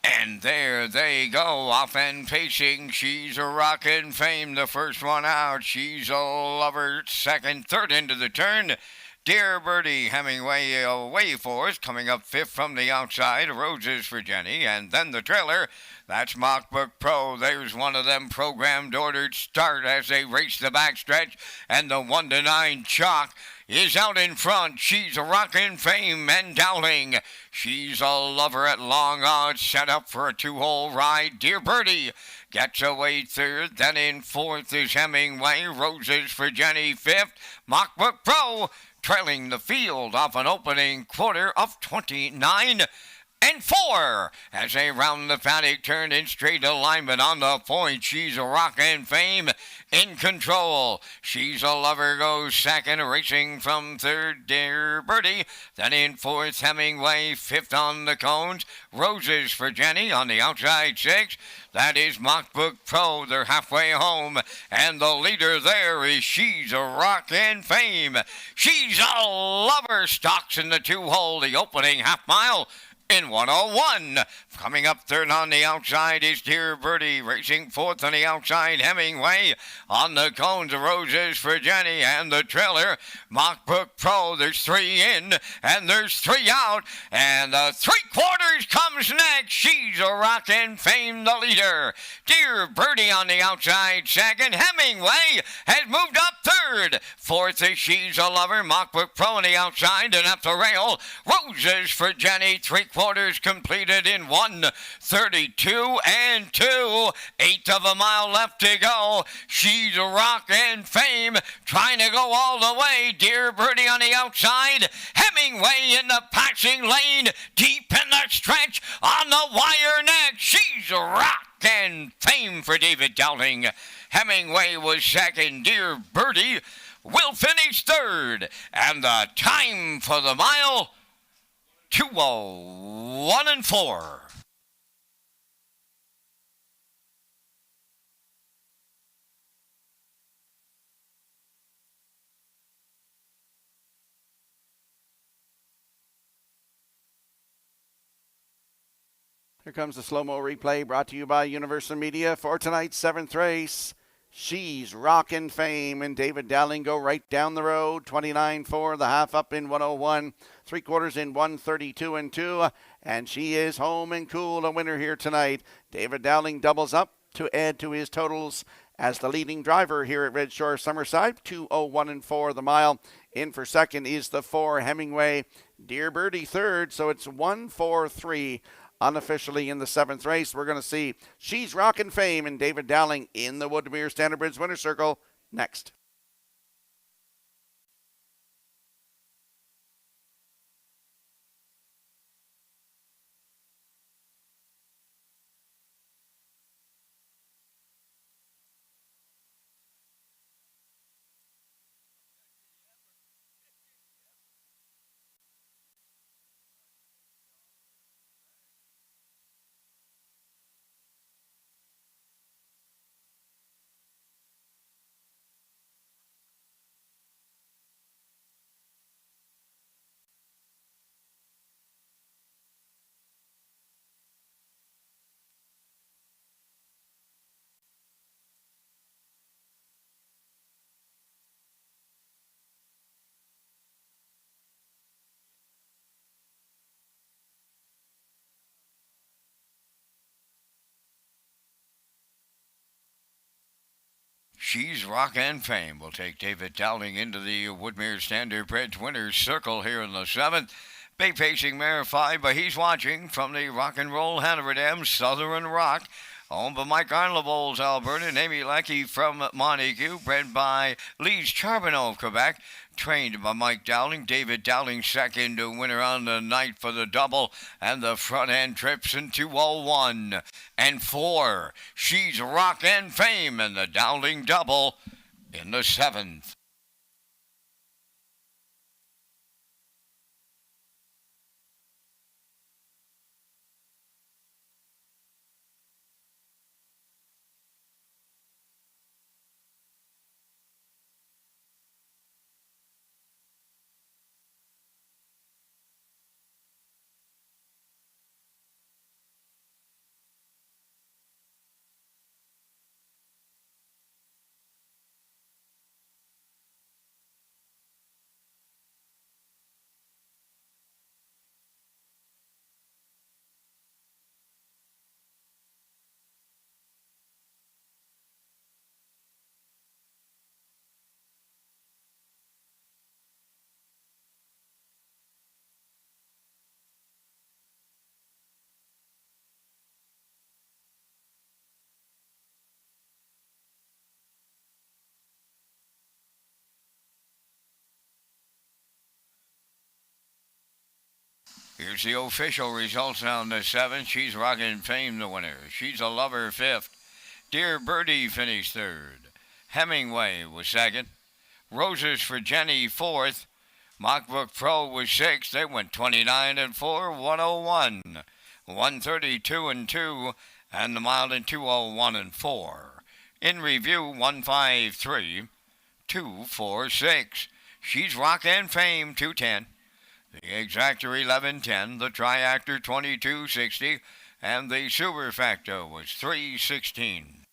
And there they go, off and pacing. She's a Rockin' Fame, the first one out. She's a Lover, second, third into the turn. Dear Birdie, Hemingway away fourth, coming up 5th from the outside. Roses for Jenny, and then the trailer. That's Mockbook Pro. There's one of them programmed ordered start as they race the backstretch, and the 1-9 chalk is out in front. She's a Rockin' Fame and Dowling. She's a Lover at long odds, set up for a 2-hole ride. Dear Birdie gets away third. Then in 4th is Hemingway. Roses for Jenny 5th. Mockbook Pro trailing the field off an opening quarter of 29-4 as they round the paddock turn in straight alignment on the point. She's a Rockin' Fame in control. She's a Lover goes second, racing from third. Dear Birdie. Then in 4th, Hemingway. 5th on the cones. Roses for Jenny on the outside 6. That is Mockbook Pro. They're halfway home. And the leader there is She's a Rockin' Fame. She's a Lover. Stocks in the 2-hole. The opening half mile in 101. Coming up third on the outside is Dear Birdie. Racing 4th on the outside, Hemingway. On the cones, Roses for Jenny, and the trailer, Mockbook Pro. There's 3 in, and there's 3 out, and the 3/4 comes next. She's a Rockin' Fame, the leader. Dear Birdie on the outside second. Hemingway has moved up third. 4th is She's a Lover. Mockbook Pro on the outside, and up the rail, Roses for Jenny. 3/4 completed in 1:32.2. 1/8 of a mile left to go. She's a Rockin' Fame trying to go all the way. Dear Birdie on the outside. Hemingway in the passing lane. Deep in the stretch on the wire next. She's a Rockin' Fame for David Dowling. Hemingway was second. Dear Birdie will finish third. And the time for the mile, 2:01.4. Here comes the slow-mo replay brought to you by Universal Media for tonight's 7th race. She's Rockin' Fame, and David Dowling go right down the road. 29-4, the half up in 101, 3/4 in 132 and 2. And she is home and cool, a winner here tonight. David Dowling doubles up to add to his totals as the leading driver here at Red Shore Summerside. 2:01 and 4 the mile. In for second is the 4 Hemingway. Dear Birdie third, so it's 1-4-3 unofficially in the 7th race. We're going to see She's Rockin' Fame and David Dowling in the Woodmere Standard Bridge winner circle next. She's Rockin' Fame will take David Dowling into the Woodmere Standard Bridge winner's circle here in the 7th. Big pacing mare 5, but he's watching from the Rock and Roll Hanover Dam Southern Rock. Owned by Mike Arnlevols, Alberta, and Amy Lackey from Montague, bred by Lise Charbonneau of Quebec, trained by Mike Dowling. David Dowling second winner on the night for the double, and the front end trips in 2:01 and 4. She's Rockin' Fame and the Dowling double in the 7th. Here's the official results on the 7th. She's Rockin' Fame, the winner. She's a Lover, 5th. Dear Birdie finished 3rd. Hemingway was 2nd. Roses for Jenny, 4th. Mockbrook Pro was 6th. They went 29 and 4, 101, 132 and 2, and the mile in 2:01 and 4. In review, 153, 246. She's Rockin' Fame, 210. The exactor 1110, the triactor 2260, and the superfactor was 316.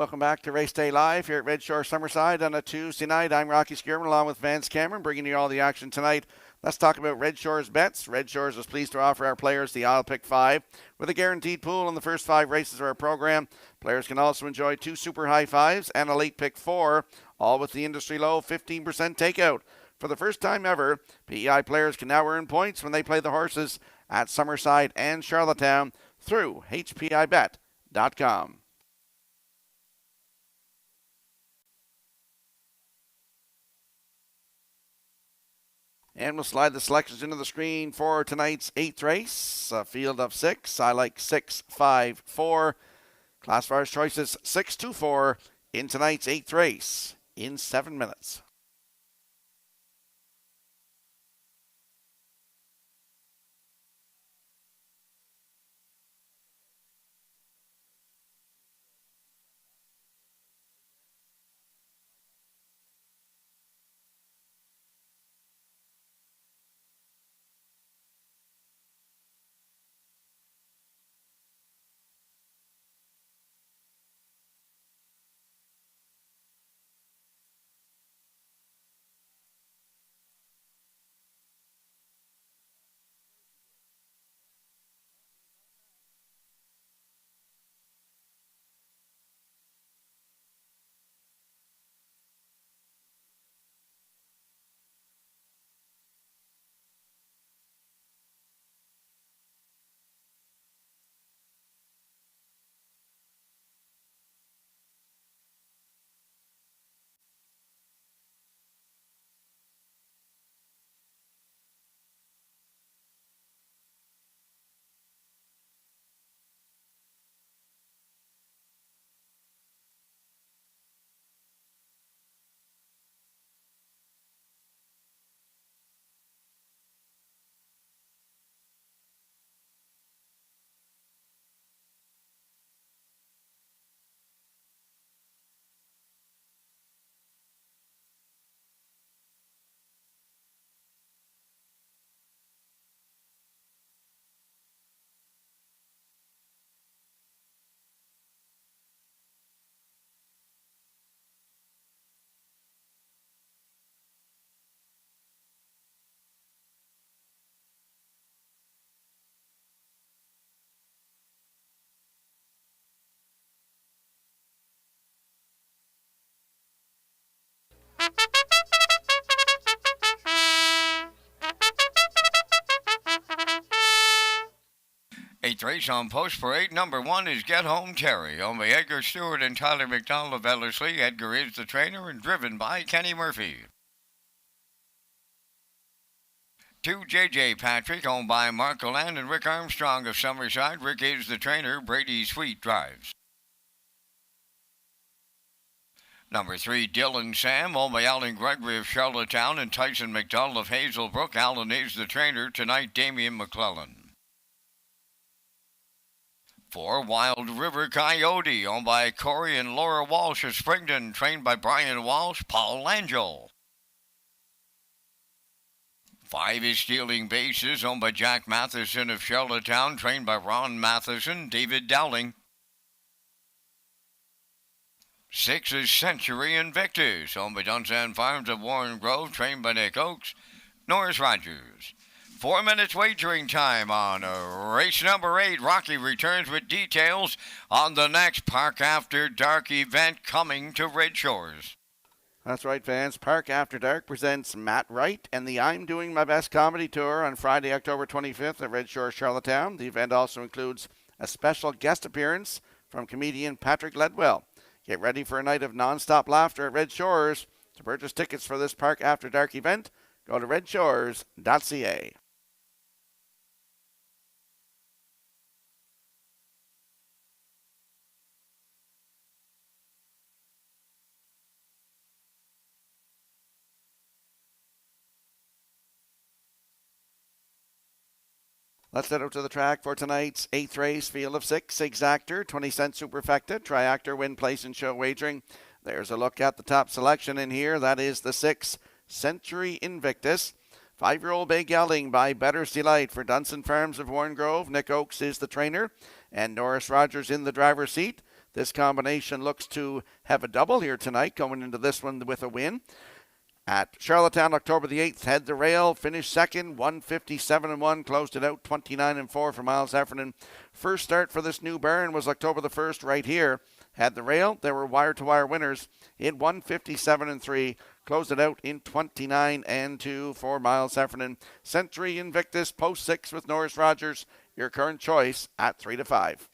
Welcome back to Race Day Live here at Red Shore Summerside on a Tuesday night. I'm Rocky Skierman along with Vance Cameron, bringing you all the action tonight. Let's talk about Red Shore's bets. Red Shores is pleased to offer our players the I'll Pick 5 with a guaranteed pool in the first 5 races of our program. Players can also enjoy 2 super high fives and a late pick 4, all with the industry low 15% takeout. For the first time ever, PEI players can now earn points when they play the horses at Summerside and Charlottetown through hpibet.com. And we'll slide the selections into the screen for tonight's 8th race. A field of 6. I like 6, 5, 4. Classifier's choices 6, 2, 4 in tonight's 8th race in 7 minutes. Eighth race on Post Parade. Number 1 is Get Home Terry. Owned by Edgar Stewart and Tyler McDonald of Ellerslie. Edgar is the trainer and driven by Kenny Murphy. 2, J.J. Patrick, owned by Mark Land and Rick Armstrong of Summerside. Rick is the trainer. Brady Sweet drives. Number 3, Dylan Sam, owned by Alan Gregory of Charlottetown and Tyson McDonald of Hazelbrook. Alan is the trainer. Tonight, Damian McClellan. 4, Wild River Coyote, owned by Corey and Laura Walsh of Springton, trained by Brian Walsh, Paul Langell. 5 is Stealing Bases, owned by Jack Matheson of Charlottetown, trained by Ron Matheson, David Dowling. 6 is Century Invictus, owned by Dunsan Farms of Warren Grove, trained by Nick Oakes, Norris Rogers. 4 minutes wagering time on race number 8. Rocky returns with details on the next Park After Dark event coming to Red Shores. That's right, fans. Park After Dark presents Matt Wright and the I'm Doing My Best comedy tour on Friday, October 25th at Red Shore, Charlottetown. The event also includes a special guest appearance from comedian Patrick Ledwell. Get ready for a night of non-stop laughter at Red Shores. To purchase tickets for this Park After Dark event, go to Redshores.ca. Let's head out to the track for tonight's 8th race. Field of 6, Exactor, 20-cent Superfecta, Triactor, Win Place and Show Wagering. There's a look at the top selection in here. That is the 6, Century Invictus. 5-year-old Bay Gelding by Better's Delight for Dunsan Farms of Warren Grove. Nick Oakes is the trainer, and Norris Rogers in the driver's seat. This combination looks to have a double here tonight, going into this one with a win. At Charlottetown, October the 8th, head the rail, finished second, 157-1, closed it out 29-4 for Miles Heffernan. First start for this new barn was October the 1st right here. Had the rail, there were wire-to-wire winners in 157-3, closed it out in 29-2 for Miles Heffernan. Century Invictus, post 6 with Norris Rogers, your current choice at 3-5.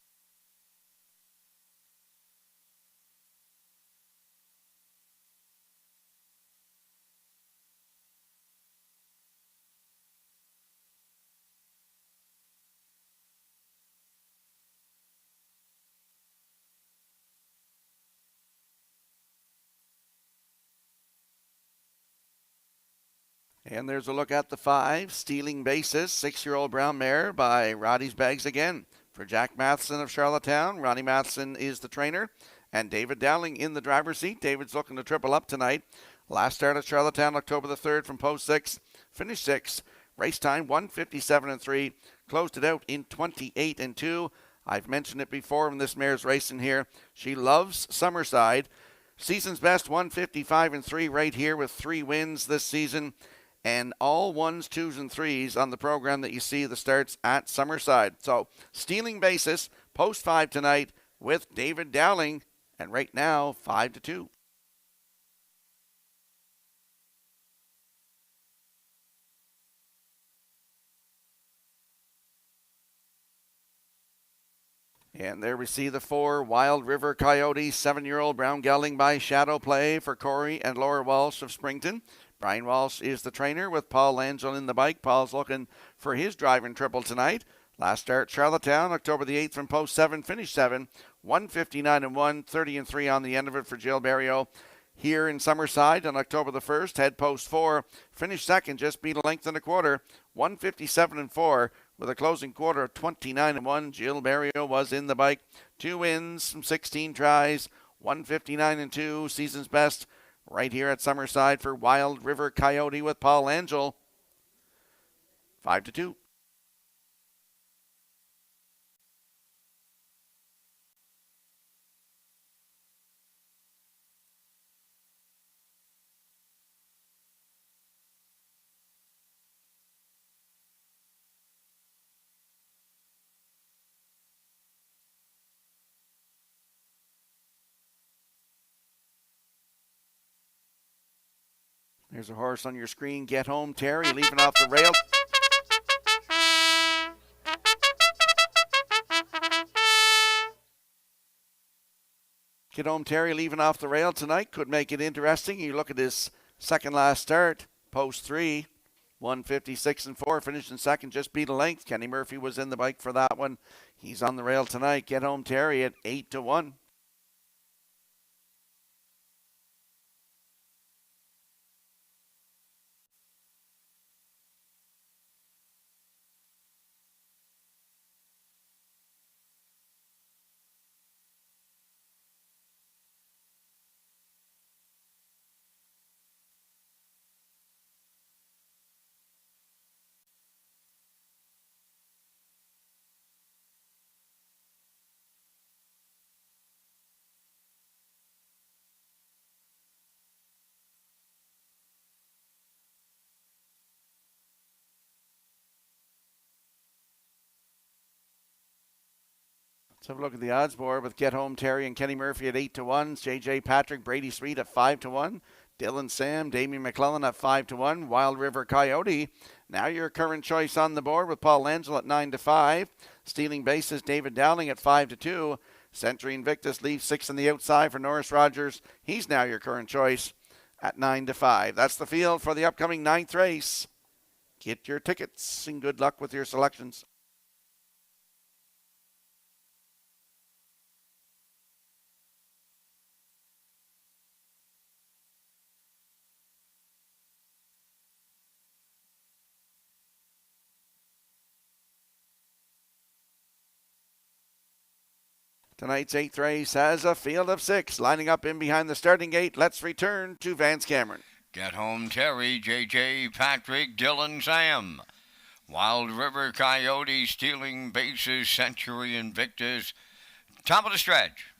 And there's a look at the 5, Stealing Basis, 6-year-old brown mare by Roddy's Bags again. For Jack Matheson of Charlottetown, Ronnie Matheson is the trainer, and David Dowling in the driver's seat. David's looking to triple up tonight. Last start at Charlottetown, October the 3rd from post 6, finished 6. Race time 157-3, closed it out in 28-2. I've mentioned it before when this mare's racing here. She loves Summerside. Season's best 155-3 right here with 3 wins this season. And all 1s, 2s, and 3s on the program that you see the starts at Summerside. So, Stealing Basis, post 5 tonight with David Dowling, and right now, 5-2. And there we see the 4, Wild River Coyote, 7-year-old brown gelding by Shadow Play for Corey and Laura Walsh of Springton. Brian Walsh is the trainer with Paul Angel in the bike. Paul's looking for his driving triple tonight. Last start, Charlottetown, October the 8th from post 7, finish 7, 159-1, 30-3 on the end of it for Jill Barrio. Here in Summerside on October the 1st, head post 4, finished second, just beat a length and a quarter, 157-4 with a closing quarter of 29-1. Jill Barrio was in the bike. 2 wins from 16 tries, 159-2, season's best. Right here at Summerside for Wild River Coyote with Paul Angel. 5-2. There's a horse on your screen. Get Home Terry leaving off the rail. Get Home Terry leaving off the rail tonight could make it interesting. You look at his second last start, post 3, 156-4, finished in second, just beat a length. Kenny Murphy was in the bike for that one. He's on the rail tonight. Get Home Terry at 8-1. Let's have a look at the odds board with Get Home Terry and Kenny Murphy at 8-1. JJ Patrick, Brady Sweet at 5-1. Dylan Sam, Damien McClellan at 5-1. Wild River Coyote. Now your current choice on the board with Paul Angel at 9-5. Stealing Basis, David Dowling at 5-2. Century Invictus leaves 6 on the outside for Norris Rogers. He's now your current choice at 9-5. That's the field for the upcoming 9th race. Get your tickets and good luck with your selections. Tonight's 8th race has a field of 6 lining up in behind the starting gate. Let's return to Vance Cameron. Get Home Terry, J.J. Patrick, Dylan Sam. Wild River Coyote, Stealing Bases, Century Invictus. Top of the stretch.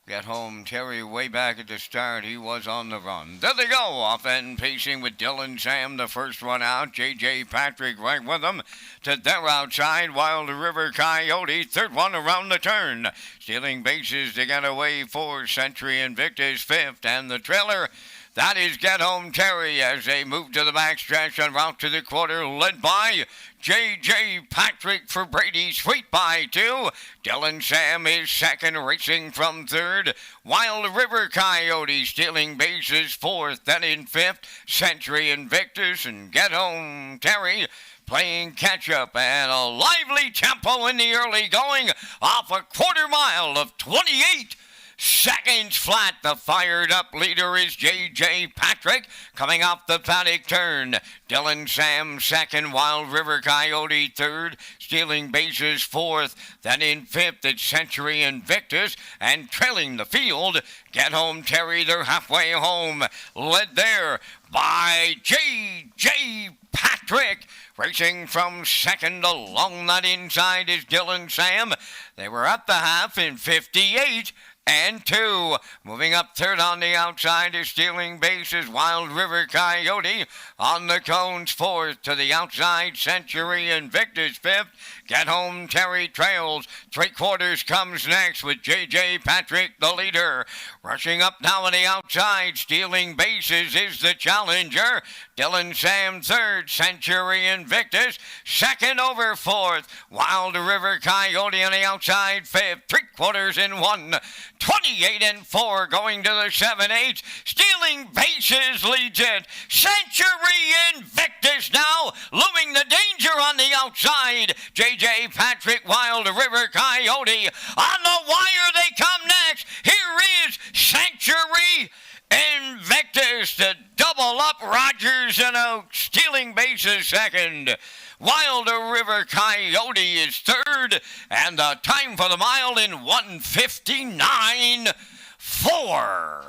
Get home, Terry, way back at the start. He was on the run. There they go, off and pacing with Dylan Sam, the first one out. J.J. Patrick right with them. To their outside, Wild River Coyote, third one around the turn. Stealing bases to get away for Century Invictus, fifth. And the trailer, that is Get Home Terry as they move to the backstretch en route to the quarter, led by J.J. Patrick for Brady Sweet by two. Dylan Sam is second, racing from third. Wild River Coyote stealing bases fourth. Then in fifth, Century Invictus and Get Home Terry playing catch-up, and a lively tempo in the early going off a quarter mile of 28 seconds flat. The fired-up leader is J.J. Patrick coming off the paddock turn. Dylan Sam second, Wild River Coyote third, stealing bases fourth. Then in fifth, it's Century Invictus, and trailing the field, Get Home Terry. They're halfway home, led there by J.J. Patrick. Racing from second along that inside is Dylan Sam. They were at the half in 58 and 2. Moving up third on the outside is stealing bases Wild River Coyote. On the cones fourth, to the outside Century Invictus fifth. Get Home Terry trails. Three quarters comes next with J.J. Patrick the leader. Rushing up now on the outside, stealing bases is the challenger. Dylan Sam third, Century Invictus second over fourth. Wild River Coyote on the outside fifth. Three quarters in one. 28 and 4 going to the 7-8. Stealing bases leads it. Century Invictus now looming the danger on the outside. J.J. Patrick, Wild River Coyote. On the wire they come next. Here is Century Invictus to double up Rogers and out. Stealing bases second. Wild River Coyote is third, and the time for the mile in 1:59.4.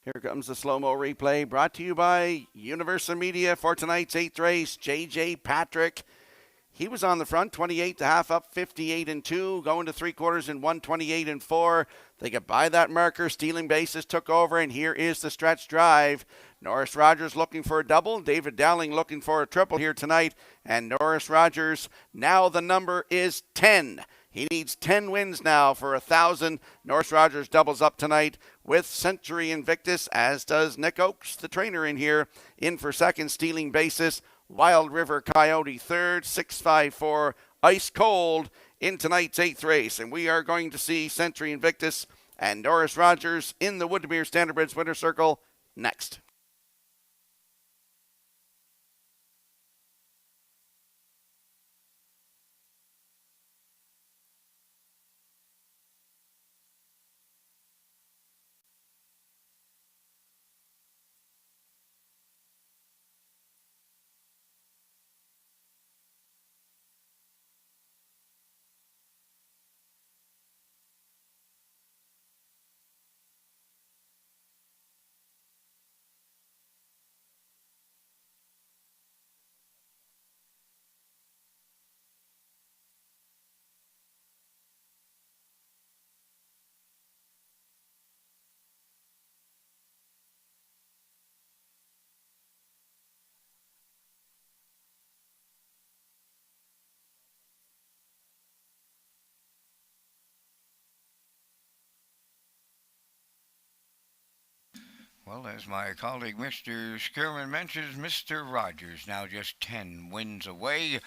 Here comes the slow-mo replay brought to you by Universal Media for tonight's 8th race. J.J. Patrick, he was on the front, 28 to half up, 58 and 2, going to three quarters in 128 and 4. They get by that marker. Stealing bases took over, and here is the stretch drive. Norris Rogers looking for a double. David Dowling looking for a triple here tonight. And Norris Rogers, now the number is 10. He needs 10 wins now for 1,000. Norris Rogers doubles up tonight with Century Invictus, as does Nick Oakes, the trainer in here, in for second, stealing bases. Wild River Coyote third, 6-5-4, ice cold in tonight's 8th race. And we are going to see Century Invictus and Norris Rogers in the Woodmere Standardbridge Winter Circle next. Well, as my colleague Mr. Skierman mentions, Mr. Rogers now just 10 wins away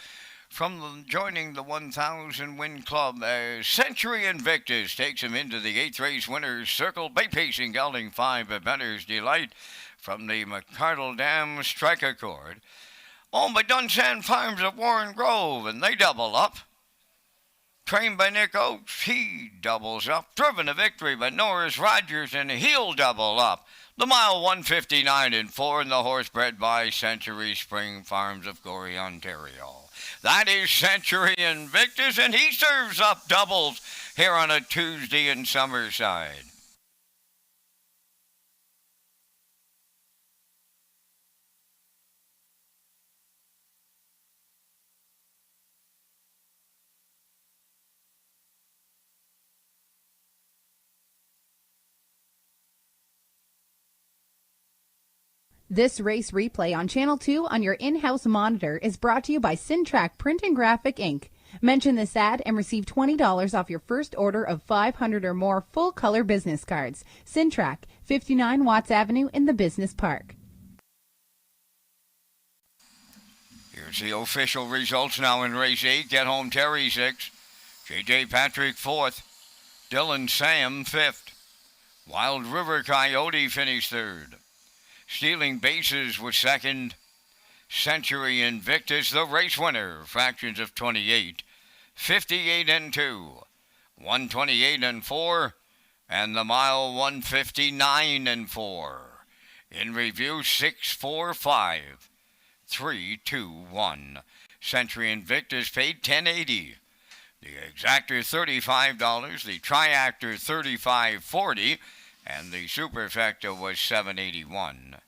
from joining the 1,000 win club as Century Invictus takes him into the 8th race winner's circle. Bay pacing gelding 5 at Benner's Delight from the McCardle Dam Strike Accord. Owned by Dunsan Farms of Warren Grove, and they double up. Trained by Nick Oakes, he doubles up. Driven to victory by Norris Rogers, and he'll double up. The mile 1:59 and 4, and the horse bred by Century Spring Farms of Gorey, Ontario. That is Century Invictus, and he serves up doubles here on a Tuesday in Summerside. This race replay on Channel 2 on your in-house monitor is brought to you by Racetrack Print and Graphic Inc. Mention this ad and receive $20 off your first order of 500 or more full-color business cards. Racetrack, 59 Watts Avenue in the Business Park. Here's the official results now in race 8. Get Home Terry 6th. J.J. Patrick 4th. Dylan Sam 5th. Wild River Coyote finished 3rd. Stealing Bases was 2nd. Century Invictus, the race winner, fractions of 28. 58 and 2. 128 and 4. And the mile 159 and 4. In review 6, 4, 5. 3, 2, 1. Century Invictus paid $10.80. The Exactor $35, the Triactor $35.40, and the Superfecta was $7.81.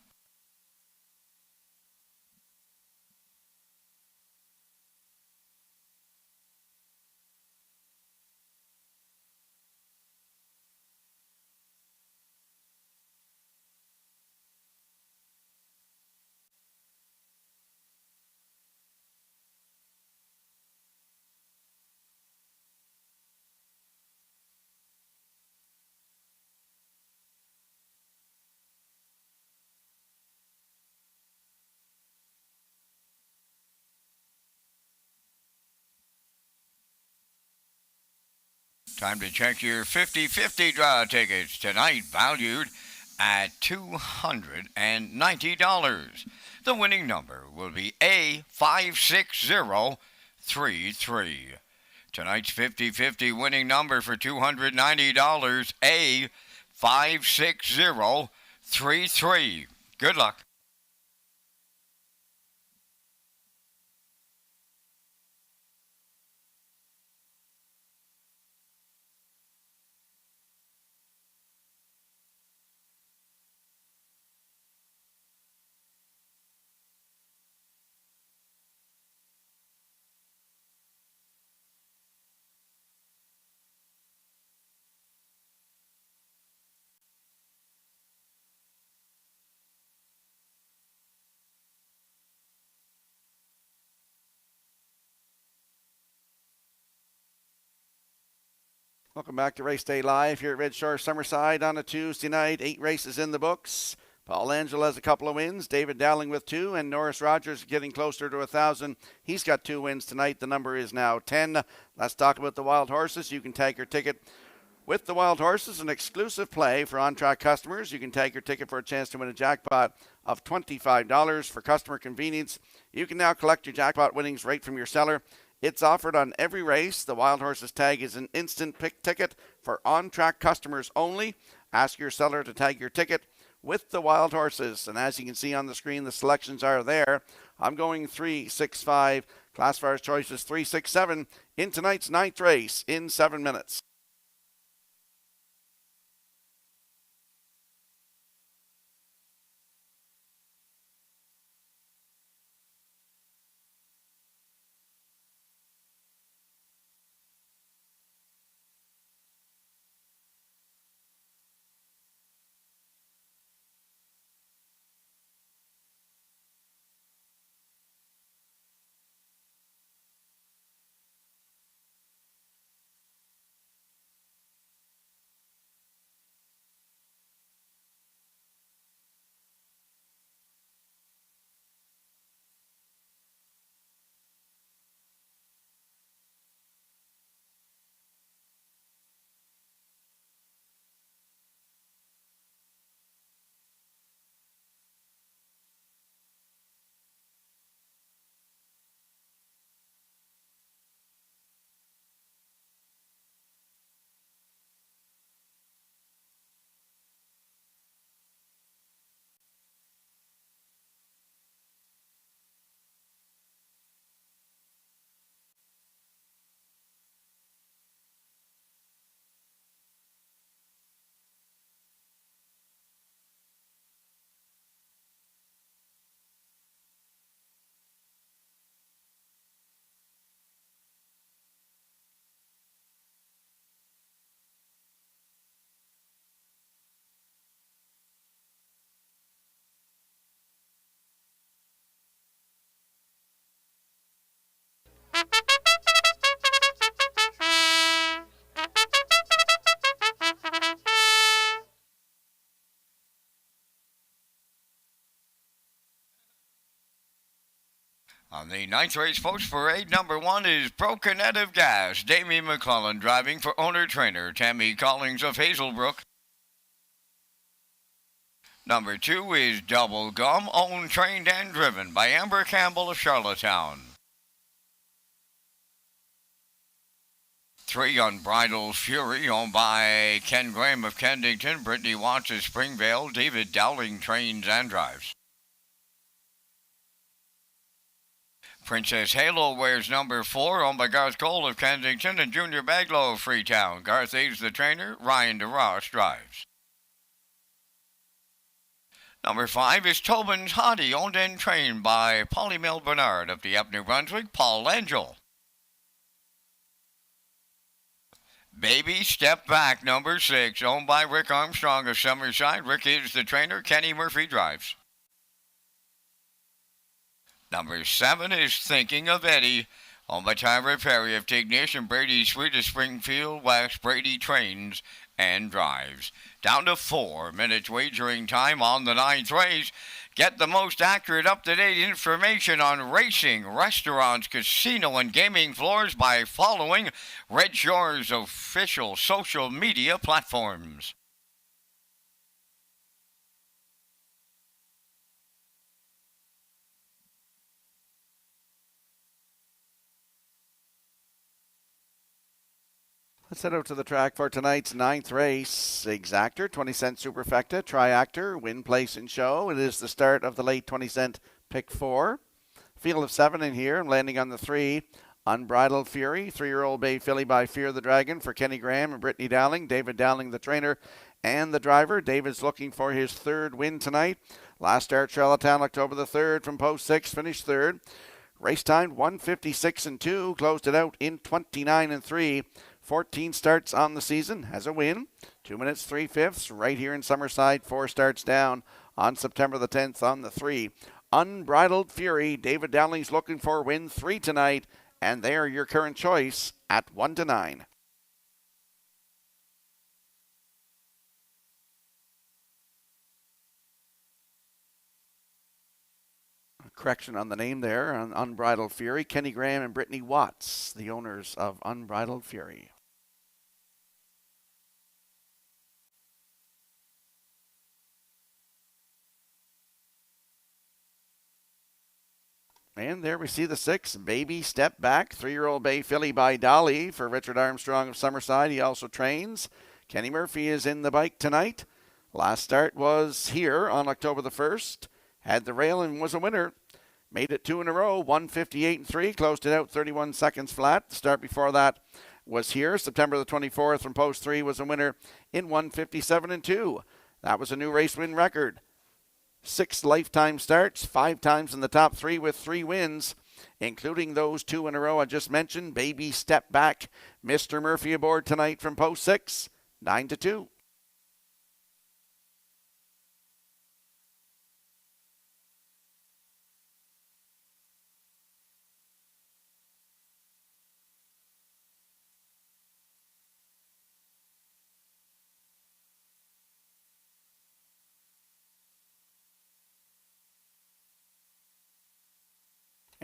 Time to check your 50-50 draw tickets tonight, valued at $290. The winning number will be A56033. Tonight's 50-50 winning number for $290, A56033. Good luck. Welcome back to Race Day Live here at Red Shore Summerside on a Tuesday night. 8 races in the books. Paul Angel has a couple of wins. David Dowling with 2, and Norris Rogers getting closer to 1,000. He's got 2 wins tonight. The number is now 10. Let's talk about the Wild Horses. You can take your ticket with the Wild Horses, an exclusive play for on-track customers. You can take your ticket for a chance to win a jackpot of $25 for customer convenience. You can now collect your jackpot winnings right from your seller. It's offered on every race. The Wild Horses tag is an instant pick ticket for on-track customers only. Ask your seller to tag your ticket with the Wild Horses. And as you can see on the screen, the selections are there. I'm going 3, 6, 5. Classifier's choice is 3, 6, 7 in tonight's 9th race in 7 minutes. the ninth race post parade, number 1 is Broken Out of Gas. Damie McClellan driving for owner-trainer Tammy Collins of Hazelbrook. Number 2 is Double Gum, owned, trained, and driven by Amber Campbell of Charlottetown. 3, Unbridled Fury, owned by Ken Graham of Kensington, Brittany Watts of Springvale, David Dowling trains and drives. Princess Halo wears number 4, owned by Garth Cole of Kensington and Junior Baglow of Freetown. Garth aids the trainer, Ryan DeRoss drives. Number 5 is Tobin's Hottie, owned and trained by Polly Mel Bernard of Dieppe, New Brunswick, Paul Angel. Baby Step Back, number 6, owned by Rick Armstrong of Summerside. Rick is the trainer, Kenny Murphy drives. Number 7 is Thinking of Eddie, owned by Tyra Perry of Tignish and Brady Sweet of Springfield West. Brady trains and drives. Down to 4 minutes wagering time on the 9th race. Get the most accurate, up-to-date information on racing, restaurants, casino, and gaming floors by following Red Shores' official social media platforms. Let's head out to the track for tonight's 9th race. Exactor, 20-cent Superfecta, Triactor, Win, Place, and Show. It is the start of the late 20-cent Pick 4. Field of 7 in here, and landing on the 3. Unbridled Fury, 3-year-old bay filly by Fear the Dragon for Kenny Graham and Brittany Dowling. David Dowling, the trainer and the driver. David's looking for his 3rd win tonight. Last start, Charlottetown, October the 3rd from post 6, finished 3rd. Race time 1:56.2, closed it out in 29.3. 14 starts on the season, has a win. 2 minutes, 3/5 right here in Summerside. 4 starts down on September the 10th on the 3. Unbridled Fury, David Dowling's looking for win 3 tonight, and they're your current choice at 1-9. Correction on the name there on Unbridled Fury. Kenny Graham and Brittany Watts, the owners of Unbridled Fury. And there we see the 6, Baby Step Back, 3-year-old bay filly by Dolly for Richard Armstrong of Summerside. He also trains. Kenny Murphy is in the bike tonight. Last start was here on October the 1st. Had the rail and was a winner. Made it 2 in a row, 1:58.3, closed it out 31 seconds flat. The start before that was here. September the 24th from post 3 was a winner in 1:57.2. That was a new race win record. 6 lifetime starts, 5 times in the top 3 with 3 wins, including those 2 in a row I just mentioned. Baby Step Back, Mr. Murphy aboard tonight from post 6, 9-2.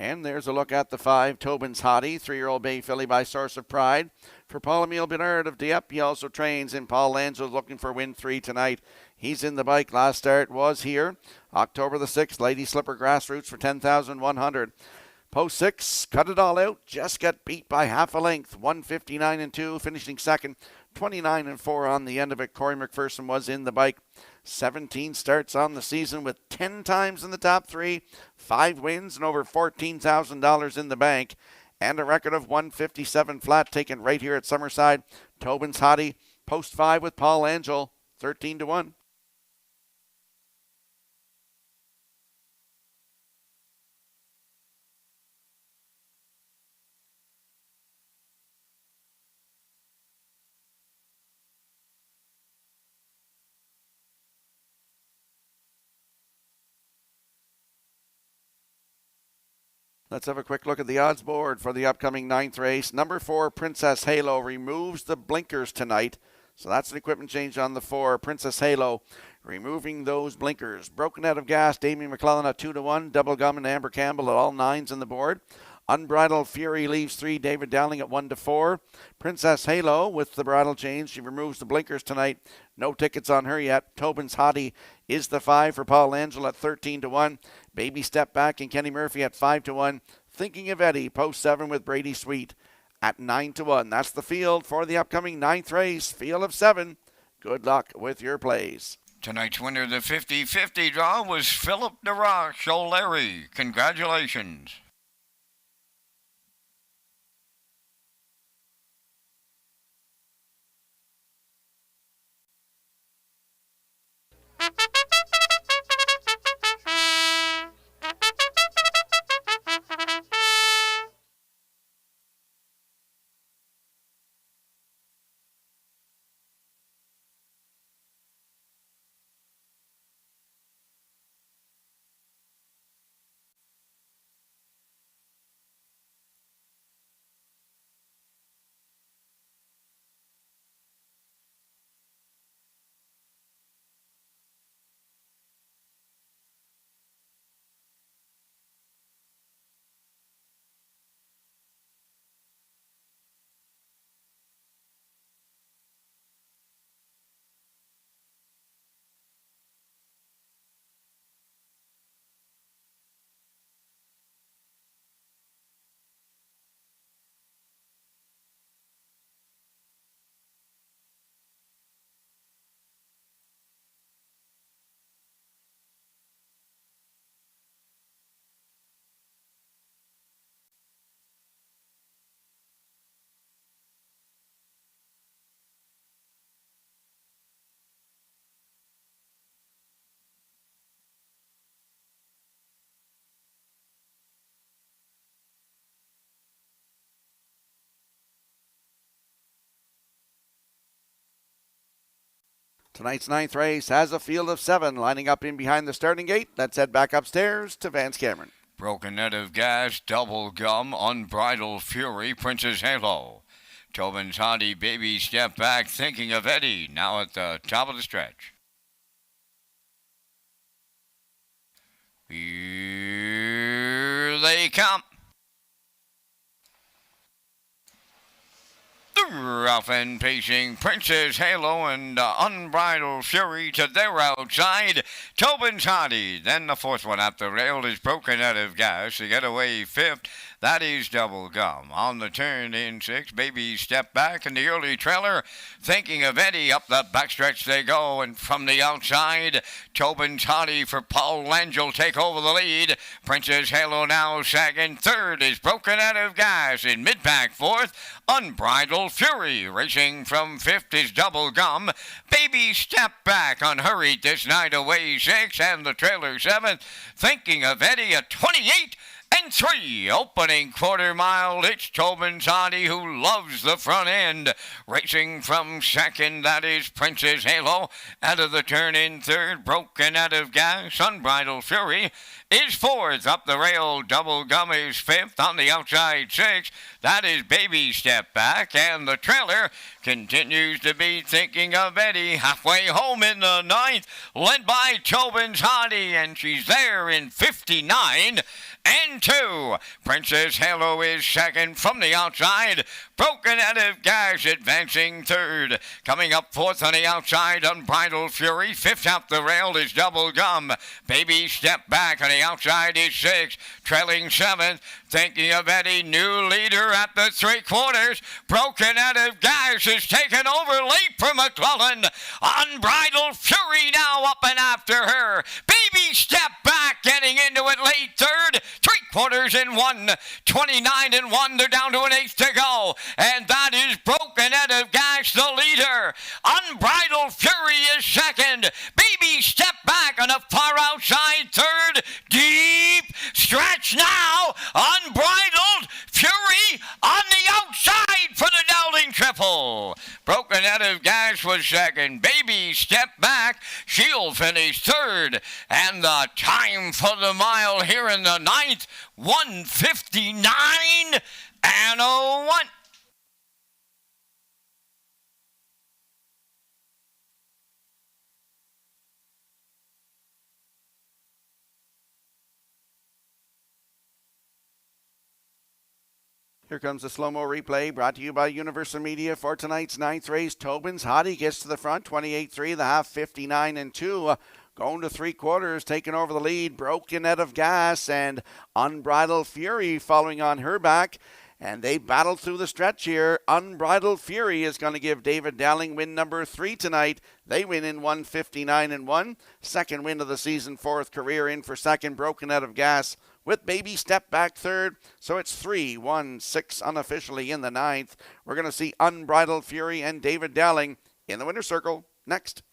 And there's a look at the 5, Tobin's Hottie, 3-year-old bay filly by Source of Pride. For Paul Emile Bernard of Dieppe, he also trains, and Paul Lanzo looking for win 3 tonight. He's in the bike. Last start was here, October the 6th, Lady Slipper Grassroots for 10,100. Post 6, cut it all out, just got beat by half a length, 1:59.2, finishing second, 29.4 on the end of it. Corey McPherson was in the bike. 17 starts on the season with 10 times in the top 3, 5 wins and over $14,000 in the bank, and a record of 157 flat taken right here at Summerside. Tobin's Hottie, post 5 with Paul Angel, 13-1. Let's have a quick look at the odds board for the upcoming 9th race. Number 4, Princess Halo, removes the blinkers tonight. So that's an equipment change on the 4. Princess Halo removing those blinkers. Broken Out of Gas, Damien McClellan at 2-1. Double Gum and Amber Campbell at all 9s on the board. Unbridled Fury leaves 3. David Dowling at 1-4. Princess Halo with the bridle change. She removes the blinkers tonight. No tickets on her yet. Tobin's Hottie is the 5 for Paul Angel at 13-1. Baby Step Back and Kenny Murphy at 5-1. Thinking of Eddie, post 7 with Brady Sweet at 9-1. That's the field for the upcoming 9th race. Field of 7. Good luck with your plays. Tonight's winner of the 50-50 draw was Philip DeRoche O'Leary. Congratulations. Tonight's 9th race has a field of 7 lining up in behind the starting gate. Let's head back upstairs to Vance Cameron. Broken Net of Gas, Double Gum, Unbridled Fury, Princess Halo. Tobin's Hottie, Baby Step Back, Thinking of Eddie, now at the top of the stretch. Here they come. Rough and pacing Princess Halo and Unbridled Fury to their outside. Tobin's Hottie. Then the fourth one up the rail is Broken Out of Gas to get away 5th. That is Double Gum. On the turn in 6, Baby Step Back in the early trailer. Thinking of Eddie, up the backstretch they go. And from the outside, Tobin's Hottie for Paul Langell take over the lead. Princess Halo now second. Third is Broken Out of Gas. In mid-pack 4th, Unbridled Fury. Racing from 5th is Double Gum. Baby Step Back unhurried this night away 6. And the trailer 7th. Thinking of Eddie at 28. And 3, opening quarter mile, it's Tobin's Hottie who loves the front end. Racing from 2nd, that is Princess Halo. Out of the turn in 3rd, Broken Out of Gas, Unbridled Fury is 4th. Up the rail, Double Gum is 5th. On the outside 6th, that is Baby Step Back. And the trailer continues to be Thinking of Eddie. Halfway home in the 9th, led by Tobin's Hottie, and she's there in 59. And 2. Princess Halo is 2nd from the outside. Broken Out of Gas advancing 3rd. Coming up 4th on the outside, Unbridled Fury. 5th up the rail is Double Gum. Baby Step Back on the outside is 6th. Trailing 7th. Thinking of Eddie, new leader at the 3/4. Broken Out of Gas is taken over late for McClellan. Unbridled Fury now up and after her. Baby Step Back getting into it late 3rd. 3/4 in 1. 29 in 1. They're down to an 1/8 to go. And that is Broken Out of Gas, the leader. Unbridled Fury is 2nd. Baby Step Back on the far outside 3rd. Deep stretch now. Unbridled Fury on the outside for the Dowling triple. Broken Out of Gas was 2nd. Baby Step Back. She'll finish 3rd. And the time for the mile here in the 9th, 1:59 and 01. Here comes the slow-mo replay brought to you by Universal Media for tonight's ninth race. Tobin's Hottie gets to the front, 28-3, the half 59-2. Going to three quarters, taking over the lead. Broken Out of Gas and Unbridled Fury following on her back. And they battle through the stretch here. Unbridled Fury is going to give David Dowling win number 3 tonight. They win in 1:59-1. Second win of the season, fourth career in for second. Broken Out of Gas with Baby Step back third. So it's 3-1-6 unofficially in the ninth. We're going to see Unbridled Fury and David Dowling in the winner's circle next.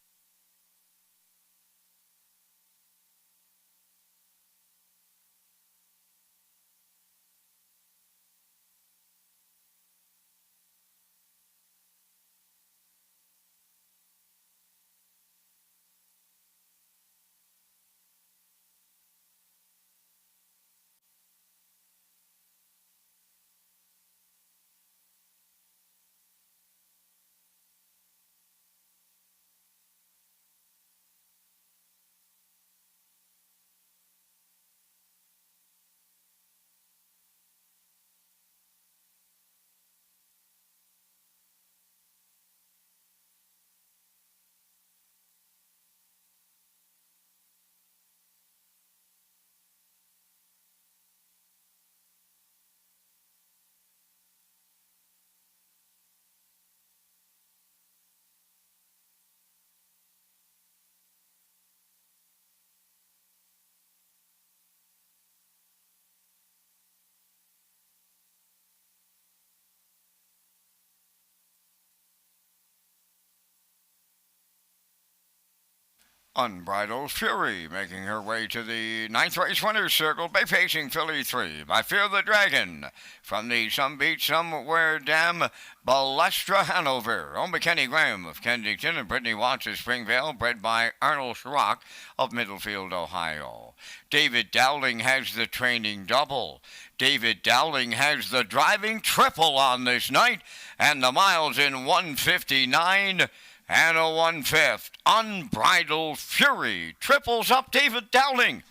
Unbridled Fury making her way to the ninth race winner's circle by facing filly 3 by Fear the Dragon from the Some Beach Somewhere Dam, Balestra, Hanover. Owned by Kenny Graham of Kensington and Brittany Watts of Springvale, bred by Arnold Schrock of Middlefield, Ohio. David Dowling has the training double. David Dowling has the driving triple on this night, and the miles in 1:59 and a 1/5. Unbridled Fury triples up David Dowling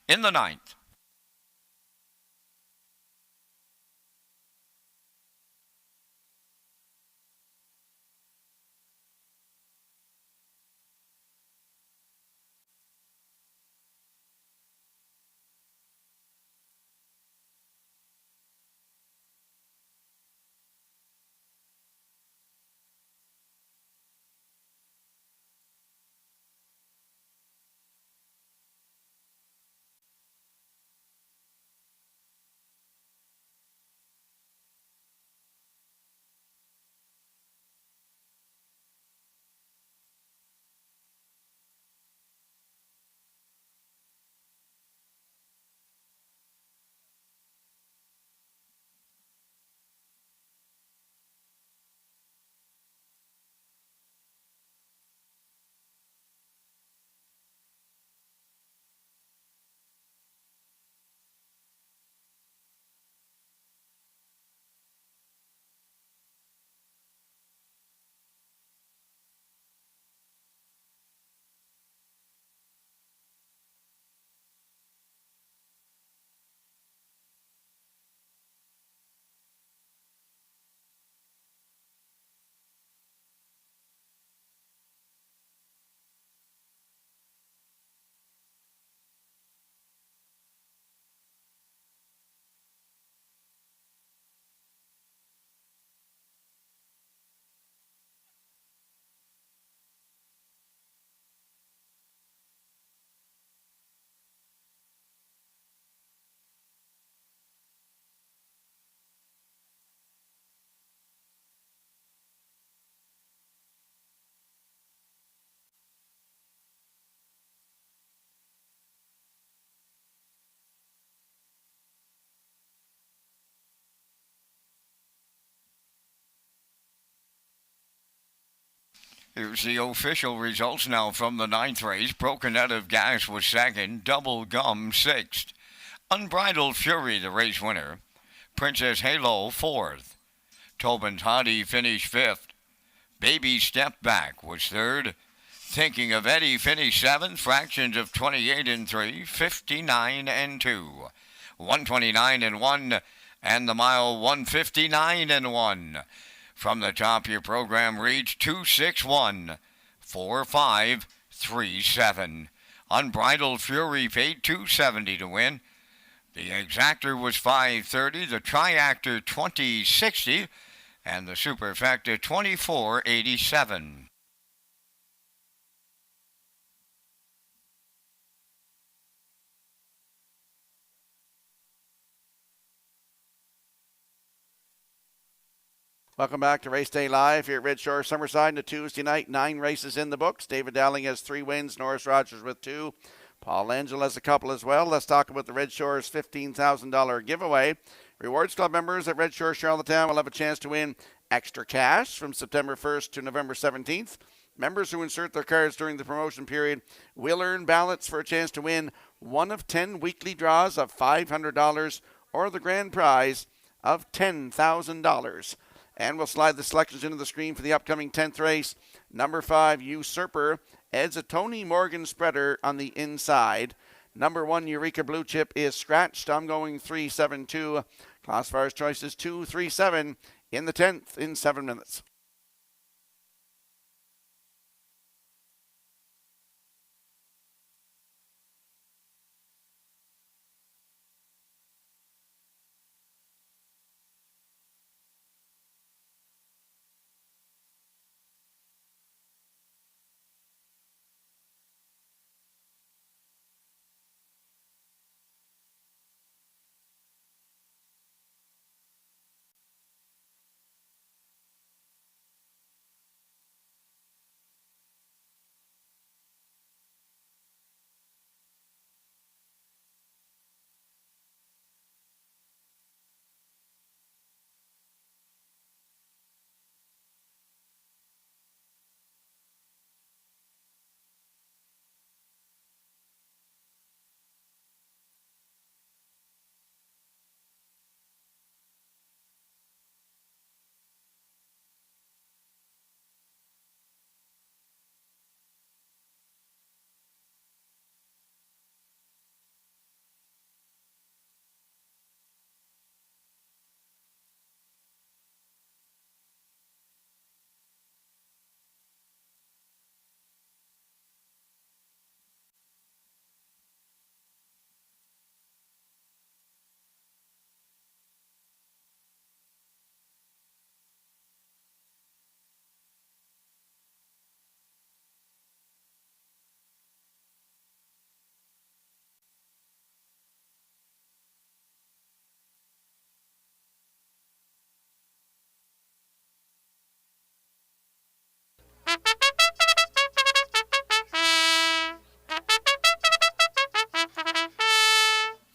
in the ninth. Here's the official results now from the ninth race. Broken Out of Gas was second. Double Gum sixth. Unbridled Fury, the race winner. Princess Halo fourth. Tobin's Hottie finished fifth. Baby Step Back was third. Thinking of Eddie finished seventh. Fractions of 28 and 3, 59 and 2, 129 and 1. and the mile 159 and 1. From the top, your program reads 261-4537. Unbridled Fury paid $270 to win. The exactor was $530, the triactor $2060, and the superfecta $2487. Welcome back to Race Day Live here at Red Shore Summerside. On a Tuesday night, 9 races in the books. David Dowling has 3 wins, Norris Rogers with 2. Paul Angel has a couple as well. Let's talk about the Red Shores $15,000 giveaway. Rewards Club members at Red Shore Charlottetown will have a chance to win extra cash from September 1st to November 17th. Members who insert their cards during the promotion period will earn ballots for a chance to win one of 10 weekly draws of $500 or the grand prize of $10,000. And we'll slide the selections into the screen for the upcoming 10th race. Number 5, Usurper, adds a Tony Morgan spreader on the inside. Number 1, Eureka Blue Chip is scratched. I'm going 3-7-2. Classifier's choice is 2-3-7 in the 10th in 7 minutes.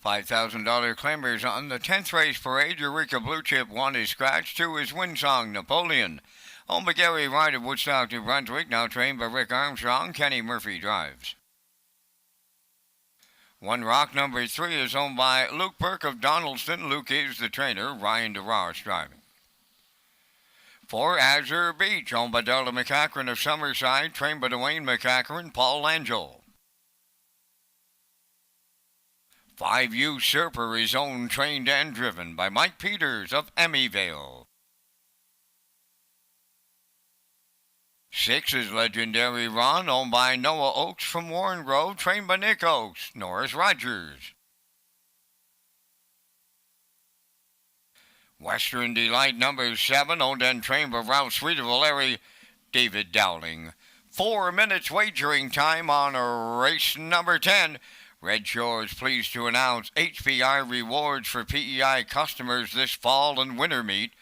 $5,000 claimers on the 10th race parade. Eureka Blue Chip 1 is scratched. 2 is Windsong Napoleon. Owned by Gary Wright of Woodstock, New Brunswick, now trained by Rick Armstrong. Kenny Murphy drives. 1 Rock number 3 is owned by Luke Burke of Donaldston. Luke is the trainer. Ryan DeRoche driving. 4 Azure Beach, owned by Darla McCachran of Summerside, trained by Dwayne McCachran. Paul Angel. 5 Usurper is owned, trained, and driven by Mike Peters of Emmyvale. 6 is Legendary Ron, owned by Noah Oakes from Warren Grove, trained by Nick Oakes. Norris Rogers. Western Delight number 7, owned and trained by Ralph Sweeterville, David Dowling. 4 minutes wagering time on race number 10. Red Shores pleased to announce HPI rewards for PEI customers this fall and winter meet.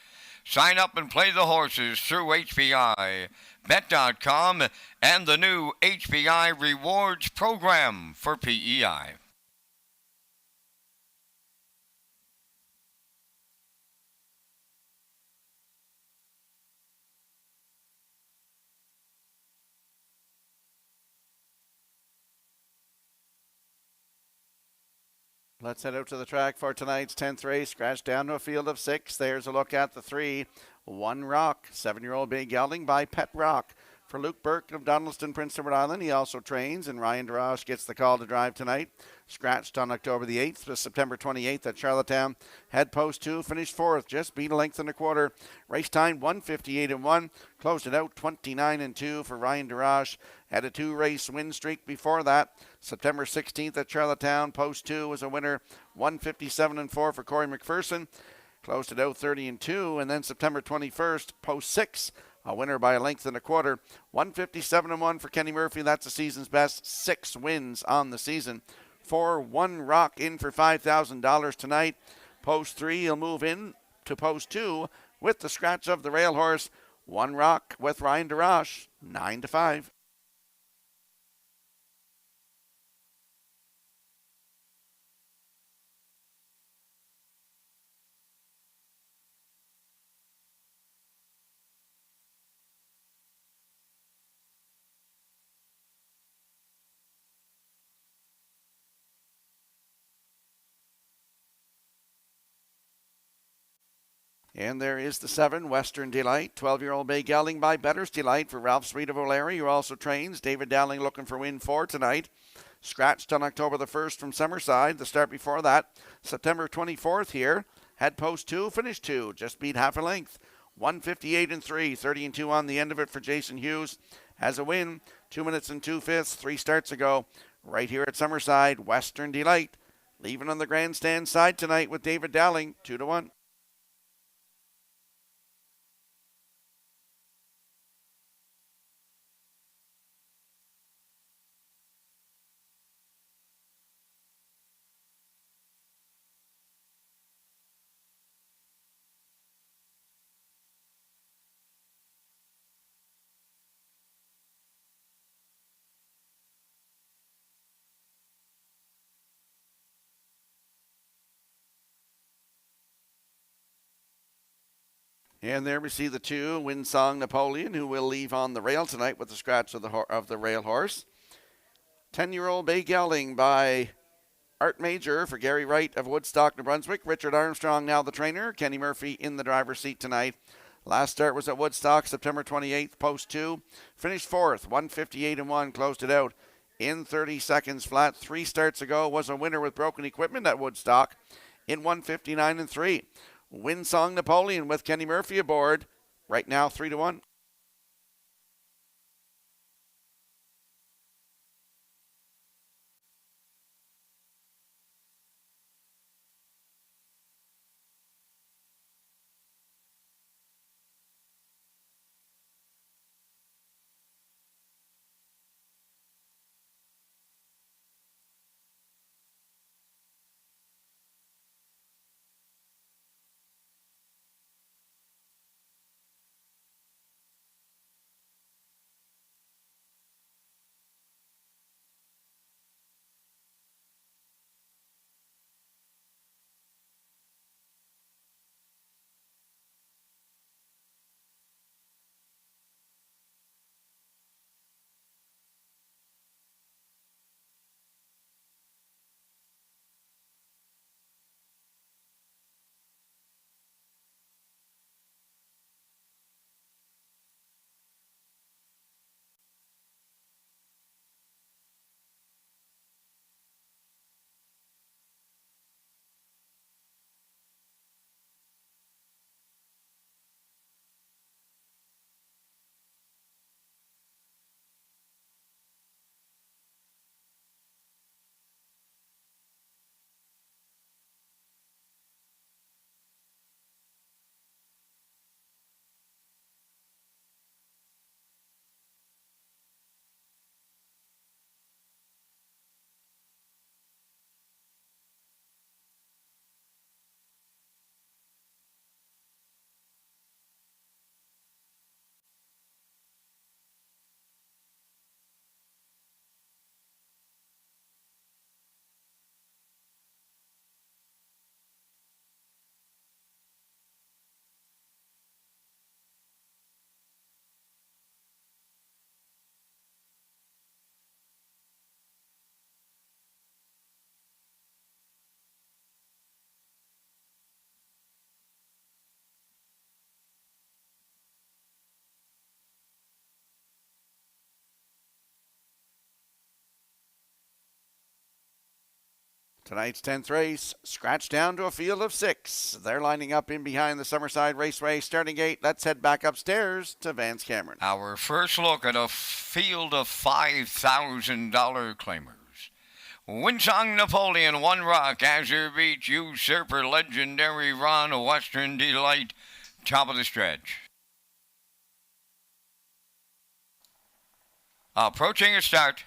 Sign up and play the horses through HPI, Bet.com, and the new HPI rewards program for PEI. Let's head out to the track for tonight's 10th race. Scratch down to a field of 6. There's a look at the 3. 1 Rock, 7-year-old Big Gelding by Pet Rock. for Luke Burke of Donaldson, Prince Edward Island. He also trains, and Ryan Darash gets the call to drive tonight. Scratched on October the 8th to September 28th at Charlottetown. Had post 2, finished 4th, just beat a length and a quarter. Race time 1:58.1. Closed it out 29-2 for Ryan Darash. Had a 2-race win streak before that. September 16th at Charlottetown. Post 2 was a winner. 1:57.4 for Corey McPherson. Closed it out 30-2. And then September 21st, post 6. A winner by a length and a quarter. 1:57.1 for Kenny Murphy. That's the season's best. 6 wins on the season. 1 Rock in for $5,000 tonight. Post 3, he'll move in to post 2 with the scratch of the rail horse. 1 Rock with Ryan Darash, 9-5. And there is the 7, Western Delight. 12-year-old bay gelding by Better's Delight for Ralph Sweet of O'Leary, who also trains. David Dowling looking for win 4 tonight. Scratched on October the 1st from Summerside. The start before that, September 24th here. Had post 2, finished 2. Just beat half a length. 1:58.3. 30-2 on the end of it for Jason Hughes. Has a win. 2 minutes and 2/5. 3 starts ago. Right here at Summerside, Western Delight. Leaving on the grandstand side tonight with David Dowling, 2-1. And there we see the 2, Winsong Napoleon, who will leave on the rail tonight with the scratch of the rail horse. 10-year-old bay gelding by Art Major for Gary Wright of Woodstock, New Brunswick. Richard Armstrong now the trainer. Kenny Murphy in the driver's seat tonight. Last start was at Woodstock, September 28th, post 2. Finished 4th, 1:58.1, closed it out in 30 seconds flat. 3 starts ago was a winner with broken equipment at Woodstock in 1:59.3. Winsong Napoleon with Kenny Murphy aboard. Right now, 3-1. Tonight's 10th race, scratched down to a field of 6. They're lining up in behind the Summerside Raceway starting gate. Let's head back upstairs to Vance Cameron. Our first look at a field of $5,000 claimers. Winsong Napoleon, One Rock, Azure Beach, Usurper, Legendary Ron, Western Delight, top of the stretch. Approaching a start.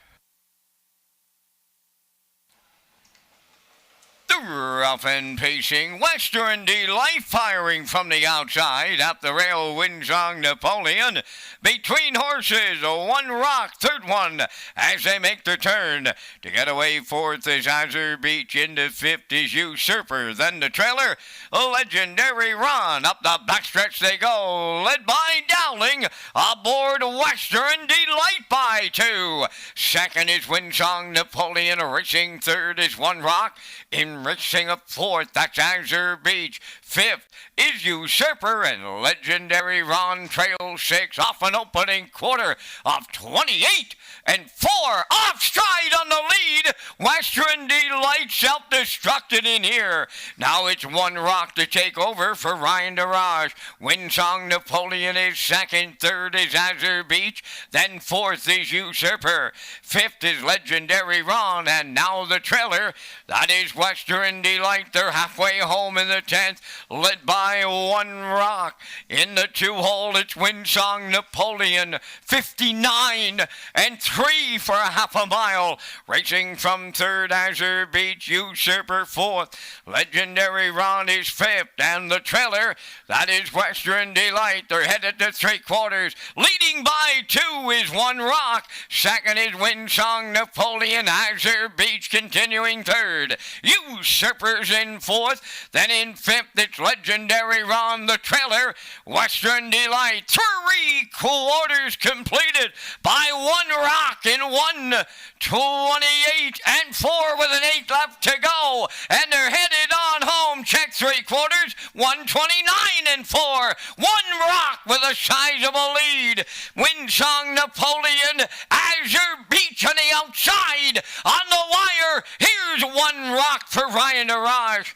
The rough and pacing Western Delight firing from the outside. Up the rail, Winsong Napoleon. Between horses, One Rock, third one, as they make the turn. To get away, fourth is Azure Beach. Into fifth is Usurper. Then the trailer, Legendary Ron. Up the backstretch they go, led by Dowling. Aboard Western Delight by 2. Second is Winsong Napoleon. Racing third is One Rock. Enriching up fourth, that's Azure Beach. Fifth is Usurper, and Legendary Ron trails 6 off an opening quarter of 28 and 4 off stride on the lead. Western Delight self-destructed in here. Now it's One Rock to take over for Ryan DeRage. Winsong Napoleon is second, third is Azure Beach, then fourth is Usurper, fifth is Legendary Ron, and now the trailer, that is Western Delight. They're halfway home in the 10th, led by One Rock. In the 2-hole, it's Winsong Napoleon, 59 and 3 for a half a mile. Racing from third, Azure Beach, Usurper fourth. Legendary Ron is fifth, and the trailer, that is Western Delight. They're headed to 3/4. Leading by 2 is One Rock. Second is Winsong Napoleon. Azure Beach continuing third. Usurpers in fourth. Then in fifth, it's Legendary Ron. The trailer, Western Delight. 3/4 completed by One Rock in 1:28 and 4 with an 8 left to go. And they're headed on home. Check 3/4. 1:29 and 4. One Rock with a sizable lead. Winsong Napoleon, Azure Beach on the outside. On the wire, here's One Rock for Ryan DeRage.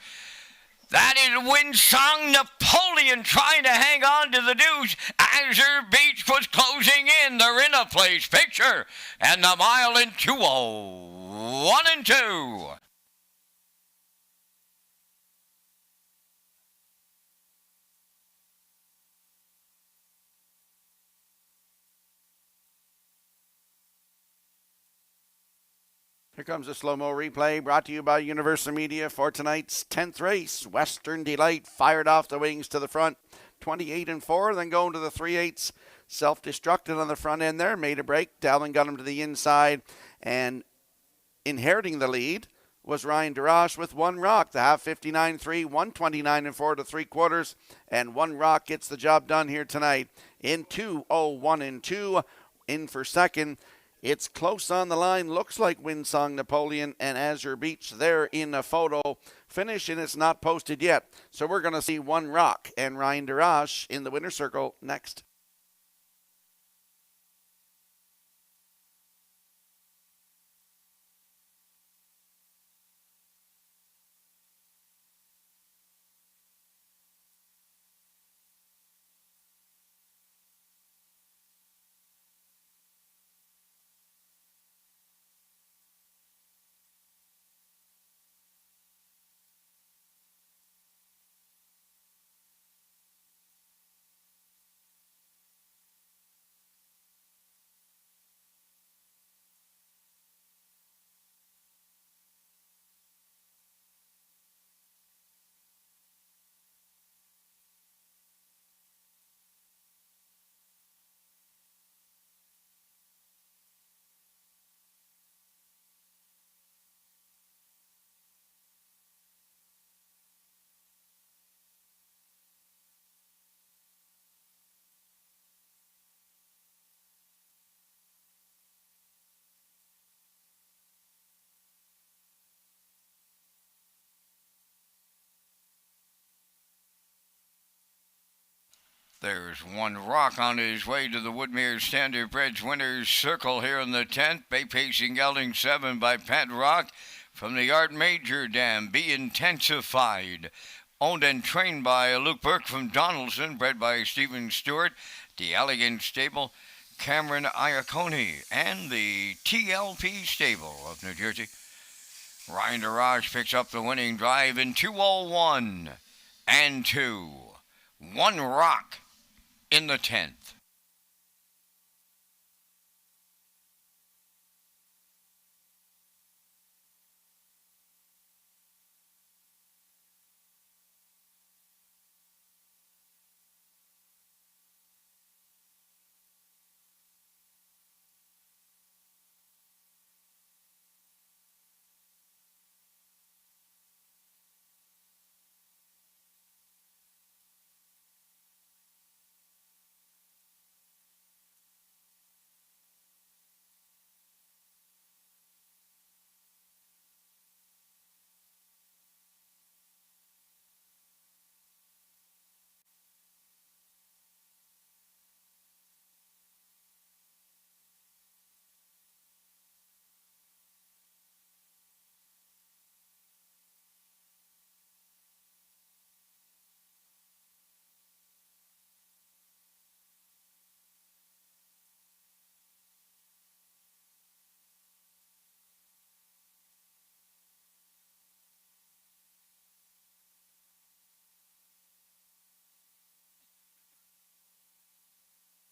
That is Winsong Napoleon trying to hang on to the deuce. Azure Beach was closing in. They're in a place picture. And the mile in 2:01 and 2. Here comes a slow-mo replay brought to you by Universal Media for tonight's 10th race. Western Delight fired off the wings to the front, 28 and 4, then going to the 3/8. Self-destructed on the front end there, made a break. Dowling got him to the inside, and inheriting the lead was Ryan DeRage with One Rock. The half 59-3, 129 and 4 to 3/4, and One Rock gets the job done here tonight in 2:01 and 2. In for second. It's close on the line. Looks like Winsong Napoleon and Azure Beach there in a photo finish, and it's not posted yet. So we're going to see One Rock and Ryan DeRage in the winner's circle next. There's One Rock on his way to the Woodmere Standard Bridge winner's circle here in the 10th. Bay Pacing gelding 7 by Pat Rock. from the Yard Major Dam be intensified. Owned and trained by Luke Burke from Donaldson, bred by Stephen Stewart, the Elegant Stable, Cameron Iacone, and the TLP Stable of New Jersey. Ryan DeRage picks up the winning drive in 2:01 and 2. One rock in the 10th.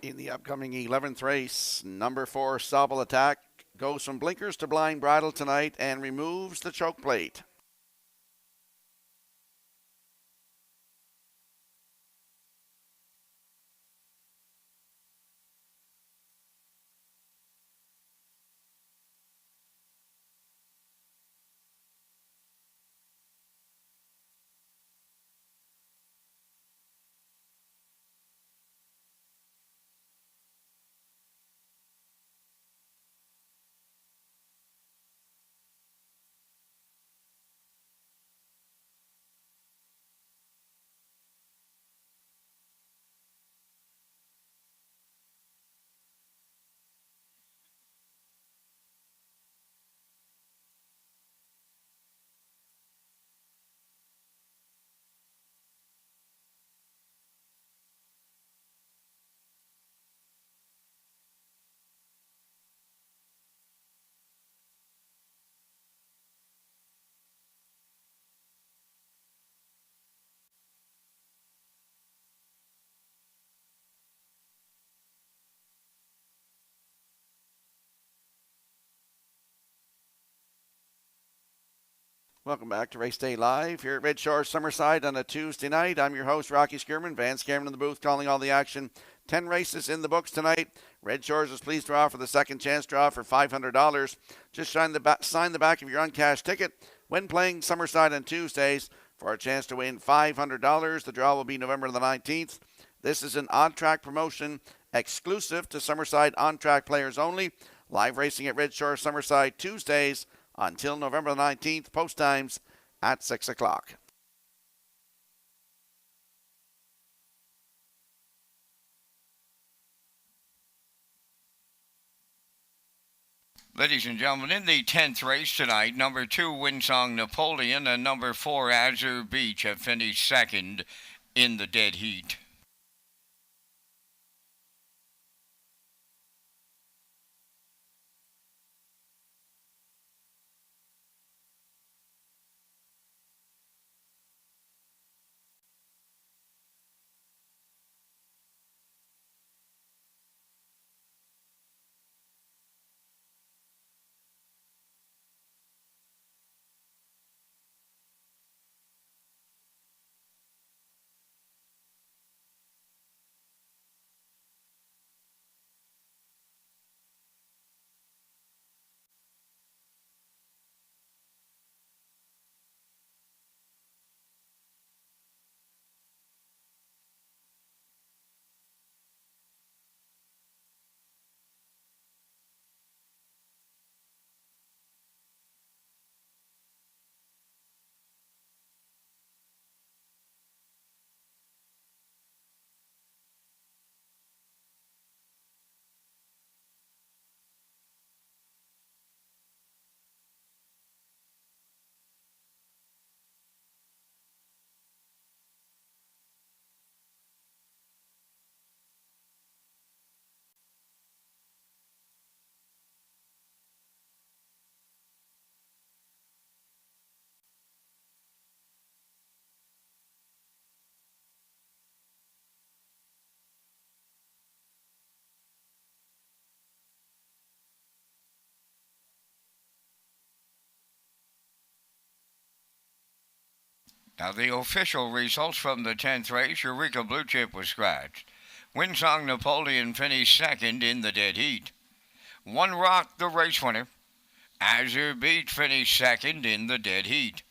In the upcoming 11th race, number 4, Sobble Attack, goes from blinkers to blind bridle tonight and removes the choke plate. Welcome back to Race Day Live here at Red Shores Summerside on a Tuesday night. I'm your host, Rocky Skierman. Vance Cameron in the booth calling all the action. 10 races in the books tonight. Red Shores is pleased to offer the second chance draw for $500. Just sign the back of your uncashed ticket when playing Summerside on Tuesdays for a chance to win $500. The draw will be November the 19th. This is an on-track promotion exclusive to Summerside on-track players only. Live racing at Red Shores Summerside Tuesdays until November the 19th, post times at 6 o'clock. Ladies and gentlemen, in the 10th race tonight, number 2, Winsong Napoleon, and number 4, Azure Beach have finished second in the dead heat. Now the official results from the 10th race, Eureka Blue Chip was scratched. Windsong Napoleon finished second in the dead heat. One Rock, the race winner. Azure Beach finished second in the dead heat.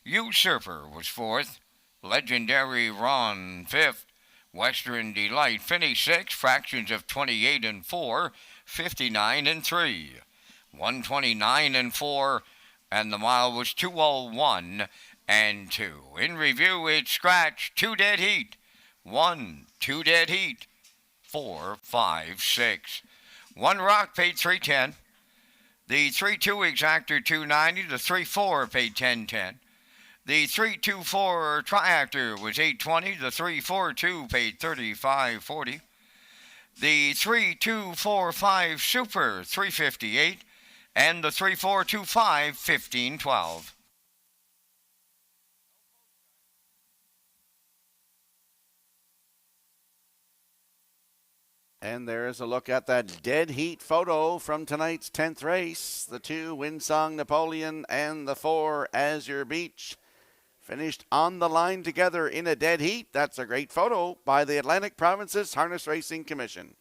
Usurper was fourth. Legendary Ron fifth. Western Delight finished sixth, fractions of 28 and 4, 59 and 3. 129 and 4, and the mile was 201 and 2. In review, it's scratch, 2 dead heat. 1, 2 dead heat. 4, 5, 6. One Rock paid $3.10. The 3-2 exactor $2.90. The 3-4 paid $10.10. The 3-2-4 triactor was $8.20. The 3-4-2 paid $35.40. The 3-2-4-5 super $3.58, and the 3-4-2-5 $15.12. And there's a look at that dead heat photo from tonight's 10th race. The 2 Windsong Napoleon and the 4 Azure Beach finished on the line together in a dead heat. That's a great photo by the Atlantic Provinces Harness Racing Commission.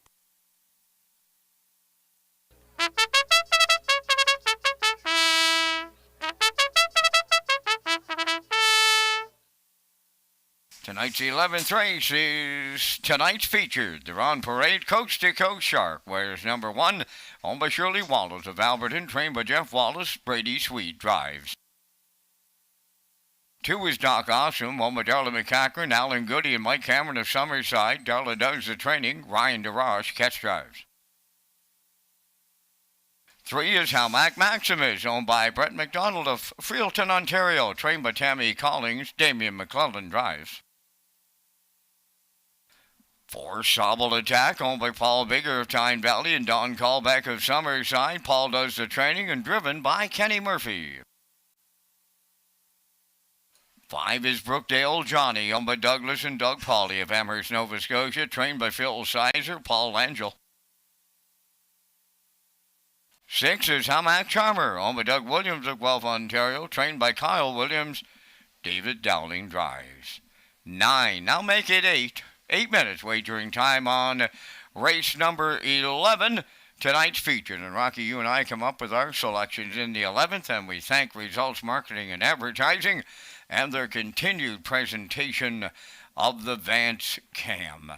Tonight's 11th race is tonight's featured. They're on parade. Coast to Coast Shark wears number 1, owned by Shirley Wallace of Alberton, trained by Jeff Wallace. Brady Sweet drives. 2 is Doc Awesome, owned by Darla McCackern, Alan Goody, and Mike Cameron of Summerside. Darla does the training. Ryan DeRoche catch drives. 3 is Halmac Maximus, owned by Brett McDonald of Freelton, Ontario, trained by Tammy Collins. Damian McClellan drives. 4, Sobble Attack, owned by Paul Bigger of Tyne Valley and Don Callback of Summerside. Paul does the training and driven by Kenny Murphy. 5 is Brookdale Johnny, owned by Douglas and Doug Pauley of Amherst, Nova Scotia, trained by Phil Sizer, Paul Langell. 6 is Hamac Charmer, owned by Doug Williams of Guelph, Ontario, trained by Kyle Williams. David Dowling drives. 9, now make it 8. 8 minutes wagering time on race number 11. Tonight's featured. And Rocky, you and I come up with our selections in the 11th, and we thank Results Marketing and Advertising and their continued presentation of the Vance Cam.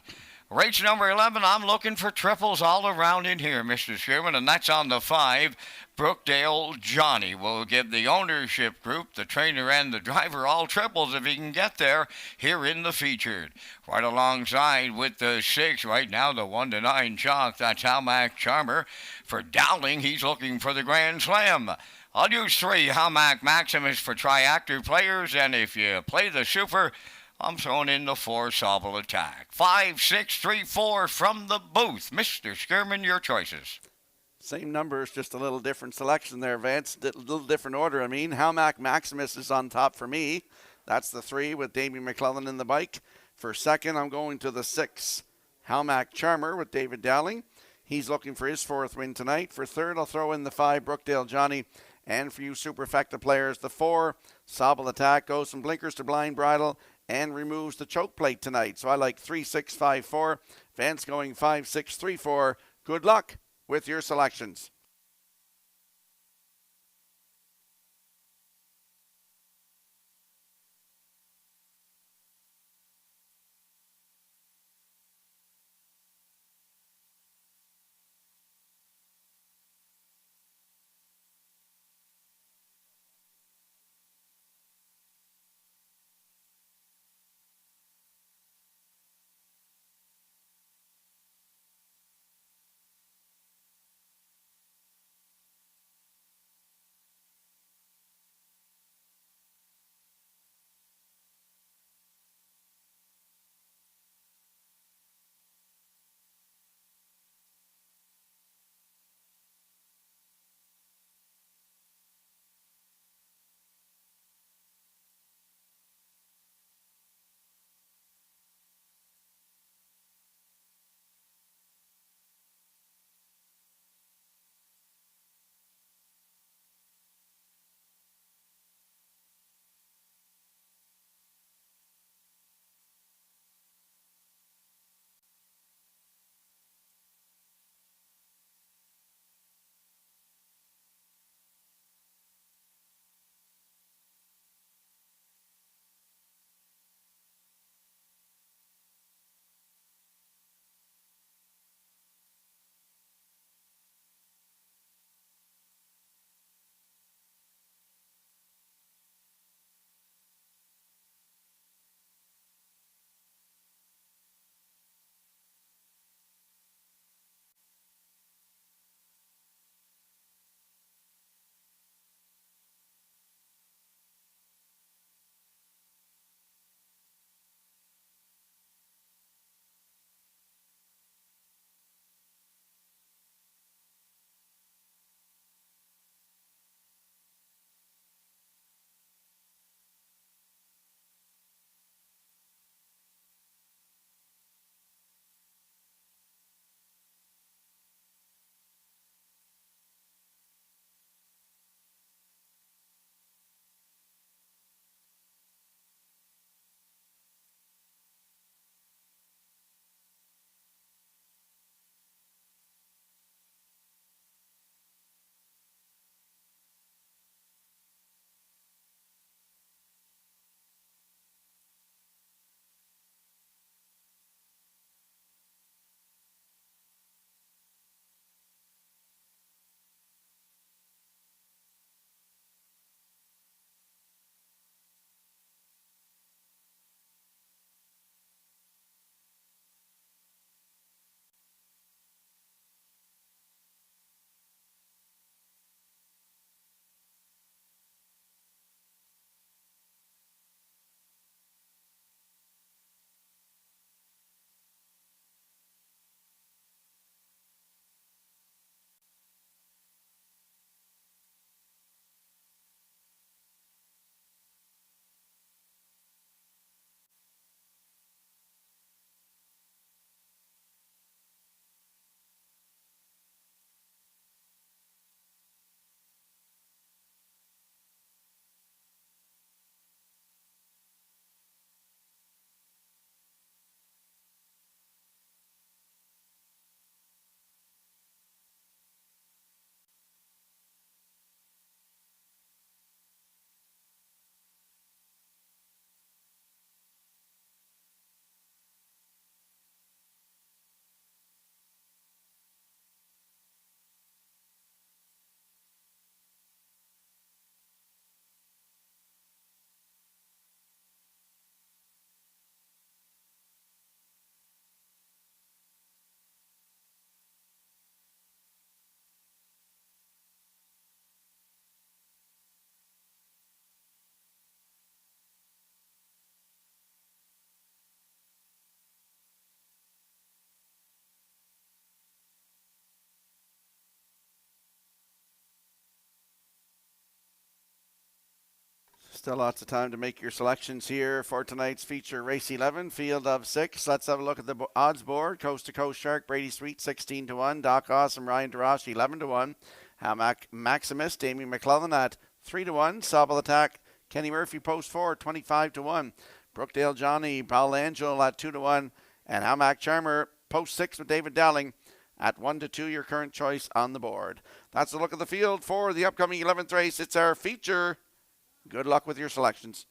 Race number 11, I'm looking for triples all around in here, Mr. Sherman, and that's on the 5. Brookdale Johnny will give the ownership group, the trainer, and the driver all triples if he can get there here in the featured. Right alongside with the 6, right now the 1-9 chalk, that's Halmac Charmer. For Dowling, he's looking for the Grand Slam. I'll use 3 Halmac Maximus for triactor players, and if you play the super, I'm throwing in the 4 Sobble Attack. 5, 6, 3, 4 from the booth. Mr. Skirman, your choices. Same numbers, just a little different selection there, Vance. A little different order, I mean. Halmac Maximus is on top for me. That's the 3 with Damien McClellan in the bike. For second, I'm going to the 6 Halmac Charmer with David Dowling. He's looking for his 4th win tonight. For third, I'll throw in the 5 Brookdale Johnny. And for you superfecta players, the 4 Sobble Attack goes from blinkers to blind bridle and removes the choke plate tonight. So I like 3, 6, 5, 4. Vance going 5, 6, 3, 4. Good luck with your selections. Still lots of time to make your selections here for tonight's feature, race 11, field of 6. Let's have a look at the odds board. Coast to Coast Shark, Brady Sweet, 16-1. Doc Awesome, Ryan DeRoche, 11-1. Hamac Maximus, Damien McClellan at 3-1. Sobble Attack, Kenny Murphy, Post 4, 25-1. Brookdale Johnny, Paul Angel at 2-1. And Hamac Charmer, Post 6 with David Dowling at 1-2, your current choice on the board. That's a look at the field for the upcoming 11th race. It's our feature. Good luck with your selections.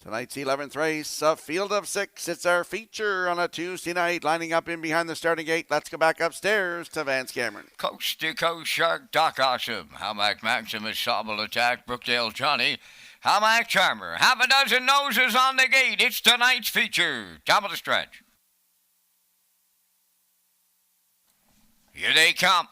Tonight's 11th race, a field of 6. It's our feature on a Tuesday night, lining up in behind the starting gate. Let's go back upstairs to Vance Cameron. Coast to Coast Shark, Doc Awesome. Hamac Maximus, Sobble Attack, Brookdale Johnny. Hamac Charmer, half a dozen noses on the gate. It's tonight's feature. Top of the stretch. Here they come.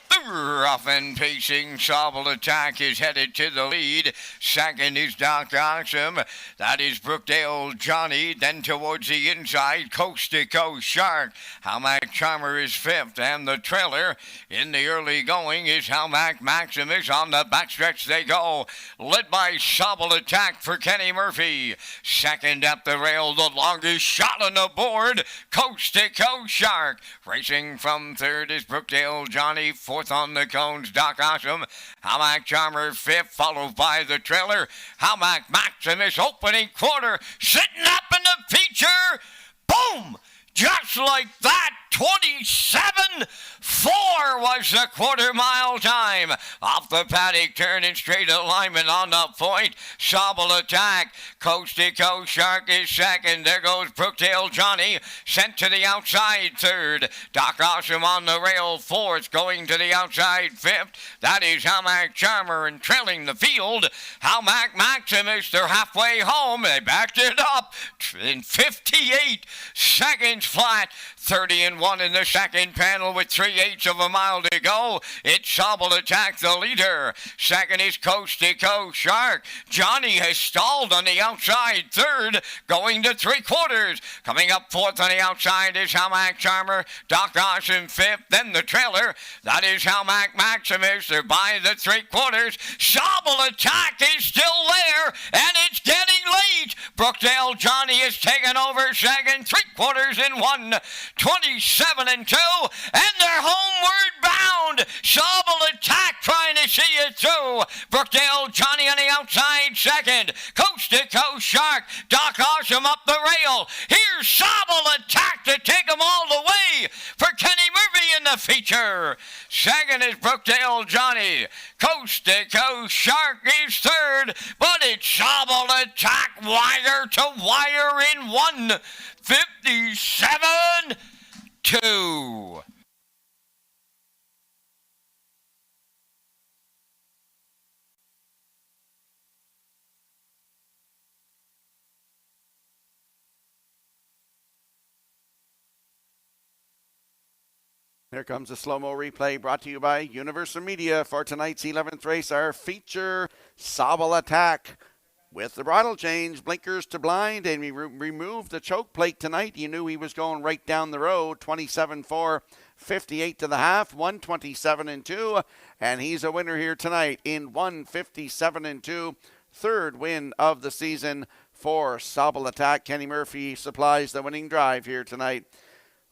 The rough and pacing Sobble Attack is headed to the lead. Second is Doc Awesome. That is Brookdale Johnny. Then towards the inside, Coast to Coast Shark. Hamac Charmer is fifth. And the trailer in the early going is Hamac Maximus. On the backstretch they go. Led by Sobble Attack for Kenny Murphy. Second at the rail, the longest shot on the board. Coast to Coast Shark. Racing from third is Brookdale Johnny. Fourth on the cones, Doc Awesome. Hamac Charmer fifth, followed by the trailer. Hamac Maximus opening quarter, sitting up in the feature. Boom! Just like that, 27-4 was the quarter-mile time. Off the paddock, turn in straight alignment on the point. Sobble Attack, Coast to Coast Shark is second. There goes Brookdale Johnny, sent to the outside third. Doc Awesome on the rail fourth, going to the outside fifth. That is Hamac Charmer, and trailing the field, Hamac Maximus. They're halfway home. They backed it up in 58 seconds flat. 30-1 in the second panel with 3/8 of a mile to go. It's Sobble Attack, the leader. Second is Coast to Coast Shark. Johnny has stalled on the outside third, going to three quarters. Coming up fourth on the outside is Hamac Charmer. Doc Awesome fifth, then the trailer. That is Hamac Maximus. They're by the three quarters. Sobble Attack is still there, and it's getting late. Brookdale Johnny is taking over second, 3/4 in 1, 27 and 2, and they're homeward bound. Sobel Attack trying to see it through. Brookdale Johnny on the outside second, coast to coast Shark. Doc Awesome up the rail. Here's Sobel Attack to take them all the way for Kenny Murphy in the feature. Second is Brookdale Johnny. Coast to coast Shark is third, but it's Sobel Attack wire to wire in 1, 57-2. Here comes a slow-mo replay brought to you by Universal Media for tonight's 11th race. Our feature, Sobel Attack. With the bridle change, blinkers to blind, and we removed the choke plate tonight. You knew he was going right down the road. 27-4, 58 to the half, 127 and 2, and he's a winner here tonight in 157 and 2. Third win of the season for Sobel Attack. Kenny Murphy supplies the winning drive here tonight.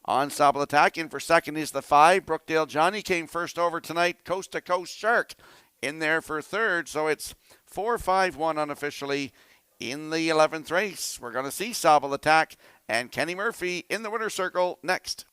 On Sobel Attack, in for second is the 5. Brookdale Johnny came first over tonight. Coast to Coast Shark in there for third. So it's 4-5-1 unofficially in the 11th race. We're going to see Sobel Attack and Kenny Murphy in the winner's circle next.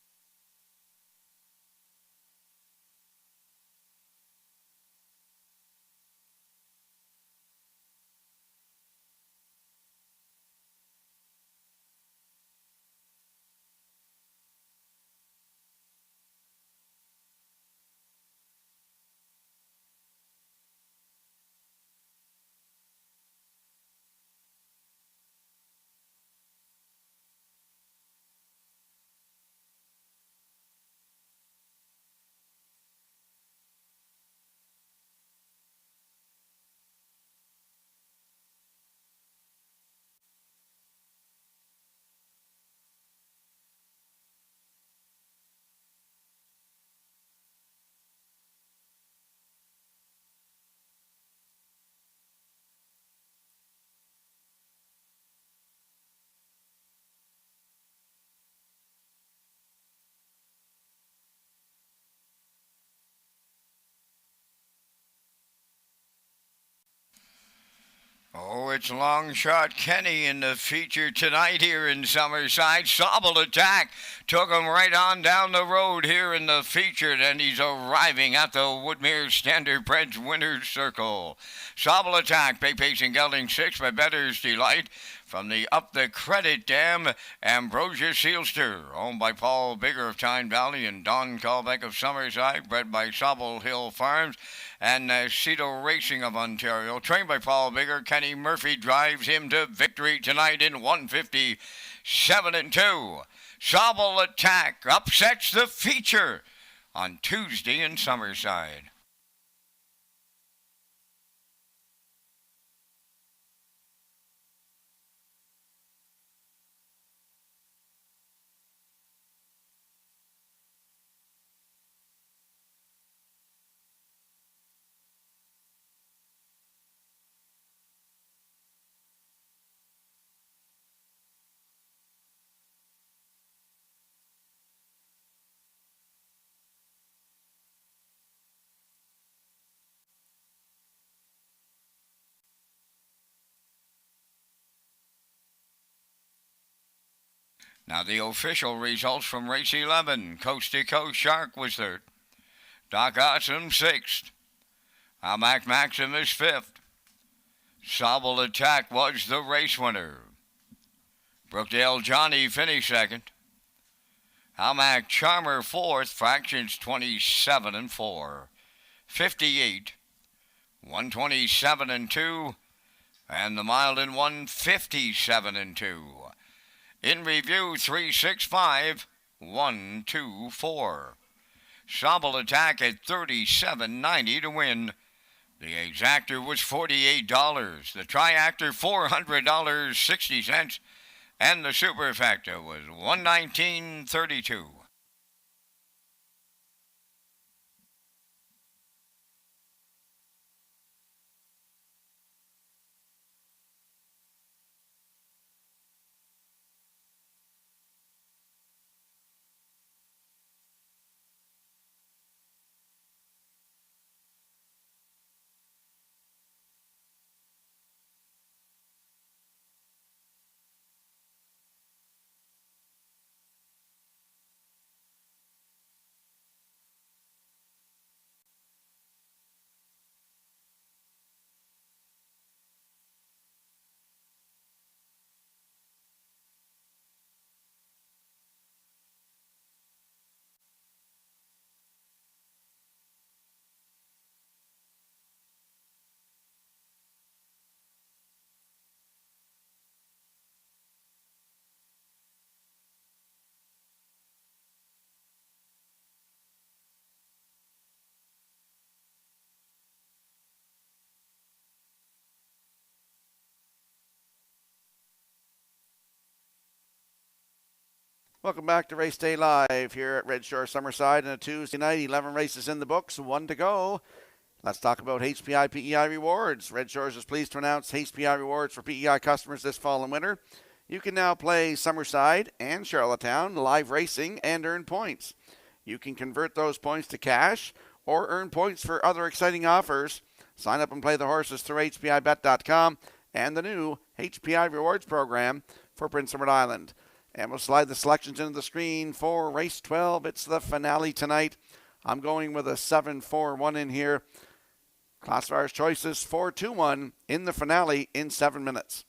Oh, it's long shot Kenny in the feature tonight here in Summerside. Sobel Attack took him right on down the road here in the feature, and he's arriving at the Woodmere Standardbreds winner's circle. Sobel Attack, Bay Pacing Gelding 6 by Better's Delight. From the Up the Credit Dam, Ambrosia Sealster, owned by Paul Bigger of Tyne Valley and Don Calbeck of Summerside, bred by Sobel Hill Farms, and Cito Racing of Ontario, trained by Paul Bigger. Kenny Murphy drives him to victory tonight in 157 and 2. Sobel Attack upsets the feature on Tuesday in Summerside. Now the official results from race 11. Coast to Coast Shark was third. Doc Awesome 6th. Almac Maximus 5th. Sobel Attack was the race winner. Brookdale Johnny finished 2nd. Almac Charmer 4th. Fractions 27 and 4. 58. 127 and 2. And the Mild in 157 and 2. In review, 365, 124. Sobel Attack at $37.90 to win. The exactor was $48. The triactor $400.60, and the superfecta was $119.32. Welcome back to Race Day Live here at Red Shore Summerside on a Tuesday night. 11 races in the books, 1 to go. Let's talk about HPI PEI rewards. Red Shores is pleased to announce HPI rewards for PEI customers this fall and winter. You can now play Summerside and Charlottetown live racing and earn points. You can convert those points to cash or earn points for other exciting offers. Sign up and play the horses through HPIBet.com and the new HPI rewards program for Prince Edward Island. And we'll slide the selections into the screen for race 12. It's the finale tonight. I'm going with a 7-4-1 in here. Classifier's choices 4-2-1 in the finale in 7 minutes.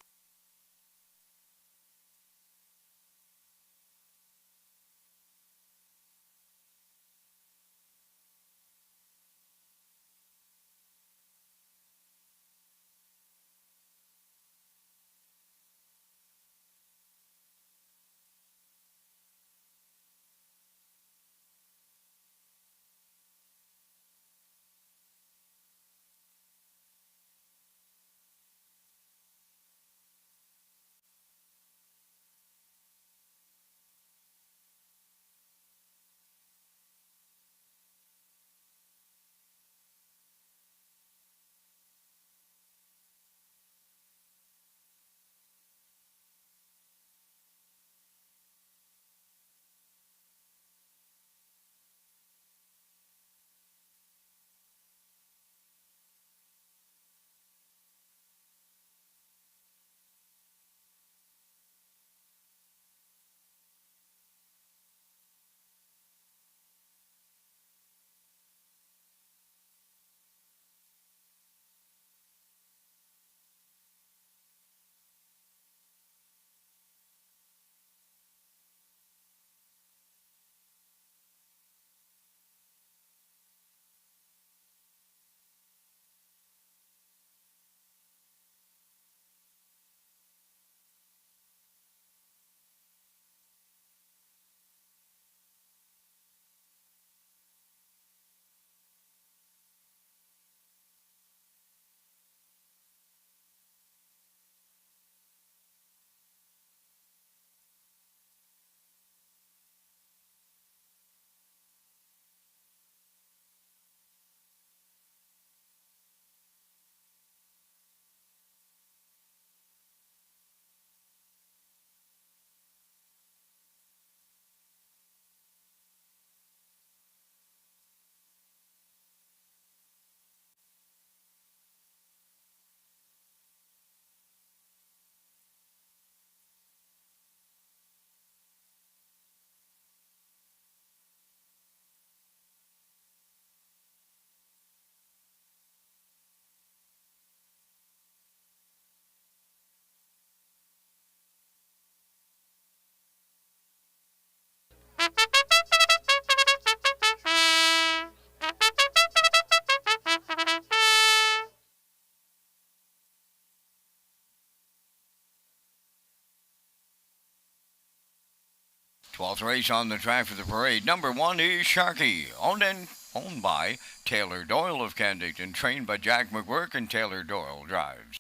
Twelfth race on the track for the parade. Number 1 is Sharky, owned by Taylor Doyle of Kensington, trained by Jack McGurk, and Taylor Doyle drives.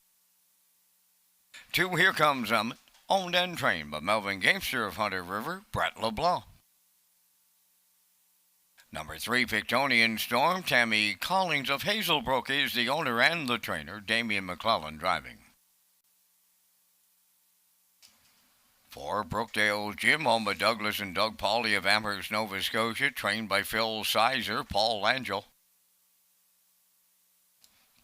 2, Here Comes owned and trained by Melvin Gamester of Hunter River, Brett LeBlanc. Number 3, Pictonian Storm, Tammy Collins of Hazelbrook is the owner and the trainer, Damian McClellan driving. 4, Brookdale Jim, home of Douglas and Doug Pauley of Amherst, Nova Scotia, trained by Phil Sizer, Paul Langell.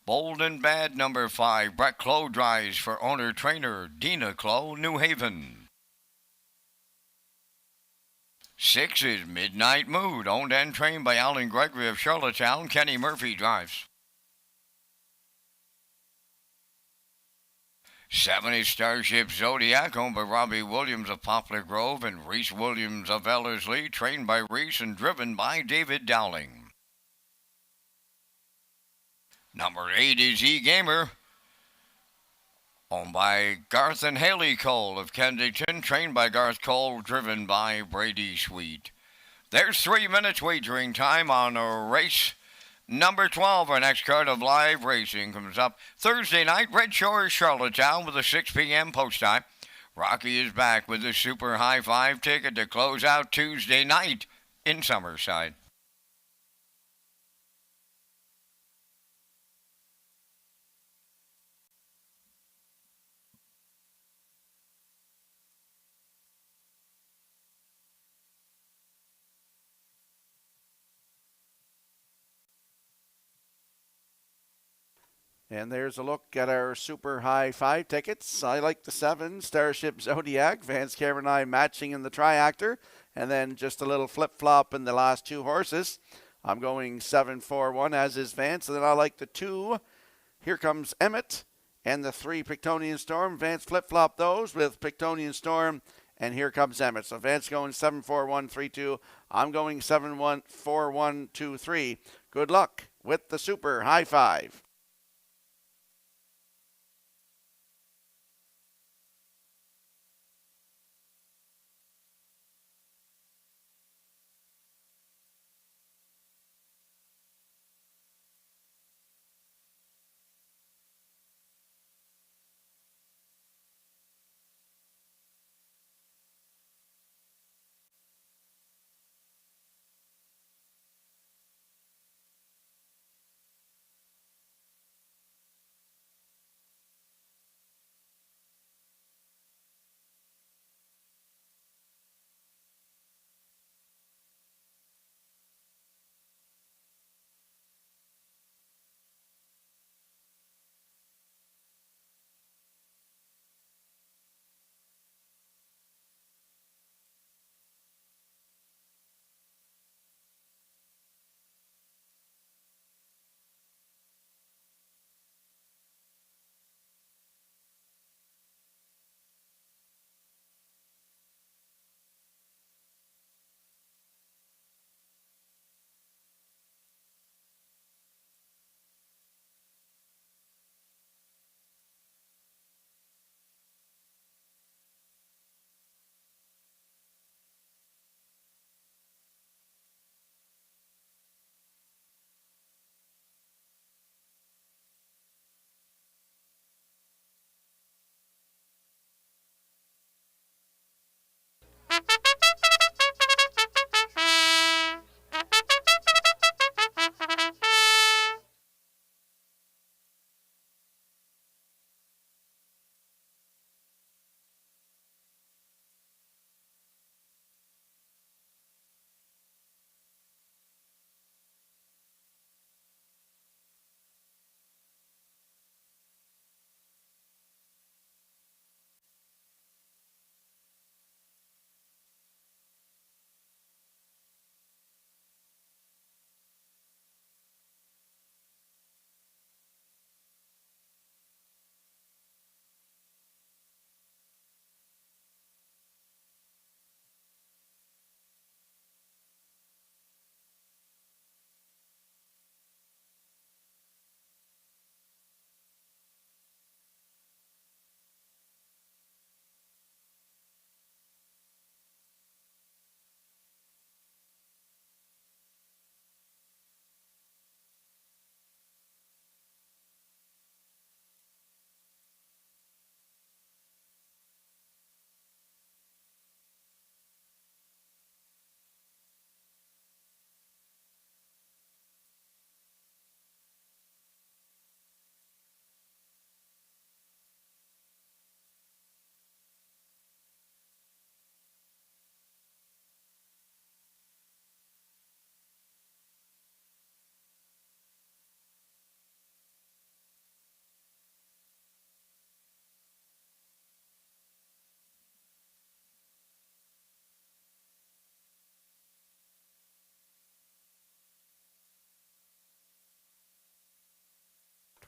Bold and Bad, number 5, Brett Clough drives for owner-trainer Dina Clough, New Haven. 6 is Midnight Mood, owned and trained by Alan Gregory of Charlottetown, Kenny Murphy drives. 7 is Starship Zodiac, owned by Robbie Williams of Poplar Grove and Reese Williams of Ellerslie, trained by Reese and driven by David Dowling. Number 8 is E-Gamer, owned by Garth and Haley Cole of Kensington, trained by Garth Cole, driven by Brady Sweet. There's 3 minutes wagering time on a race number 12. Our next card of live racing comes up Thursday night, Red Shores, Charlottetown, with a 6 p.m. post time. Rocky is back with the Super High Five ticket to close out Tuesday night in Summerside. And there's a look at our Super High Five tickets. I like the 7, Starship Zodiac. Vance Cameron and I matching in the triactor. And then just a little flip-flop in the last 2 horses. I'm going 7-4-1, as is Vance. And then I like the 2, Here Comes Emmett. And the 3, Pictonian Storm. Vance flip-flop those with Pictonian Storm and Here Comes Emmett. So Vance going 7-4-1-3-2. I'm going 7-1-4-1-2-3. Good luck with the Super High Five.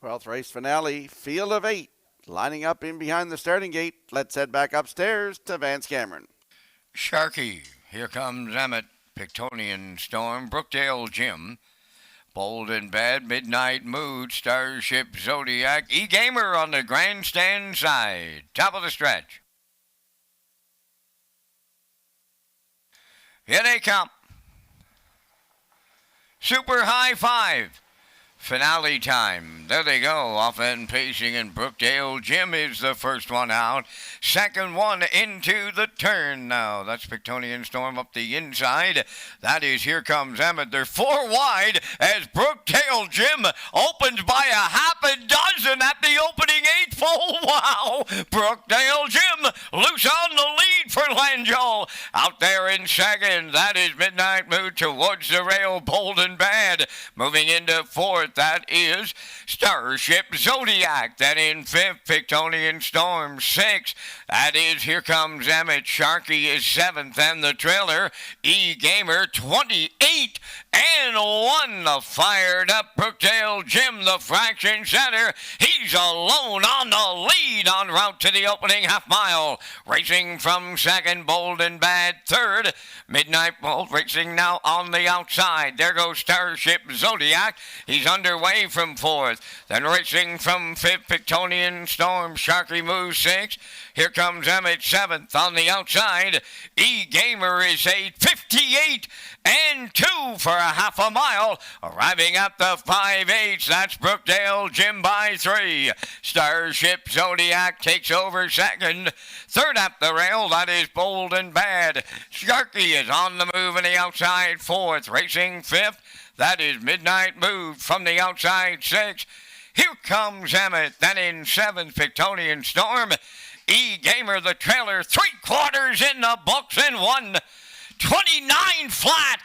Twelfth race finale, field of 8. Lining up in behind the starting gate. Let's head back upstairs to Vance Cameron. Sharky, Here Comes Emmett, Pictonian Storm, Brookdale Jim, Bold and Bad, Midnight Mood, Starship Zodiac, E-Gamer on the grandstand side. Top of the stretch. Here they come. Super High Five. Finale time. There they go. Off end pacing, and Brookdale Jim is the first one out. Second one into the turn now. That's Pictonian Storm up the inside. That is Here Comes Emmett. They're 4 wide as Brookdale Jim opens by a half a dozen at the opening 8 full. Wow. Brookdale Jim loose on the lead for Langeau. Out there in second. That is Midnight Mood towards the rail. Bold and Bad. Moving into fourth. That is Starship Zodiac. Then in fifth, Pictonian Storm. Sixth, that is Here Comes Emmett. Sharky is seventh, and the trailer, E-Gamer, 28 and 1. The fired up Brookdale Jim, the fraction center. He's alone on the lead en route to the opening half mile. Racing from second, Bold and Bad. Third, Midnight Bolt racing now on the outside. There goes Starship Zodiac. He's underway from fourth. Then racing from fifth, Pictonian Storm. Sharky moves sixth. Here comes Emmett seventh on the outside. E-Gamer is 58 and 2 for a half a mile. Arriving at the 5/8. That's Brookdale Jim by 3. Starship Zodiac takes over second. Third at the rail, that is Bold and Bad. Sharky is on the move on the outside. Fourth, racing fifth. That is Midnight Mood from the outside 6. Here comes Emmett. Then in 7th, Pictonian Storm. E-Gamer, the trailer, 3/4 in the books and 1:29 flat.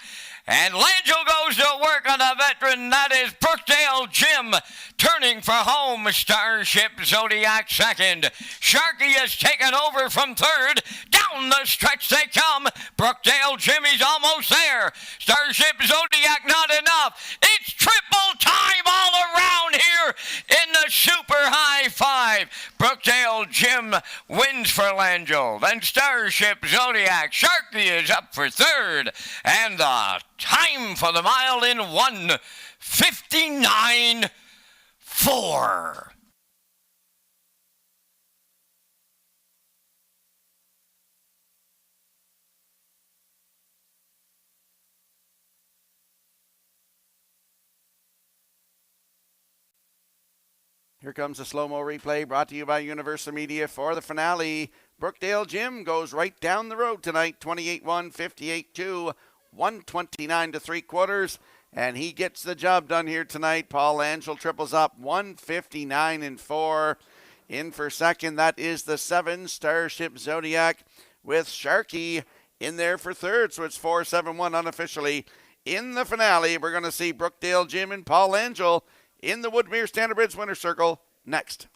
And Langell goes to work on a veteran. That is Brookdale Jim turning for home. Starship Zodiac second. Sharky has taken over from third. Down the stretch they come. Brookdale Jim is almost there. Starship Zodiac not enough. It's triple time all around here in the super high 5. Brookdale Jim wins for Langell. Then Starship Zodiac. Sharky is up for third. And the time for the mile in 1:59.4. Here comes a slow-mo replay brought to you by Universal Media for the finale. Brookdale Jim goes right down the road tonight, 28-1, 58-2. 129 to 3/4, and he gets the job done here tonight. Paul Angel triples up 159 and 4. In for second, that is the 7 Starship Zodiac with Sharky in there for third. So it's 4-7-1 unofficially. In the finale, we're going to see Brookdale Jim and Paul Angel in the Woodmere Standard Bridge winner's circle next.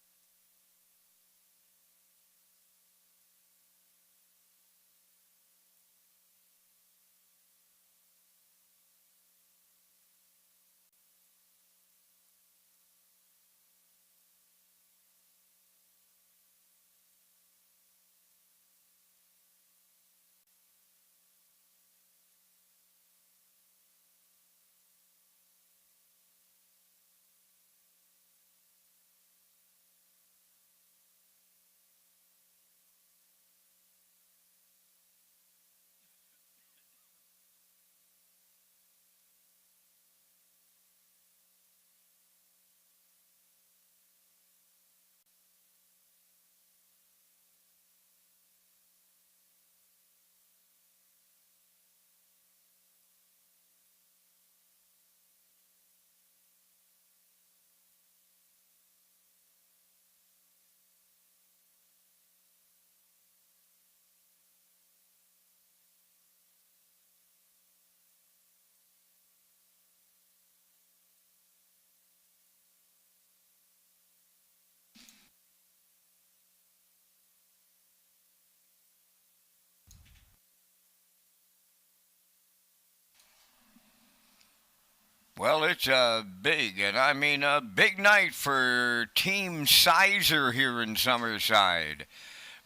Well, it's a big, and I mean a big night for Team Sizer here in Summerside.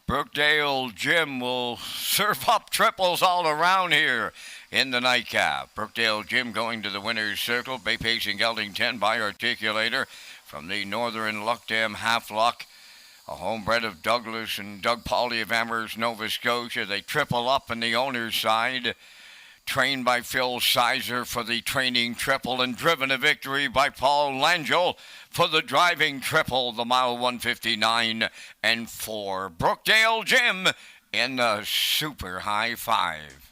Brookdale Jim will serve up triples all around here in the nightcap. Brookdale Jim going to the winner's circle. Bay Pacing Gelding 10 by Articulator from the Northern Luckdam Half Luck. A homebred of Douglas and Doug Pauly of Amherst, Nova Scotia. They triple up on the owner's side. trained by Phil Sizer for the training triple and driven to victory by Paul Langell for the driving triple, the mile 159 and 4. Brookdale Jim in the super high 5.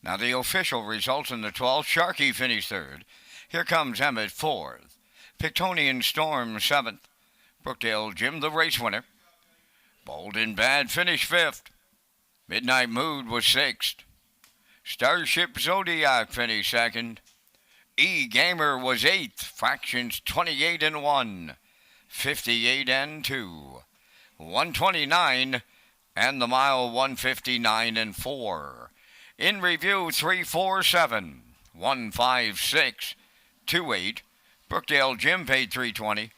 Now the official results in the 12th. Sharkey finished 3rd. Here comes Emmett 4th. Pictonian Storm 7th. Brookdale Jim the race winner. Bold and Bad finished 5th. Midnight Mood was 6th. Starship Zodiac finished 2nd. E-Gamer was 8th. Fractions 28 and 1. 58 and 2. 129 and the mile 159 and 4. In review, 347, 156, 28. Brookdale Jim paid $320.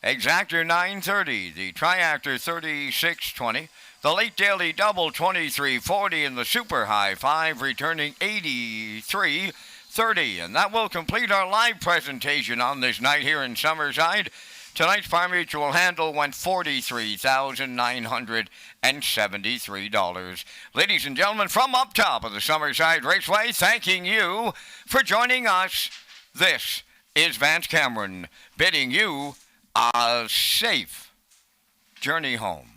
Exactor 930. The Triactor 3620. The late daily double 2340 and the super high 5 returning 8330. And that will complete our live presentation on this night here in Summerside. Tonight's Par Mutual handle went $43,973. Ladies and gentlemen, from up top of the Summerside Raceway, thanking you for joining us. This is Vance Cameron bidding you a safe journey home.